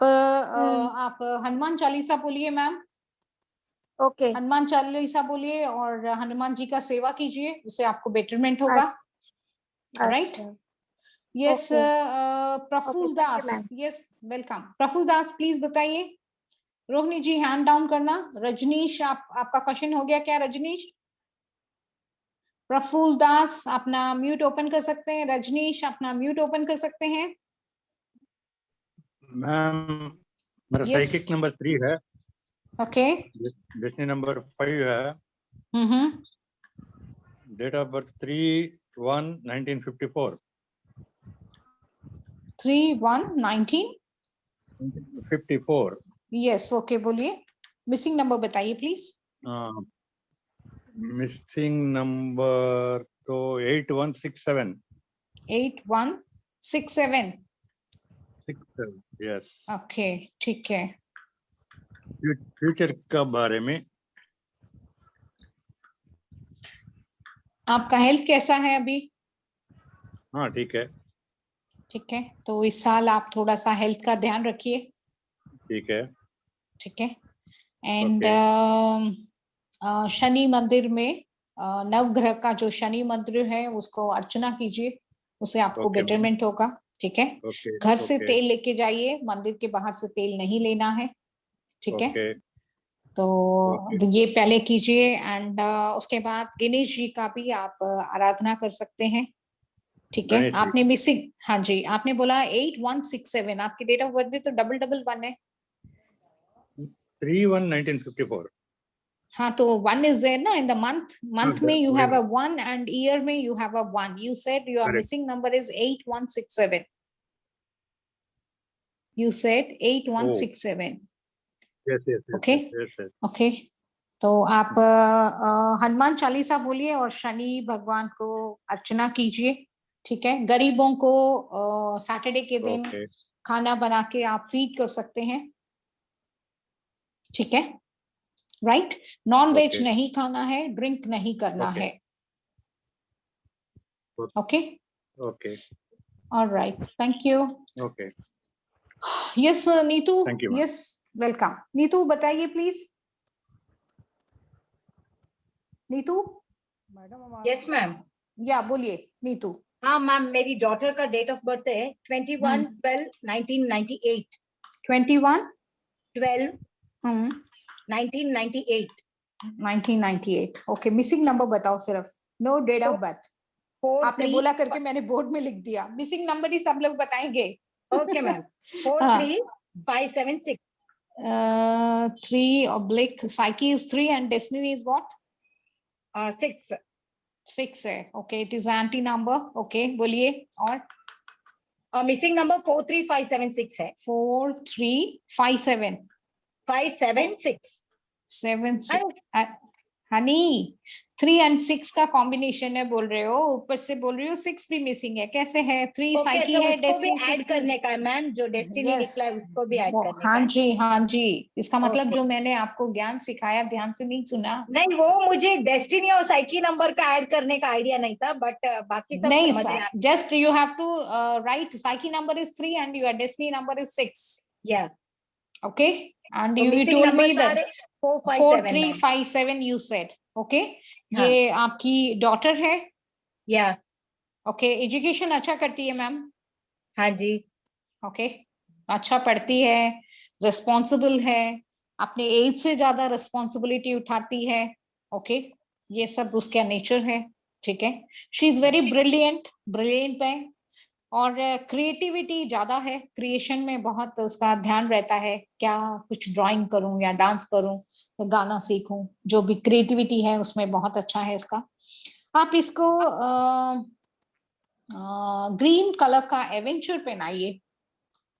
Speaker 4: हनुमान चालीसा बोलिए मैम।
Speaker 15: ओके,
Speaker 4: हनुमान चालीसा बोलिए और हनुमान जी का सेवा कीजिए, उससे आपको बेटरमेंट होगा। Right, yes Prafulla Das, yes welcome. Prafulla Das please बताइए। रोहिणी जी हैंड डाउन करना। रजनीश आपका क्वेश्चन हो गया क्या रजनीश? प्रफुल्ल दास अपना म्यूट ओपन कर सकते हैं। रजनीश अपना म्यूट ओपन कर सकते हैं।
Speaker 2: मैम मेरा साइकिक नंबर 3 है।
Speaker 4: ओके।
Speaker 2: डेस्टिनी नंबर 5 है। Date of birth 3/1/1954।
Speaker 4: 3/1/1954। Yes okay, बोलिए। मिसिंग नंबर बताइए प्लीज।
Speaker 2: मिसिंग नंबर तो 8167।
Speaker 4: 8167।
Speaker 2: यस
Speaker 4: ओके ठीक है।
Speaker 2: फ्यूचर का बारे में
Speaker 4: आपका हेल्थ कैसा है अभी?
Speaker 2: हाँ ठीक है।
Speaker 4: ठीक है, तो इस साल आप थोड़ा सा हेल्थ का ध्यान रखिए।
Speaker 2: ठीक है।
Speaker 4: ठीक है। एंड शनि मंदिर में नवग्रह का जो शनि मंदिर है उसको अर्चना कीजिए, उससे आपको बेटरमेंट होगा। ठीक है। घर से तेल लेके जाइए, मंदिर के बाहर से तेल नहीं लेना है। ठीक है। तो ये पहले कीजिए। एंड उसके बाद गणेश जी का भी आप आराधना कर सकते हैं। ठीक है। आपने मिसिंग, हाँ जी आपने बोला 8167, आपकी डेट ऑफ बर्थ भी तो 111 है।
Speaker 2: 3/1/1954।
Speaker 4: हाँ तो 1 is there ना in the month में you have a 1 and year में you have a 1. You said your missing number is 8167. You said 8167.
Speaker 2: Yes.
Speaker 4: Okay. Okay. तो आप हनुमान चालीसा बोलिए और शनि भगवान को अर्चना कीजिए। ठीक है। गरीबों को सैटरडे के दिन खाना बना के आप फीड कर सकते हैं। ठीक है। राइट, नॉन वेज नहीं खाना है, ड्रिंक नहीं करना है। Okay
Speaker 2: okay
Speaker 4: alright, thank you.
Speaker 2: Okay
Speaker 4: yes Neetu, yes welcome. Neetu बताइए प्लीज। नीतू।
Speaker 11: Yes ma'am.
Speaker 4: या बोलिए नीतू।
Speaker 11: हाँ मैम, मेरी डॉटर का डेट ऑफ बर्थ है 21/12/1998।
Speaker 4: 21/12/1998। 1998. ओके, मिसिंग नंबर बताओ सिर्फ, नो डेट ऑफ बर्थ। आपने बोला करके मैंने बोर्ड में लिख दिया। मिसिंग नंबर ही सब लोग बताएंगे।
Speaker 11: Okay ma'am. 43576।
Speaker 4: 3 / Psyche is 3 and Destiny is what?
Speaker 11: 6.
Speaker 4: 6 है। Okay, it is anti number. Okay, बोलिए। और
Speaker 11: मिसिंग नंबर 43576 है।
Speaker 4: 4357
Speaker 11: 576
Speaker 4: 76। हनी, 3 और 6 का कॉम्बिनेशन है बोल रहे हो, ऊपर से बोल रही हो 6 भी मिसिंग है, कैसे है? 3 साइकी है,
Speaker 11: उसको भी
Speaker 4: डेस्टिनी
Speaker 11: ऐड करने का है मैम, जो डेस्टिनी निकला है उसको भी ऐड करने का
Speaker 4: हाँ
Speaker 11: है।
Speaker 4: जी, हाँ जी। इसका मतलब
Speaker 11: Okay.
Speaker 4: जो मैंने आपको ज्ञान सिखाया ध्यान से नहीं सुना।
Speaker 11: नहीं, वो मुझे डेस्टिनी और साइकी नंबर का ऐड करने का आइडिया नहीं था, बट बाकी सब
Speaker 4: नहीं
Speaker 11: समझ में
Speaker 4: sir, just you have to write psyche number is 3 and your destiny number is 6.
Speaker 11: Yeah.
Speaker 4: Okay, and
Speaker 11: तो
Speaker 4: you
Speaker 11: missing
Speaker 4: told me
Speaker 11: numbers
Speaker 4: that
Speaker 11: are 457
Speaker 4: 4357 you said. Okay,
Speaker 11: हाँ.
Speaker 4: ये आपकी डॉटर है?
Speaker 11: या
Speaker 4: ओके, एजुकेशन अच्छा करती है मैम?
Speaker 11: हाँ जी।
Speaker 4: ओके, अच्छा पढ़ती है, रिस्पॉन्सिबल है, अपने एज से ज्यादा रिस्पॉन्सिबिलिटी उठाती है। ओके, ये सब उसका नेचर है। ठीक है, शी इज वेरी ब्रिलियंट है, और क्रिएटिविटी ज्यादा है, क्रिएशन में बहुत उसका ध्यान रहता है, क्या कुछ ड्राइंग करूं या डांस करूं या गाना सीखूं, जो भी क्रिएटिविटी है उसमें बहुत अच्छा है इसका। आप इसको ग्रीन कलर का एवेंचर पहनाइए।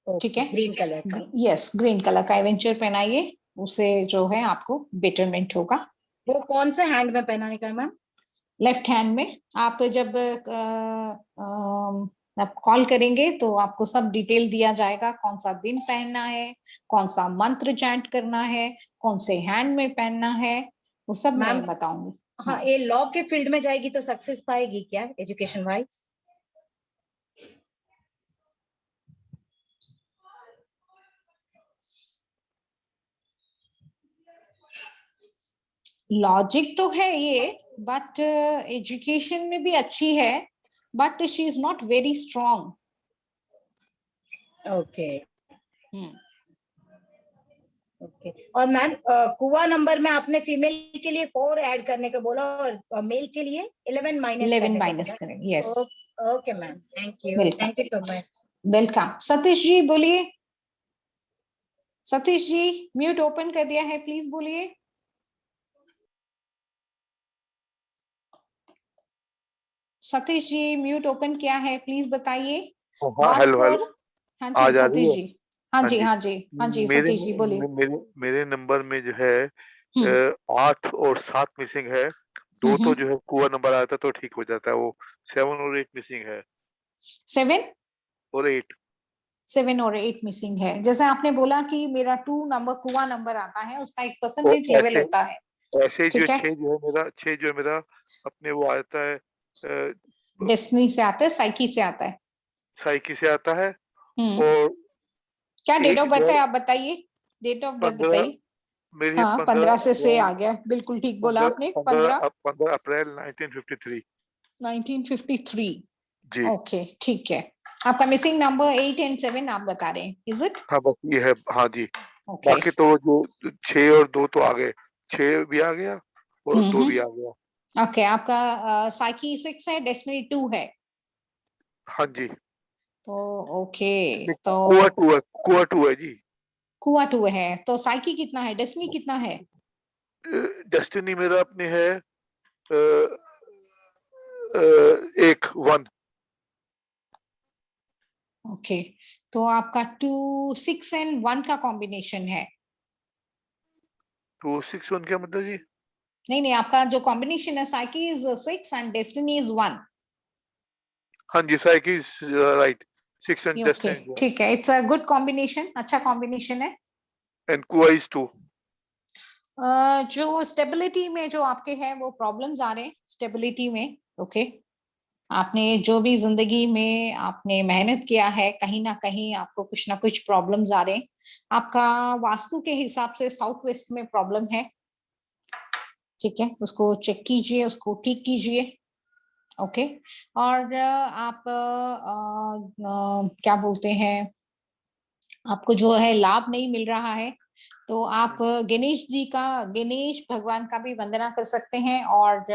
Speaker 4: ठीक है,
Speaker 11: ग्रीन कलर का।
Speaker 4: यस, ग्रीन कलर का एवेंचर पहनाइए, उससे जो है आपको बेटरमेंट होगा।
Speaker 11: वो कौन से हैंड में पहनाने का है मैम?
Speaker 4: लेफ्ट हैंड में। आप जब आप कॉल करेंगे तो आपको सब डिटेल दिया जाएगा, कौन सा दिन पहनना है, कौन सा मंत्र चैंट करना है, कौन से हैंड में पहनना है, वो सब मैं बताऊंगी।
Speaker 11: हाँ, ये लॉ के फील्ड में जाएगी तो सक्सेस पाएगी क्या एजुकेशन वाइज?
Speaker 4: लॉजिक तो है ये, बट एजुकेशन में भी अच्छी है, but she is not very strong.
Speaker 11: Okay okay. और मैम कुआ नंबर में आपने फीमेल के लिए 4 ऐड करने को बोला और मेल के लिए 11 माइनस
Speaker 4: करें। Yes,
Speaker 11: okay ma'am, thank you so much.
Speaker 4: Welcome. Satish ji बोलिए। सतीश जी म्यूट ओपन कर दिया है, प्लीज बोलिए। सतीश जी म्यूट ओपन किया है, प्लीज बताइए।
Speaker 16: हेलो हेलो,
Speaker 4: हाँ जी सतीश जी। हाँ जी, हाँ जी, हाँ जी
Speaker 16: मेरे
Speaker 4: सतीश जी बोलिए।
Speaker 16: मेरे नंबर में जो है 8 और 7 मिसिंग है। 2 तो जो है कुआ नंबर आता तो ठीक हो जाता है, वो 7 और 8 मिसिंग है।
Speaker 4: 7
Speaker 16: और 8
Speaker 4: 7 और 8 मिसिंग है। जैसे आपने बोला कि मेरा 2 नंबर कुआ नंबर आता है, उसका एक परसेंटेज लेवल होता है।
Speaker 16: ऐसे जो 6 जो है मेरा अपने वो आता है,
Speaker 4: डेस्टिनी से आता है, साइकी से आता है।
Speaker 16: साइकी से आता है। और
Speaker 4: क्या डेट ऑफ बर्थ है आप बताइए, डेट ऑफ बर्थ बताइए।
Speaker 16: मेरी
Speaker 4: हाँ, 15 से आ गया, बिल्कुल ठीक बोला आपने। 15
Speaker 16: अप्रैल 1953।
Speaker 4: 1953
Speaker 16: जी
Speaker 4: ओके, ठीक है। आपका मिसिंग नंबर 8 और 7 आप बता रहे हैं, इज इट?
Speaker 16: हाँ बस ये है। हाँ जी,
Speaker 4: okay.
Speaker 16: बाकी तो जो 6 और 2 तो आ गए, 6 भी आ गया और 2 भी आ गया।
Speaker 4: ओके, आपका साइकी 6 है, डेस्टिनी 2 है।
Speaker 16: हाँ जी,
Speaker 4: तो ओके, तो
Speaker 16: कुआ 2 है जी।
Speaker 4: कुआ 2 है, तो साइकी कितना है, डेस्टिनी कितना है?
Speaker 16: डेस्टिनी मेरा अपने है 1
Speaker 4: ओके, तो आपका 2 6 और 1 का कॉम्बिनेशन है।
Speaker 16: 2 6 1 क्या मतलब जी?
Speaker 4: नहीं, आपका जो कॉम्बिनेशन है, psychic is 6 and destiny is 1।
Speaker 16: हाँ जी, psychic is right, 6 and destiny.
Speaker 4: ठीक है, इट्स अ गुड कॉम्बिनेशन, अच्छा कॉम्बिनेशन है।
Speaker 16: And kua is 2।
Speaker 4: जो स्टेबिलिटी में जो आपके हैं वो प्रॉब्लम्स आ रहे हैं स्टेबिलिटी में। ओके, आपने जो भी जिंदगी में आपने मेहनत किया है, कहीं ना कहीं आपको कुछ ना कुछ प्रॉब्लम्स आ रहे हैं। आपका वास्तु के हिसाब से साउथ वेस्ट में प्रॉब्लम है। ठीक है, उसको चेक कीजिए, उसको ठीक कीजिए। ओके, और आप क्या बोलते हैं, आपको जो है लाभ नहीं मिल रहा है, तो आप गणेश भगवान का भी वंदना कर सकते हैं, और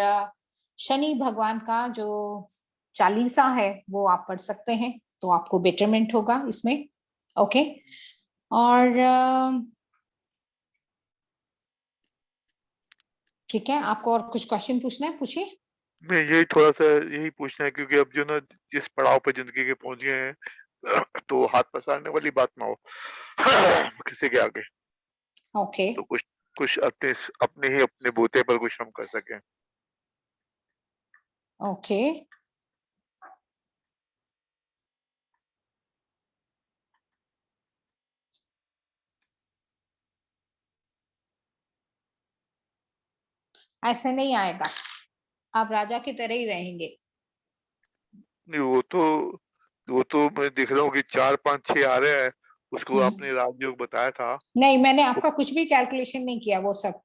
Speaker 4: शनि भगवान का जो चालीसा है वो आप पढ़ सकते हैं, तो आपको बेटरमेंट होगा इसमें। ओके, और ठीक है, आपको और कुछ क्वेश्चन पूछना है, पूछिए।
Speaker 16: मैं यही थोड़ा सा यही पूछना है, क्योंकि अब जो ना जिस पड़ाव पे जिंदगी के पहुंच गए हैं तो हाथ पसारने वाली बात ना हो किसी के आगे।
Speaker 4: ओके,
Speaker 16: तो कुछ कुछ अपने बूते पर कुछ हम कर सकें।
Speaker 4: ओके, ऐसे नहीं आएगा, आप राजा की तरह ही रहेंगे।
Speaker 16: नहीं, वो तो मैं देख रहा हूँ कि 4 5 6 आ रहे हैं। उसको आपने राजयोग बताया था।
Speaker 4: नहीं, मैंने आपका कुछ भी कैलकुलेशन नहीं किया, वो सब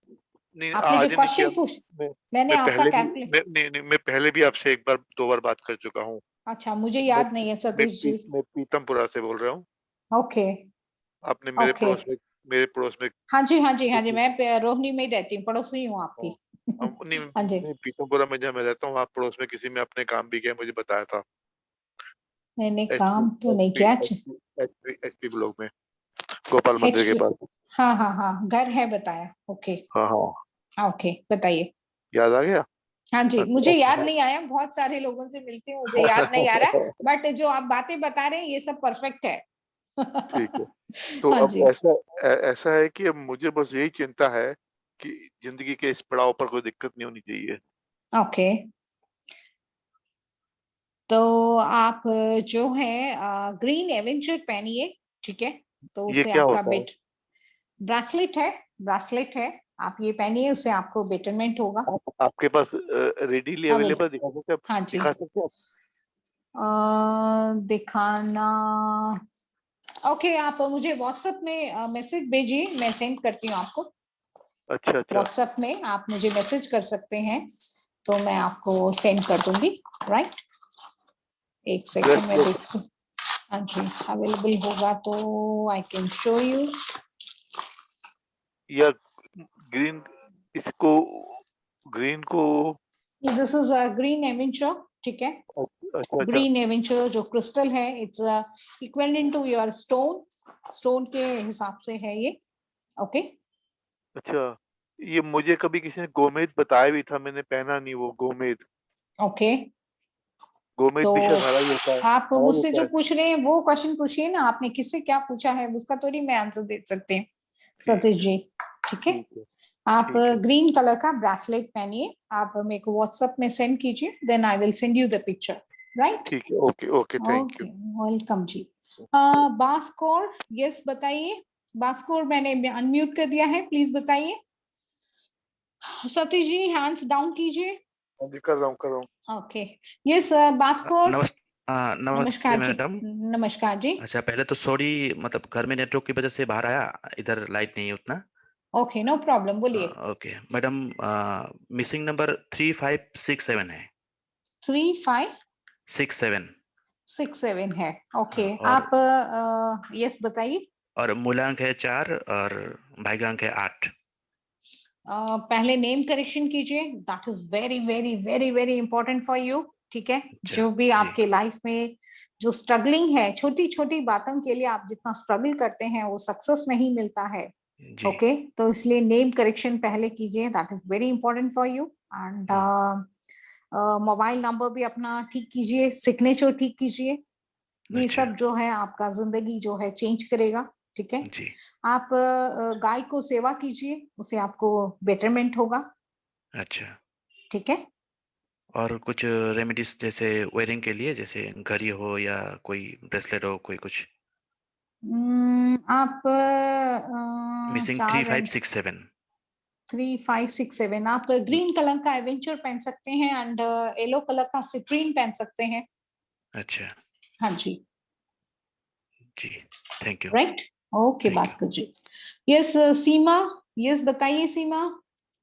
Speaker 16: नहीं,
Speaker 4: आपने जो
Speaker 16: आज नहीं किया।
Speaker 4: क्वेश्चन पूछ,
Speaker 16: मैं
Speaker 4: मैंने
Speaker 16: मैं
Speaker 4: आपका
Speaker 16: पहले भी
Speaker 4: कैलकुलेट,
Speaker 16: नहीं, मैं पहले भी आपसे 1 बार 2 बार बात कर चुका हूँ।
Speaker 4: अच्छा, मुझे
Speaker 16: मैं
Speaker 4: याद नहीं है सतीश जी।
Speaker 16: मैं पीतमपुरा से बोल रहा हूँ।
Speaker 4: ओके,
Speaker 16: आपने
Speaker 4: ओके,
Speaker 16: मेरे पड़ोस में
Speaker 4: हाँ जी, हाँ जी, हाँ जी, मैं रोहिणी में ही रहती हूँ, पड़ोसी हूँ आपकी।
Speaker 16: नहीं,
Speaker 4: हाँ जी,
Speaker 16: पीतमपुरा में जहाँ मैं रहता हूँ, आप पड़ोस में किसी में अपने काम भी किया, मुझे बताया था।
Speaker 4: मैंने
Speaker 16: एचपी
Speaker 4: काम तो नहीं
Speaker 16: एचपी
Speaker 4: किया।
Speaker 16: एचपी ब्लॉक में, गोपाल मंदिर के पास।
Speaker 4: हाँ हाँ हाँ, घर है बताया। ओके,
Speaker 16: हाँ हाँ,
Speaker 4: ओके, बताइए।
Speaker 16: याद आ गया।
Speaker 4: हाँ जी, मुझे याद
Speaker 16: अच्छा।
Speaker 4: नहीं आया, बहुत सारे लोगों से मिलती हूँ, मुझे याद नहीं आ रहा है, बट जो आप बातें बता रहे हैं ये सब परफेक्ट है।
Speaker 16: ठीक है, तो
Speaker 4: हाँ
Speaker 16: अब
Speaker 4: जी,
Speaker 16: ऐसा है कि अब मुझे बस यही चिंता है कि जिंदगी के इस पड़ाव पर कोई दिक्कत नहीं होनी चाहिए।
Speaker 4: ओके, तो आप जो है ग्रीन एवेंचर पहनिए, ठीक है, तो
Speaker 16: ये
Speaker 4: उससे
Speaker 16: क्या
Speaker 4: आपका
Speaker 16: होता है?
Speaker 4: ब्रासलेट है, आप ये पहनिए, उससे आपको बेटरमेंट होगा।
Speaker 16: आपके पास रेडीली अवेलेबल दिखा सकते हैं?
Speaker 4: हाँ जी,
Speaker 16: दिखा सकते हैं?
Speaker 4: दिखाना, ओके, आप मुझे व्हाट्सएप में मैसेज भेजिए, मैं सेंड करती हूँ आपको।
Speaker 16: अच्छा अच्छा,
Speaker 4: व्हाट्सएप में आप मुझे मैसेज कर सकते हैं, तो मैं आपको सेंड कर दूंगी, राइट। एक सेकंड में देखती हूँ, हाँ जी, अवेलेबल होगा तो आई कैन शो यू।
Speaker 16: या ग्रीन, इसको ग्रीन को,
Speaker 4: दिस इज ग्रीन एवेंचर, ठीक है,
Speaker 16: अच्छा अच्छा
Speaker 4: ग्रीन एवेंचर जो क्रिस्टल है, it's equivalent to your stone के हिसाब से है ये। ओके,
Speaker 16: अच्छा, ये मुझे कभी किसी ने गोमेद बताया भी था, मैंने पहना नहीं वो गोमेद।
Speaker 4: ओके,
Speaker 16: गोमेद
Speaker 4: तो
Speaker 16: भी शायद हरा ही होता है,
Speaker 4: आप
Speaker 16: हरा ही
Speaker 4: मुझसे
Speaker 16: होता
Speaker 4: जो
Speaker 16: है।
Speaker 4: पूछ रहे हैं वो क्वेश्चन पूछिए ना, आपने किससे क्या पूछा है उसका थोड़ी मैं आंसर दे सकते हैं सतीश जी, ठीक है।
Speaker 16: ठीक है,
Speaker 4: आप
Speaker 16: ठीक है,
Speaker 4: ग्रीन कलर का ब्रेसलेट पहनिए, आप मेरे को व्हाट्सएप में सेंड कीजिए, then I will send you the picture, right.
Speaker 16: ठीक है, okay okay, thank
Speaker 4: okay,
Speaker 16: you.
Speaker 4: Welcome ji. Bhaskar, yes बताइए, बास्कोर मैंने अनम्यूट कर दिया है, प्लीज बताइए। सतीश जी हैंड्स डाउन कीजिए।
Speaker 16: अभी कर रहा हूँ।
Speaker 4: ओके, यस बास्कोर,
Speaker 17: नमस्ते
Speaker 4: नमस्कार जी,
Speaker 17: मैडम।
Speaker 4: नमस्कार जी।
Speaker 17: अच्छा, पहले तो सॉरी, मतलब घर में नेटवर्क की वजह से बाहर आया, इधर लाइट नहीं है उतना।
Speaker 4: ओके, नो प्रॉब्लम, बोलिए।
Speaker 17: ओके मैडम, मिसिंग नंबर 3567 है।
Speaker 4: 3567
Speaker 17: 67
Speaker 4: है, ओके,
Speaker 17: और
Speaker 4: आप यस बताइए।
Speaker 17: और मूलांक है 4 और भाग्यांक है 8।
Speaker 4: पहले नेम करेक्शन कीजिए, that is very very very very important for you, ठीक है। जो भी आपके लाइफ में जो स्ट्रगलिंग है, छोटी छोटी बातों के लिए आप जितना स्ट्रगल करते हैं वो सक्सेस नहीं मिलता है, ओके, तो इसलिए नेम करेक्शन पहले कीजिए, that is very important for you. And mobile number भी अपना ठीक कीजिए, सिग्नेचर ठीक कीजिए, ये सब जो है आपका जिंदगी जो है चेंज करेगा, ठीक है। आप गाय को सेवा कीजिए, उससे आपको बेटरमेंट होगा,
Speaker 17: अच्छा,
Speaker 4: ठीक है।
Speaker 17: और कुछ रेमेडीज जैसे वेयरिंग के लिए, जैसे घड़ी हो या कोई ब्रेसलेट हो, कोई कुछ।
Speaker 4: आप
Speaker 17: मिसिंग 3567।
Speaker 4: 3567 आप ग्रीन कलर का एवेंचर पहन सकते हैं, एंड येलो कलर का सिट्रीन पहन सकते हैं।
Speaker 17: अच्छा,
Speaker 4: हाँ जी,
Speaker 17: जी, thank you.
Speaker 4: Right, okay Bhaskar ji. Yes Seema, yes बताइए Seema.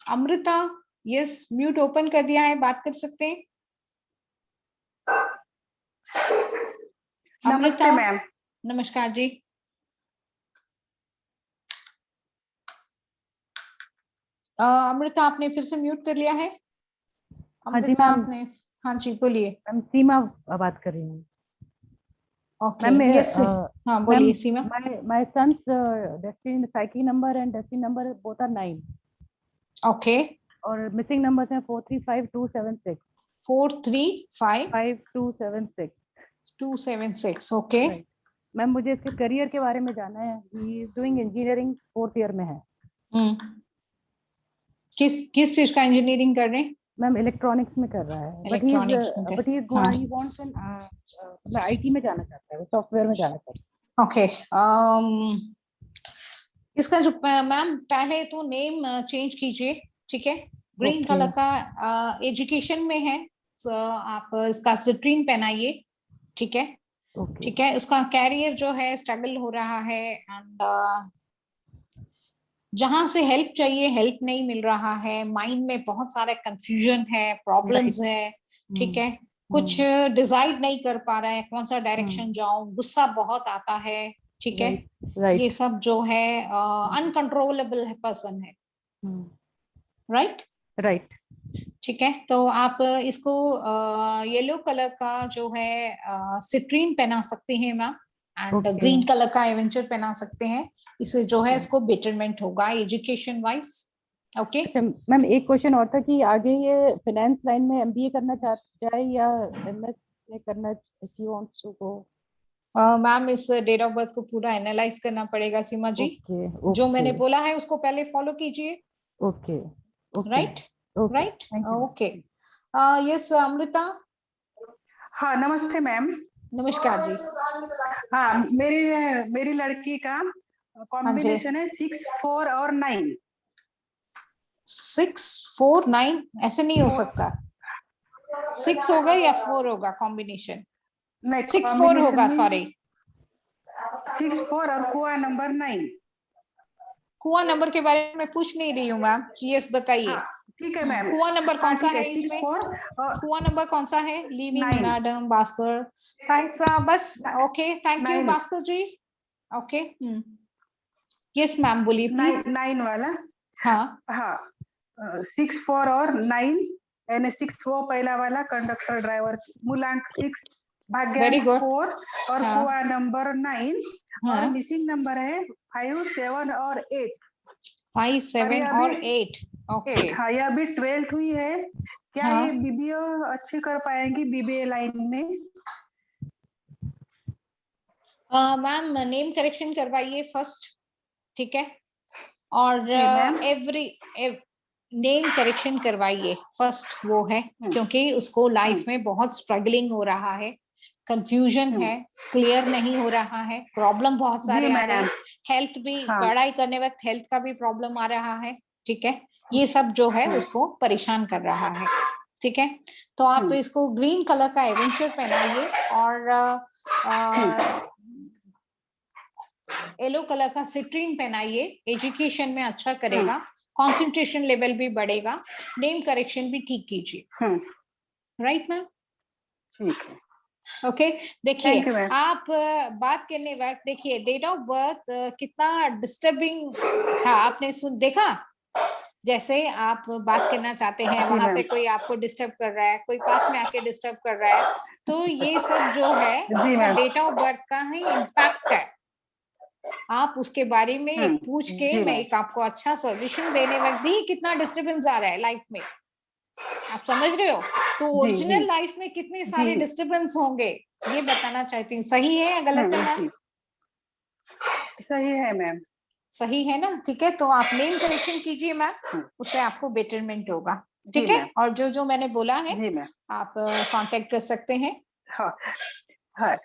Speaker 4: Amrita, yes mute open कर दिया है, बात कर सकते हैं।
Speaker 18: नमस्ते मैम।
Speaker 4: नमस्कार जी। अमृता आपने फिर से म्यूट कर लिया है।
Speaker 18: हाँ जी
Speaker 4: अमृता
Speaker 18: मैम।
Speaker 4: आपने, हाँ जी बोलिए।
Speaker 18: मैम सीमा बात कर रही हूँ।
Speaker 4: ओके
Speaker 18: मैम
Speaker 4: यस, हाँ बोलिए सीमा।
Speaker 18: my son's destiny psyche number and destiny number both are 9.
Speaker 4: Okay
Speaker 18: और मिसिंग नंबर्स हैं 435276.
Speaker 4: 435276।
Speaker 18: 276.
Speaker 4: ओके
Speaker 18: मैम मुझे इसके करियर के बारे में जानना है। He is doing engineering 4th year में है।
Speaker 14: किस चीज का इंजीनियरिंग कर रहे हैं?
Speaker 18: मैम इलेक्ट्रॉनिक्स में कर रहा है।
Speaker 14: इलेक्ट्रॉनिक्स में
Speaker 18: but he wants an IT में जाना चाहता है, सॉफ्टवेयर में जाना चाहता है।
Speaker 4: ओके इसका जो मैम पहले तो नेम चेंज कीजिए, ठीक है। Green
Speaker 18: Okay.
Speaker 4: कलर का एजुकेशन में है, so, आप इसका सिट्रीन पहनाइए, ठीक है। ठीक है, उसका कैरियर जो है स्ट्रगल हो रहा है एंड जहां से हेल्प चाहिए हेल्प नहीं मिल रहा है, माइंड में बहुत सारे कंफ्यूजन है, प्रॉब्लम्स है, ठीक है। कुछ डिसाइड नहीं कर पा रहा है कौन सा डायरेक्शन जाऊं, गुस्सा बहुत आता है, ठीक है। ये सब जो है अनकंट्रोलेबल है पर्सन है, राइट
Speaker 18: राइट।
Speaker 4: ठीक है। तो आप इसको येलो कलर का जो है सिट्रीन पहना सकते हैं मैम, एंड ग्रीन कलर का एवेंचर पहना सकते हैं। इससे जो है इसको बेटरमेंट होगा एजुकेशन वाइज। ओके
Speaker 18: मैम एक क्वेश्चन और था कि आगे ये फाइनेंस लाइन में एमबीए करना चाहता है या एमएस में करना, if you wants to go.
Speaker 4: Ma'am इस डेट ऑफ बर्थ को पूरा एनालाइज करना पड़ेगा सीमा जी। जो मैंने बोला है उसको पहले फॉलो कीजिए।
Speaker 18: Okay
Speaker 4: right right okay. Yes Amrita.
Speaker 19: हाँ नमस्ते मैम।
Speaker 4: नमस्कार जी।
Speaker 19: हाँ मेरी लड़की का कॉम्बिनेशन है 6, 4 और 9।
Speaker 4: 6, 4, 9 ऐसे नहीं हो सकता। 6 होगा या 4 होगा कॉम्बिनेशन? 6, 4 होगा, सॉरी
Speaker 19: 6, 4 और कुआ नंबर 9।
Speaker 4: कुआ नंबर के बारे में पूछ नहीं रही हूँ मैम, यस बताइए।
Speaker 19: ठीक है मैम।
Speaker 4: कुआ नंबर कौन सा है इसमें? कुआ नंबर कौन सा है? Living madam Bhaskar, thanks. बस okay, thank you Bhaskar ji. Okay yes ma'am बोलिए प्लीज।
Speaker 19: 9 वाला।
Speaker 4: हाँ
Speaker 19: हाँ 6, 4 और 9 यानी 6 वो पहला वाला कंडक्टर ड्राइवर, मूलांक 6, भाग्यांक 4 और कुआ नंबर 9 और मिसिंग नंबर है 5, 7 और 8।
Speaker 4: 5, 7 और 8। ओके
Speaker 19: हाँ ये अभी 12th हुई है, क्या ये बीबीए अच्छी कर पाएंगी बीबीए लाइन में?
Speaker 4: मैम नेम करेक्शन करवाइए फर्स्ट, ठीक है। और एवरी नेम करेक्शन करवाइए फर्स्ट, वो है क्योंकि उसको लाइफ में बहुत स्ट्रगलिंग हो रहा है, कंफ्यूजन है, क्लियर नहीं हो रहा है, प्रॉब्लम बहुत सारे आ रहे हैं, हेल्थ भी पढ़ाई करने वक्त हेल्थ का भी प्रॉब्लम आ रहा है, ठीक है। ये सब जो है उसको परेशान कर रहा है, ठीक है। तो आप इसको ग्रीन कलर का एवेंचर पहनाइए और येलो कलर का सिट्रीन पहनाइए। एजुकेशन में अच्छा करेगा, कंसंट्रेशन लेवल भी बढ़ेगा, नेम करेक्शन भी ठीक कीजिए। Right ma'am?
Speaker 19: ठीक है।
Speaker 4: ओके देखिए आप बात करने वक्त देखिए डेट ऑफ बर्थ कितना डिस्टर्बिंग था, आपने देखा जैसे आप बात करना चाहते हैं वहां से कोई आपको डिस्टर्ब कर रहा है, कोई पास में आके डिस्टर्ब कर रहा है, तो ये सब जो है उसका डेट ऑफ बर्थ का ही इम्पैक्ट है। आप उसके बारे में पूछ के मैं एक आपको अच्छा सजेशन देने वक्त दी कितना डिस्टर्बेंस आ रहा है लाइफ में, आप समझ रहे हो? तो ओरिजिनल लाइफ में कितने सारे डिस्टर्बेंस होंगे ये बताना चाहती हूँ। सही है या गलत है मैम?
Speaker 19: सही है मैम।
Speaker 4: सही है ना, ठीक है। तो आप नेम करेक्शन कीजिए मैम, उससे आपको बेटरमेंट होगा, ठीक है। और जो जो मैंने बोला है आप कांटेक्ट कर सकते हैं।
Speaker 19: हाँ हाँ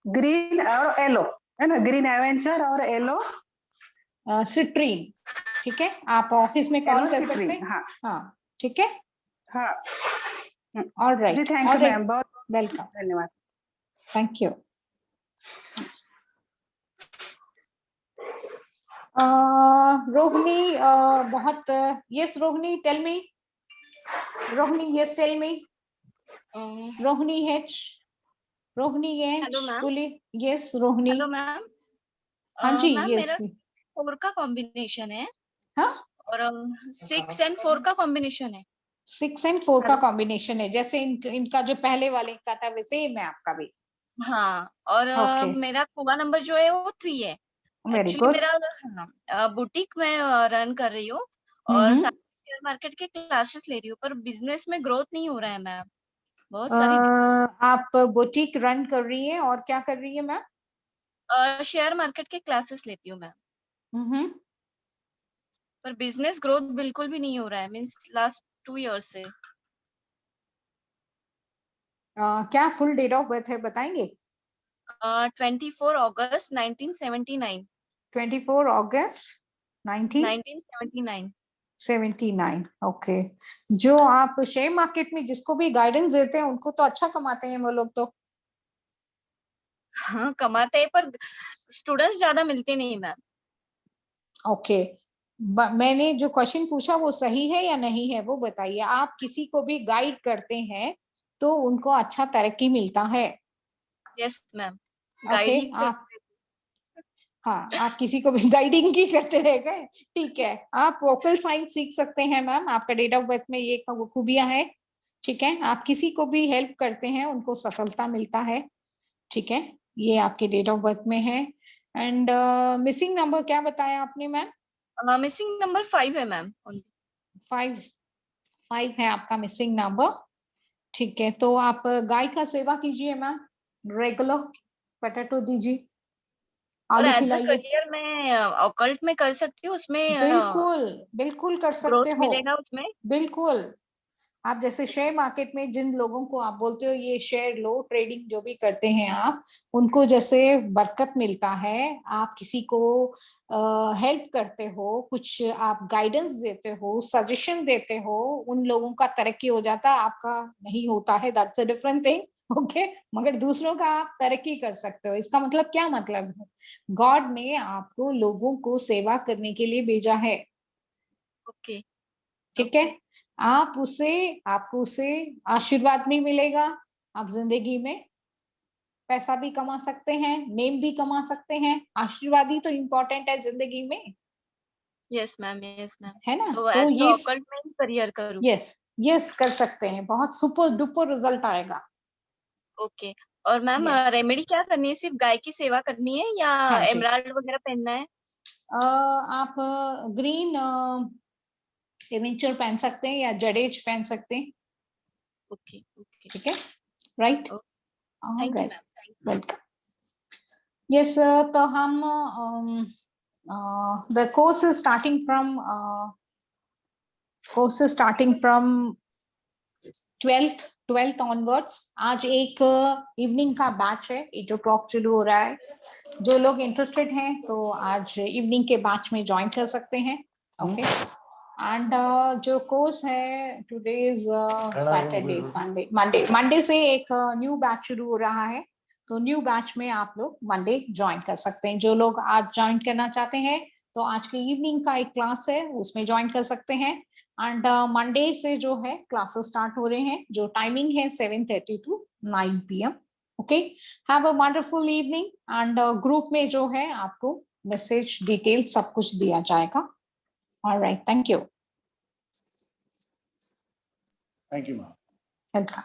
Speaker 19: ग्रीन और येलो है ना, ग्रीन एवेंचर और येलो
Speaker 4: सिट्रीन, ठीक है। आप ऑफिस में कॉल कर सकते हैं। हाँ ठीक है।
Speaker 19: हाँ
Speaker 4: ऑलराइट,
Speaker 19: थैंक यू मैम, बहुत
Speaker 4: वेलकम,
Speaker 19: धन्यवाद,
Speaker 4: थैंक यू। रोहिणी बहुत yes Rohini tell me, Rohini yes tell me, Rohini H, Rohini H बोलिए। यस रोहिणी।
Speaker 20: Hello ma'am.
Speaker 4: हाँ जी
Speaker 20: मैम
Speaker 4: यस।
Speaker 20: मेरा 4 का कॉम्बिनेशन है।
Speaker 4: हाँ
Speaker 20: और 6 and 4 का कॉम्बिनेशन है।
Speaker 4: 6 and 4 का कॉम्बिनेशन है, जैसे इनका जो पहले वाले का था वैसे ही मैं आपका भी।
Speaker 20: हाँ, और मेरा कुआ नंबर जो है वो 3 है। एक्चुअली मेरा बुटीक में रन कर रही हूँ और शेयर मार्केट के क्लासेस ले रही हूँ, पर बिजनेस में ग्रोथ नहीं हो रहा है मैम। बहुत सारी
Speaker 4: आप बुटीक रन कर रही है और क्या कर रही है मैम?
Speaker 20: शेयर मार्केट के क्लासेस लेती हूँ मैम। पर बिजनेस ग्रोथ बिल्कुल भी नहीं हो रहा है, मींस लास्ट 2 इयर्स से।
Speaker 4: क्या फुल डेट ऑफ बर्थ है बताएंगे?
Speaker 20: 24 अगस्त 1979।
Speaker 4: 24 अगस्त
Speaker 20: 1979।
Speaker 4: 79, ओके। जो आप शेयर मार्केट में जिसको भी गाइडेंस देते हैं उनको तो अच्छा कमाते हैं वो लोग तो।
Speaker 20: हाँ कमाते हैं, पर स्टूडेंट्स ज्यादा मिलते नहीं मैम।
Speaker 4: ओके, मैंने जो क्वेश्चन पूछा वो सही है या नहीं है वो बताइए। आप किसी को भी गाइड करते हैं तो उनको अच्छा तरक्की मिलता है?
Speaker 20: Yes ma'am.
Speaker 4: ओके, आप किसी को भी गाइडिंग की करते रह गए, ठीक है। आप वोकल साइंस सीख सकते हैं मैम, आपका डेट ऑफ बर्थ में ये खूबियां है, ठीक है। आप किसी को भी हेल्प करते हैं उनको सफलता मिलता है, ठीक है। ये आपके डेट ऑफ बर्थ में है। एंड मिसिंग नंबर क्या बताया आपने मैम?
Speaker 20: मिसिंग नंबर 5 है मैम।
Speaker 4: 5 है आपका मिसिंग नंबर, ठीक है। तो आप गाय का सेवा कीजिए मैम, रेगुलर पोटैटो दीजिए,
Speaker 20: और
Speaker 4: आलू
Speaker 20: एज अ
Speaker 4: खिलाइए।
Speaker 20: करियर में ऑकल्ट में कर सकती हूँ, उसमें
Speaker 4: बिल्कुल कर सकते
Speaker 20: ग्रोथ
Speaker 4: हो,
Speaker 20: मिलेगा उसमें।
Speaker 4: बिल्कुल। आप जैसे शेयर मार्केट में जिन लोगों को आप बोलते हो ये शेयर लो, ट्रेडिंग जो भी करते हैं आप, उनको जैसे बरकत मिलता है, आप किसी को हेल्प करते हो, कुछ आप गाइडेंस देते हो, सजेशन देते हो, उन लोगों का तरक्की हो जाता है, आपका नहीं होता है, that's a different thing, okay. मगर दूसरों का आप तरक्की कर सकते हो। इसका मतलब क्या मतलब है? गॉड ने आपको लोगों को सेवा करने के लिए भेजा है,
Speaker 20: ओके,
Speaker 4: ठीक है। आपको उससे आशीर्वाद भी मिलेगा, आप जिंदगी में पैसा भी कमा सकते हैं, नेम भी कमा सकते हैं। आशीर्वाद ही तो इम्पोर्टेंट है जिंदगी में,
Speaker 20: यस मैम, यस मैम।
Speaker 4: है ना?
Speaker 20: तो
Speaker 4: तो ये
Speaker 20: ऑकल्ट में ही करियर करूँ?
Speaker 4: यस कर सकते हैं, बहुत सुपर डुपर रिजल्ट आएगा।
Speaker 20: ओके, और मैम रेमेडी क्या करनी है? सिर्फ गाय की सेवा करनी है या एमराल्ड वगैरह पहनना है?
Speaker 4: आप ग्रीन एवेंचर पहन सकते हैं या जडेज पहन सकते हैं।
Speaker 20: ओके,
Speaker 4: ठीक है, right.
Speaker 20: Thank you ma'am.
Speaker 4: Welcome. Yes, तो हम the course is starting from 12th onwards. आज एक इवनिंग का बैच है, 8 o'clock शुरू हो रहा है। जो लोग इंटरेस्टेड हैं तो आज इवनिंग के बैच में ज्वाइन कर सकते हैं, ओके। एंड जो कोर्स है today is Saturday, Sunday, Monday से एक न्यू बैच शुरू हो रहा है, तो न्यू बैच में आप लोग मंडे ज्वाइन कर सकते हैं। जो लोग आज ज्वाइन करना चाहते हैं तो आज के इवनिंग का एक क्लास है उसमें ज्वाइन कर सकते हैं। एंड मंडे से जो है क्लासेस स्टार्ट हो रहे हैं, जो टाइमिंग है 7:30 to 9 PM, okay. Have a wonderful evening. And group में जो है आपको मैसेज डिटेल सब कुछ दिया जाएगा। Alright, thank you.
Speaker 13: Thank you, ma'am.
Speaker 4: Welcome.